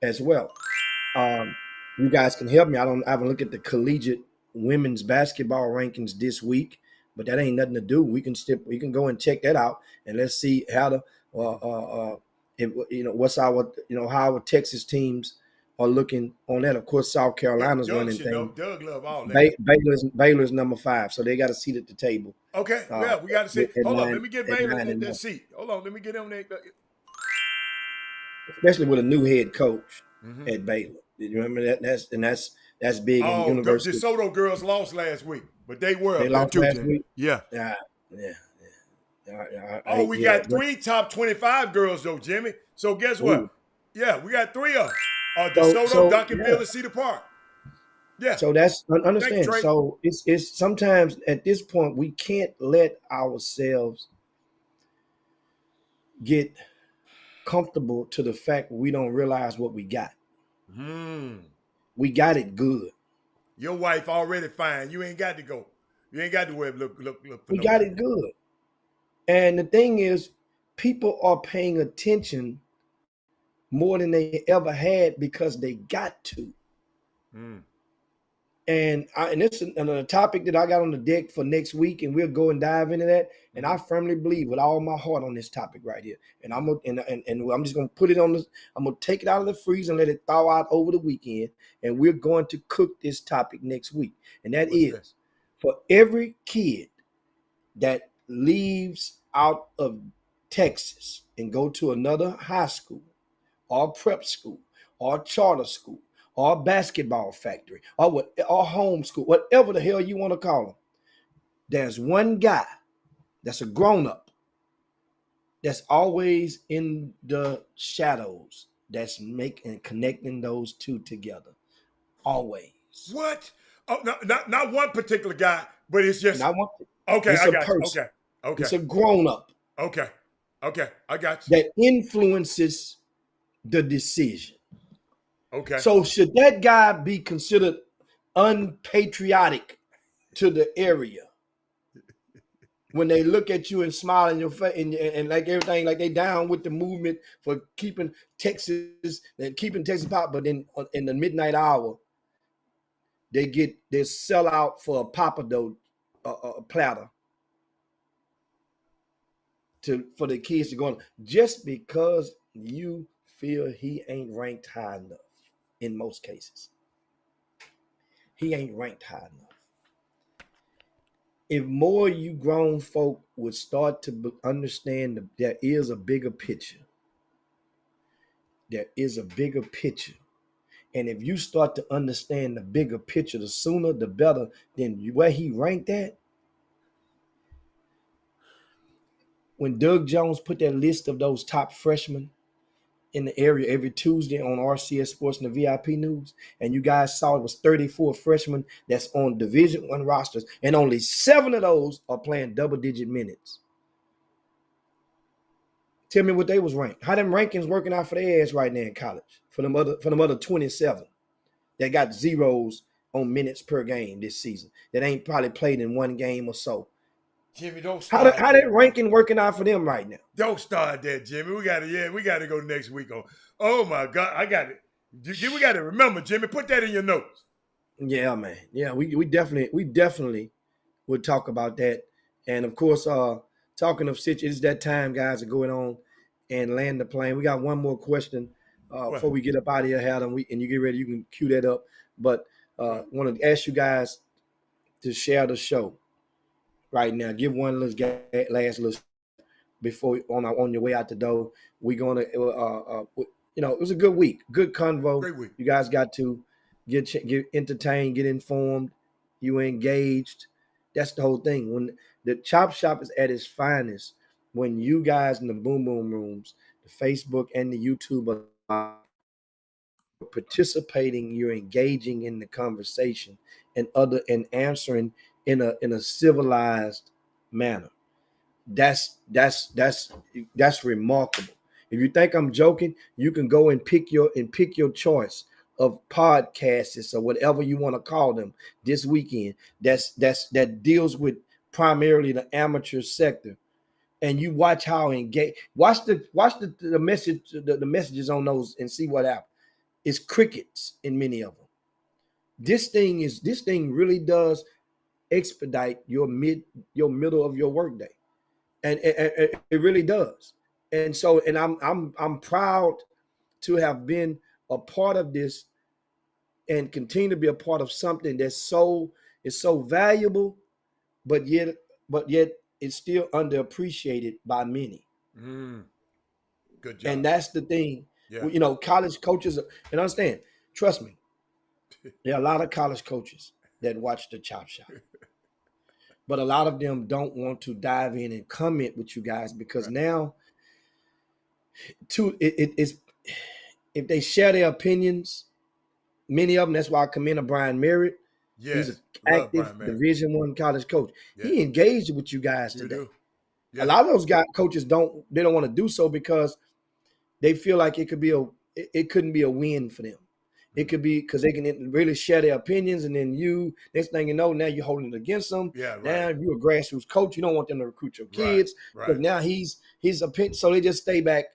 as well. You guys can help me. I haven't looked at the collegiate women's basketball rankings this week, but that ain't nothing to do. We can go and check that out, and let's see how what's our how our Texas teams are looking on that. Of course, South Carolina's running things. Doug love all that. Baylor's #5, so they got a seat at the table. Okay, we got to see. Hold on, let me get Baylor in that seat. Hold on, let me get him there. Especially with a new head coach at Baylor. You remember that? That's big in university. The DeSoto girls lost last week, but they were. They lost last week? Yeah. Yeah. We got 3 top 25 girls though, Jimmy. So guess what? Yeah, we got 3 of them. DeSoto, Duncanville, and Cedar Park. Yeah. So that's understand. So it's sometimes at this point we can't let ourselves get comfortable to the fact we don't realize what we got. We got it good. Your wife already fine. You ain't got to go. You ain't got to look. We got it good. And the thing is, people are paying attention more than they ever had because they got to. And this is another topic that I got on the deck for next week, and we'll go and dive into that. And I firmly believe with all my heart on this topic right here. And I'm just gonna put it on this. I'm gonna take it out of the freezer and let it thaw out over the weekend. And we're going to cook this topic next week. And that is for every kid that leaves out of Texas and go to another high school or prep school or charter school or basketball factory or home school, whatever the hell you want to call them. There's one guy that's a grown-up that's always in the shadows that's connecting those two together. Always. What? Oh, not one particular guy, but it's just not one. Okay, it's I a got person. you. Okay. It's a grown-up. Okay, I got you. That influences the decision. Okay. So should that guy be considered unpatriotic to the area when they look at you and smile in your face and like everything, like they down with the movement for keeping Texas pop, but then in the midnight hour they sell out for a Pappadeaux platter for the kids to go on just because you feel he ain't ranked high enough. In most cases, he ain't ranked high enough. If more you grown folk would start to understand that there is a bigger picture, and if you start to understand the bigger picture, the sooner the better. Then where he ranked at. When Doug Jones put that list of those top freshmen in the area every Tuesday on RCS Sports and the VIP News, and you guys saw it was 34 freshmen that's on Division I rosters, and only 7 of those are playing double-digit minutes. Tell me what they was ranked. How them rankings working out for their ass right now in college for them other 27 that got zeros on minutes per game this season that ain't probably played in one game or so. Jimmy, don't How start. that ranking working out for them right now? Don't start that, Jimmy. We gotta go next week on. Oh my God, I got it. We got to remember, Jimmy. Put that in your notes. Yeah, man. Yeah, we definitely would talk about that. And of course, talking of it's that time, guys, are going on and land the plane. We got one more question before we get up out of here, Adam. And you get ready, you can cue that up. But want to ask you guys to share the show right now. Give one last little before on your way out the door. We're gonna, it was a good week, good convo. Great week. You guys got to get entertained, get informed. You engaged. That's the whole thing. When the Chop Shop is at its finest, when you guys in the Boom Boom Rooms, the Facebook and the YouTube are participating, you're engaging in the conversation and answering in a civilized manner. That's remarkable. If you think I'm joking, you can go and pick your choice of podcasts or whatever you want to call them this weekend. That deals with primarily the amateur sector, and you watch how engage. Watch the messages on those and see what happens. It's crickets in many of them. This thing really does expedite your middle of your workday, and it really does. And so, and I'm proud to have been a part of this and continue to be a part of something that's so valuable, but yet it's still underappreciated by many. Good job. And that's the thing. Yeah. College coaches, and understand, trust me, there are a lot of college coaches that watch the Chop Shop. But a lot of them don't want to dive in and comment with you guys because now if they share their opinions, many of them, that's why I commend Brian Merritt. Yes, he's an active Division I college coach. Yeah. He engaged with you guys today. Yeah. A lot of those coaches don't want to do so because they feel like it couldn't be a win for them. It could be because they can really share their opinions, and then next thing you know, now you're holding it against them. Yeah, right. Now you're a grassroots coach. You don't want them to recruit your kids because now he's a so they just stay back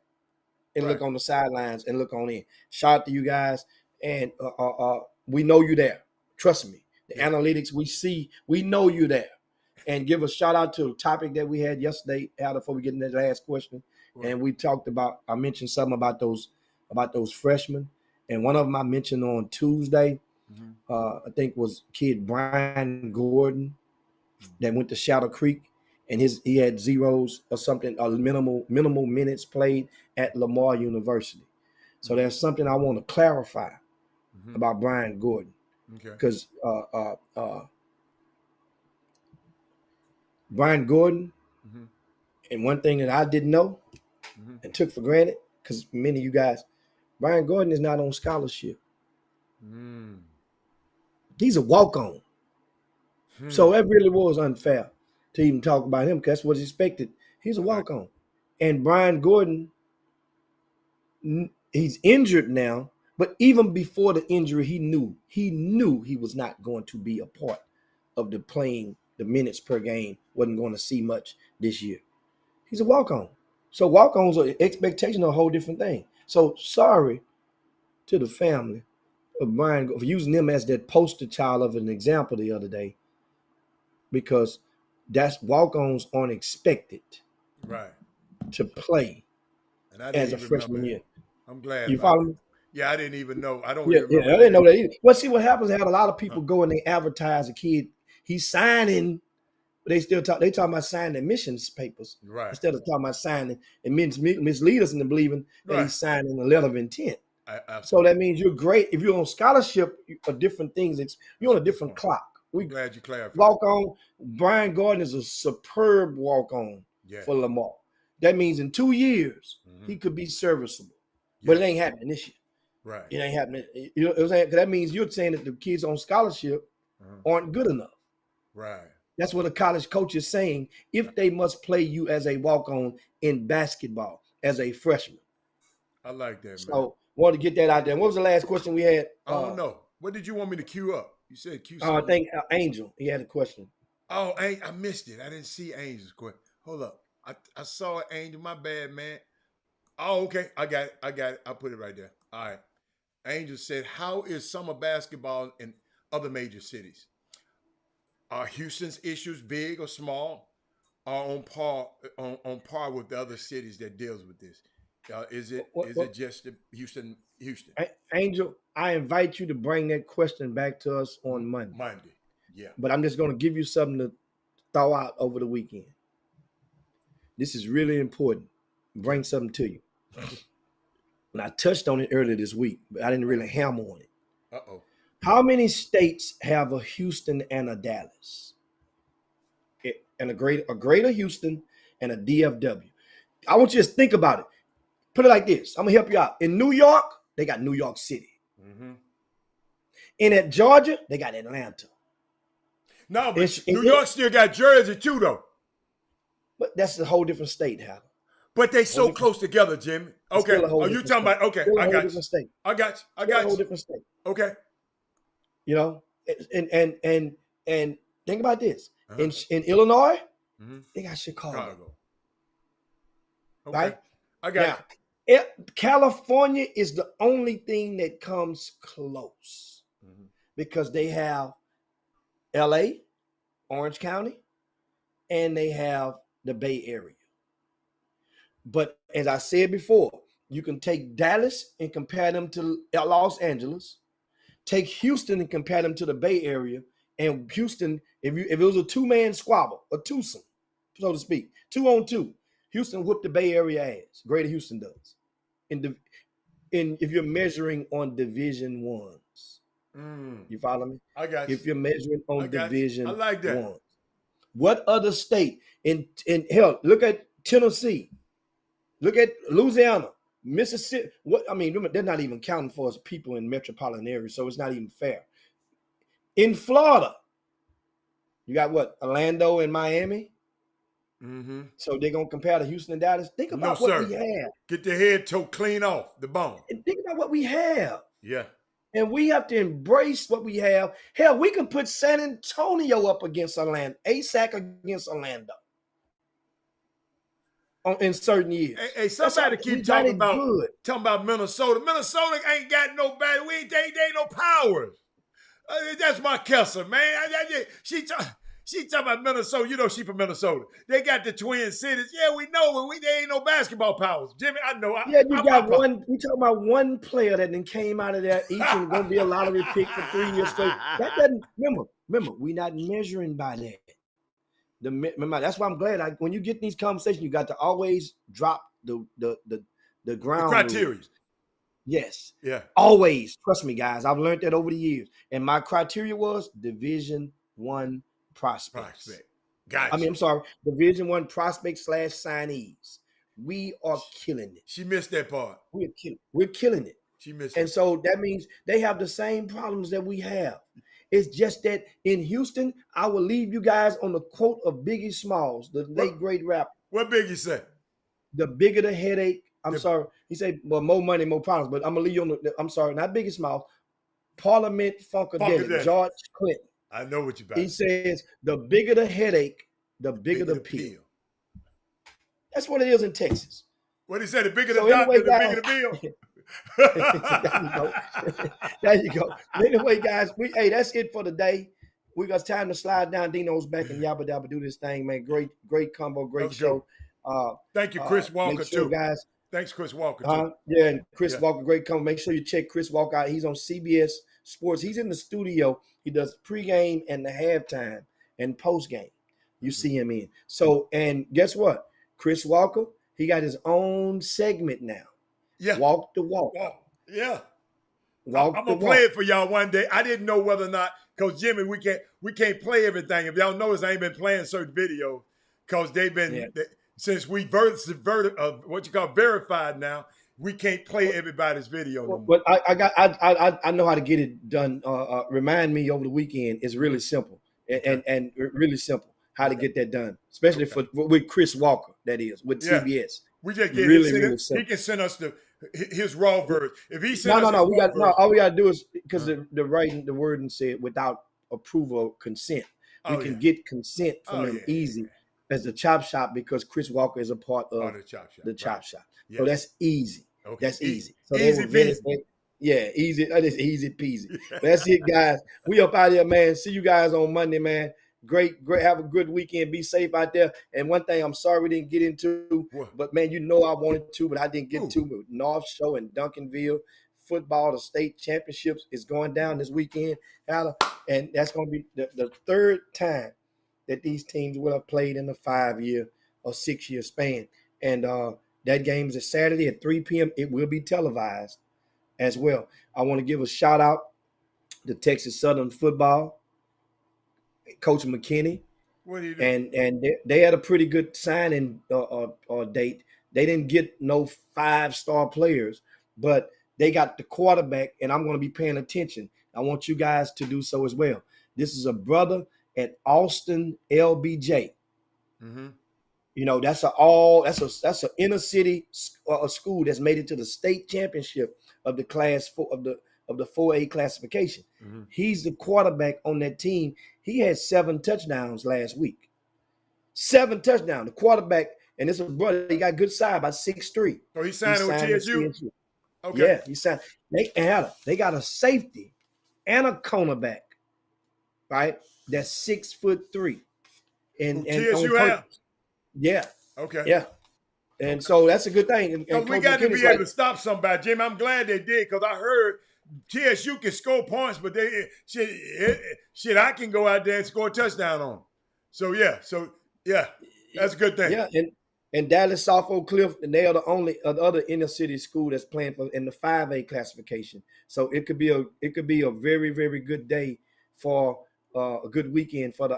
and look on the sidelines and look on in. Shout out to you guys, and we know you there. Trust me. The analytics we know you there. And give a shout out to a topic that we had yesterday, Al, before we get into the last question. Right. And we talked about, I mentioned something about those freshmen. And one of them I mentioned on Tuesday, I think was kid Brian Gordon that went to Shadow Creek, and he had zeros or something, minimal minutes played at Lamar University. So there's something I want to clarify about Brian Gordon, because Brian Gordon, and one thing that I didn't know and took for granted, because many of you guys, Brian Gordon is not on scholarship. He's a walk-on. So that really was unfair to even talk about him, because that's what's expected. He's a walk-on. And Brian Gordon, he's injured now, but even before the injury, he knew he was not going to be a part of the minutes per game, wasn't going to see much this year. He's a walk-on. So walk-ons are expectation of a whole different thing. So sorry to the family of Brian for using him as that poster child of an example the other day, because that's walk-ons aren't expected to play as a freshman year. I'm glad. You follow me? Yeah, I didn't even know. I don't remember. Yeah, I didn't know that either. Well, see what happens, I had a lot of people go and they advertise a kid. He's signing, but they talking about signing admissions papers instead of talking about signing and mislead us into believing that he's signing a letter of intent. So that means you're great. If you're on scholarship or different things, you're on a different clock. We're glad you clarified. Walk on. Brian Gordon is a superb walk on for Lamar. That means in 2 years he could be serviceable, but it ain't happening this year. Right. It ain't happening. You know what I'm saying? That means you're saying that the kids on scholarship aren't good enough. Right. That's what a college coach is saying. If they must play you as a walk-on in basketball, as a freshman. I like that, man. So wanted to get that out there. And what was the last question we had? I don't know. What did you want me to queue up? You said queue I something. think Angel, he had a question. Oh, I missed it. I didn't see Angel's question. Hold up. I saw it, Angel. My bad, man. Oh, okay. I got it. I'll put it right there. All right. Angel said, how is summer basketball in other major cities? Are Houston's issues big or small? Or on par with the other cities that deals with this? Is it just the Houston? Angel, I invite you to bring that question back to us on Monday. Yeah. But I'm just going to give you something to thaw out over the weekend. This is really important. Bring something to you. And I touched on it earlier this week, but I didn't really hammer on it. Uh-oh. How many states have a Houston and a Dallas? And a greater Houston and a DFW. I want you to think about it. Put it like this. I'm going to help you out. In New York, they got New York City. Mm-hmm. And at Georgia, they got Atlanta. No, but New York still got Jersey too, though. But that's a whole different state, Hal. But they so close together, Jimmy. Okay. Oh, you talking about? Okay, I got you. I got you. I got you. A whole different state. Okay. You know, and think about this. In Illinois, they got Chicago. Okay. Right? I got you. California is the only thing that comes close because they have LA, Orange County, and they have the Bay Area. But as I said before, you can take Dallas and compare them to Los Angeles, take Houston and compare them to the Bay Area, and Houston, if it was a two-man squabble, a twosome, so to speak, 2-on-2, Houston whooped the Bay Area ass. Greater Houston does. If you're measuring on Division Ones, you follow me? I got you. If you're measuring on Division, I like that. Ones. What other state in hell? Look at Tennessee. Look at Louisiana, Mississippi. They're not even counting for us people in metropolitan areas, so it's not even fair. In Florida, you got what? Orlando and Miami. Mm-hmm. So they're gonna compare to Houston and Dallas. Think about what we have. Get the head toe clean off the bone. And think about what we have. Yeah. And we have to embrace what we have. Hell, we can put San Antonio up against Orlando, ASAC against Orlando. In certain years. Hey, somebody keep talking about Minnesota. Minnesota ain't got nobody. They ain't no powers. That's my Kessler, man. She talking about Minnesota. You know she from Minnesota. They got the Twin Cities. Yeah, we know, but they ain't no basketball powers. Jimmy, I know. You got one. We talking about one player that then came out of there each and going to be a lottery pick for 3 years straight. That doesn't remember. We're not measuring by that. That's why I'm glad. When you get these conversations, you got to always drop the ground criteria. Rules. Yes. Yeah. Always. Trust me, guys. I've learned that over the years. And my criteria was Division I prospects. Gotcha. I'm sorry. Division I prospect / signees. We are killing it. She missed that part. We're killing it. She missed it. And it. so that means they have the same problems that we have. It's just that in Houston, I will leave you guys on the quote of Biggie Smalls, the late great rapper. What Biggie said? The bigger the headache. Sorry. He said, well, more money, more problems. But I'm going to leave you on I'm sorry, not Biggie Smalls. Parliament Funkadelic, George Clinton. I know what you're about. He says, the bigger the headache, the bigger the pill. That's what it is in Texas. What he said, the bigger the doctor, the bigger the bill. There you go. Anyway, guys, that's it for the day. We got time to slide down. Dino's back and Yabba Dabba do this thing, man. Great combo, great show. Thank you, Chris Walker, too. Guys. Thanks, Chris Walker, too. Yeah, and Chris Walker, great combo. Make sure you check Chris Walker out. He's on CBS Sports. He's in the studio. He does pregame and the halftime and postgame. You see him in. So, and guess what? Chris Walker, he got his own segment now. Yeah. Walk the walk. Yeah. I'm gonna play it for y'all one day. I didn't know whether or not, because Jimmy, we can't play everything. If y'all notice, I ain't been playing certain videos because they've been since we verified now. We can't play everybody's video no more. But I know how to get it done. Remind me over the weekend. It's really simple and really simple. how to get that done, especially with Chris Walker, that is, with Yeah. TBS. We just get Really, him. really He simple. can send us his raw version. If he sends No. us his raw version, All we got to do is, because the wording said without approval or consent. We can get consent from them easy as the Chop Shop, because Chris Walker is a part of the Chop Shop. the Chop Shop. Yeah. So that's easy. Okay. That's easy. So Easy peasy. Yeah, easy. That is easy peasy. That's it, guys. We up out here, man. See you guys on Monday, man. Great. Have a good weekend. Be safe out there. And one thing I'm sorry we didn't get into, but man, I wanted to, but I didn't get to. With North Shore and Duncanville football, the state championships is going down this weekend, and that's going to be the third time that these teams will have played in a 5-year or 6-year span. And that game is Saturday at 3 p.m. It will be televised as well. I want to give a shout out to Texas Southern football, Coach McKinney. What do you do? And they had a pretty good signing date. They didn't get no 5-star players, but they got the quarterback, and I'm going to be paying attention. I want you guys to do so as well. This is a brother at Austin LBJ. Mm-hmm. You know, that's an inner city school that's made it to the state championship of the class 4 of the 4A classification. Mm-hmm. He's the quarterback on that team. He had 7 touchdowns last week. 7 touchdowns. The quarterback, and it's a brother. He got good size, about 6'3". So he signed with TSU? Okay. Yeah, he signed. They got a safety and a cornerback, right? That's 6'3". And TSU have? Yeah. Okay. Yeah. And so that's a good thing. Because we got to be able to stop somebody, Jim. I'm glad they did, because I heard TSU can score points, but I can go out there and score a touchdown on them. So that's a good thing. Yeah, and Dallas South Oak Cliff, and they are the only other inner city school that's playing in the 5A classification. So it could be a very, very good day for a good weekend for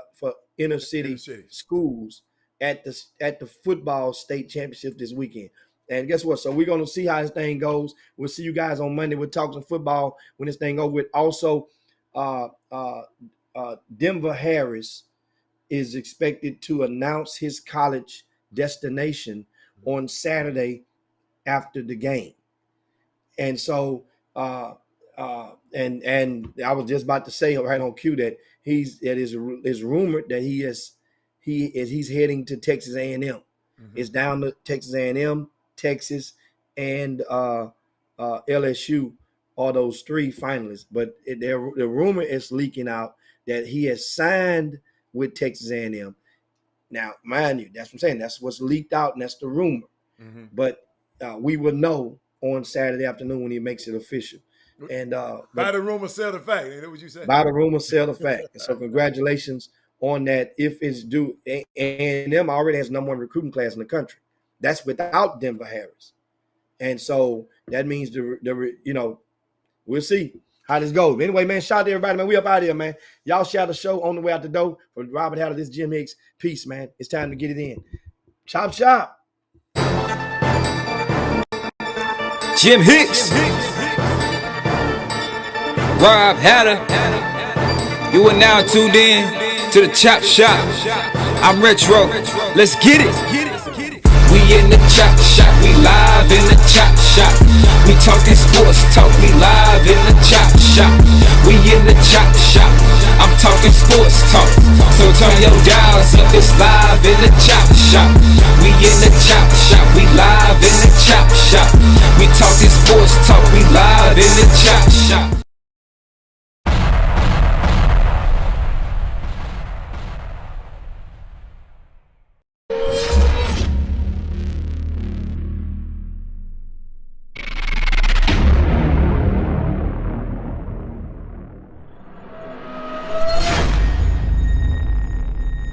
inner city schools at the football state championship this weekend. And guess what? So we're going to see how this thing goes. We'll see you guys on Monday. We'll talk some football when this thing over with. Also, Denver Harris is expected to announce his college destination on Saturday after the game. And so, and I was just about to say right on cue that is rumored that he's heading to Texas A&M. Mm-hmm. It's down to Texas A&M, Texas, and LSU are those 3 finalists. But the rumor is leaking out that he has signed with Texas A&M. Now, mind you, that's what I'm saying. That's what's leaked out, and that's the rumor. Mm-hmm. But we will know on Saturday afternoon when he makes it official. And by the rumor, sell the fact. Ain't that what you said? By the rumor, sell the fact. And so congratulations on that. If it's due, A&M already has #1 recruiting class in the country. That's without Denver Harris. And so that means we'll see how this goes. Anyway, man, shout out to everybody, man. We up out here, man. Y'all share the show on the way out the door. For Robert Hatter, this Jim Hicks. Peace, man. It's time to get it in. Chop shop. Jim Hicks. Rob Hatter. You are now tuned in to the Chop Shop. I'm Retro. Let's get it. We in the Chop Shop. We live in the Chop Shop. We talking sports talk. We live in the Chop Shop. We in the Chop Shop. I'm talking sports talk. So turn your dials up. It's live in the Chop Shop. We in the Chop Shop. We live in the Chop Shop. We talking sports talk. We live in the Chop Shop.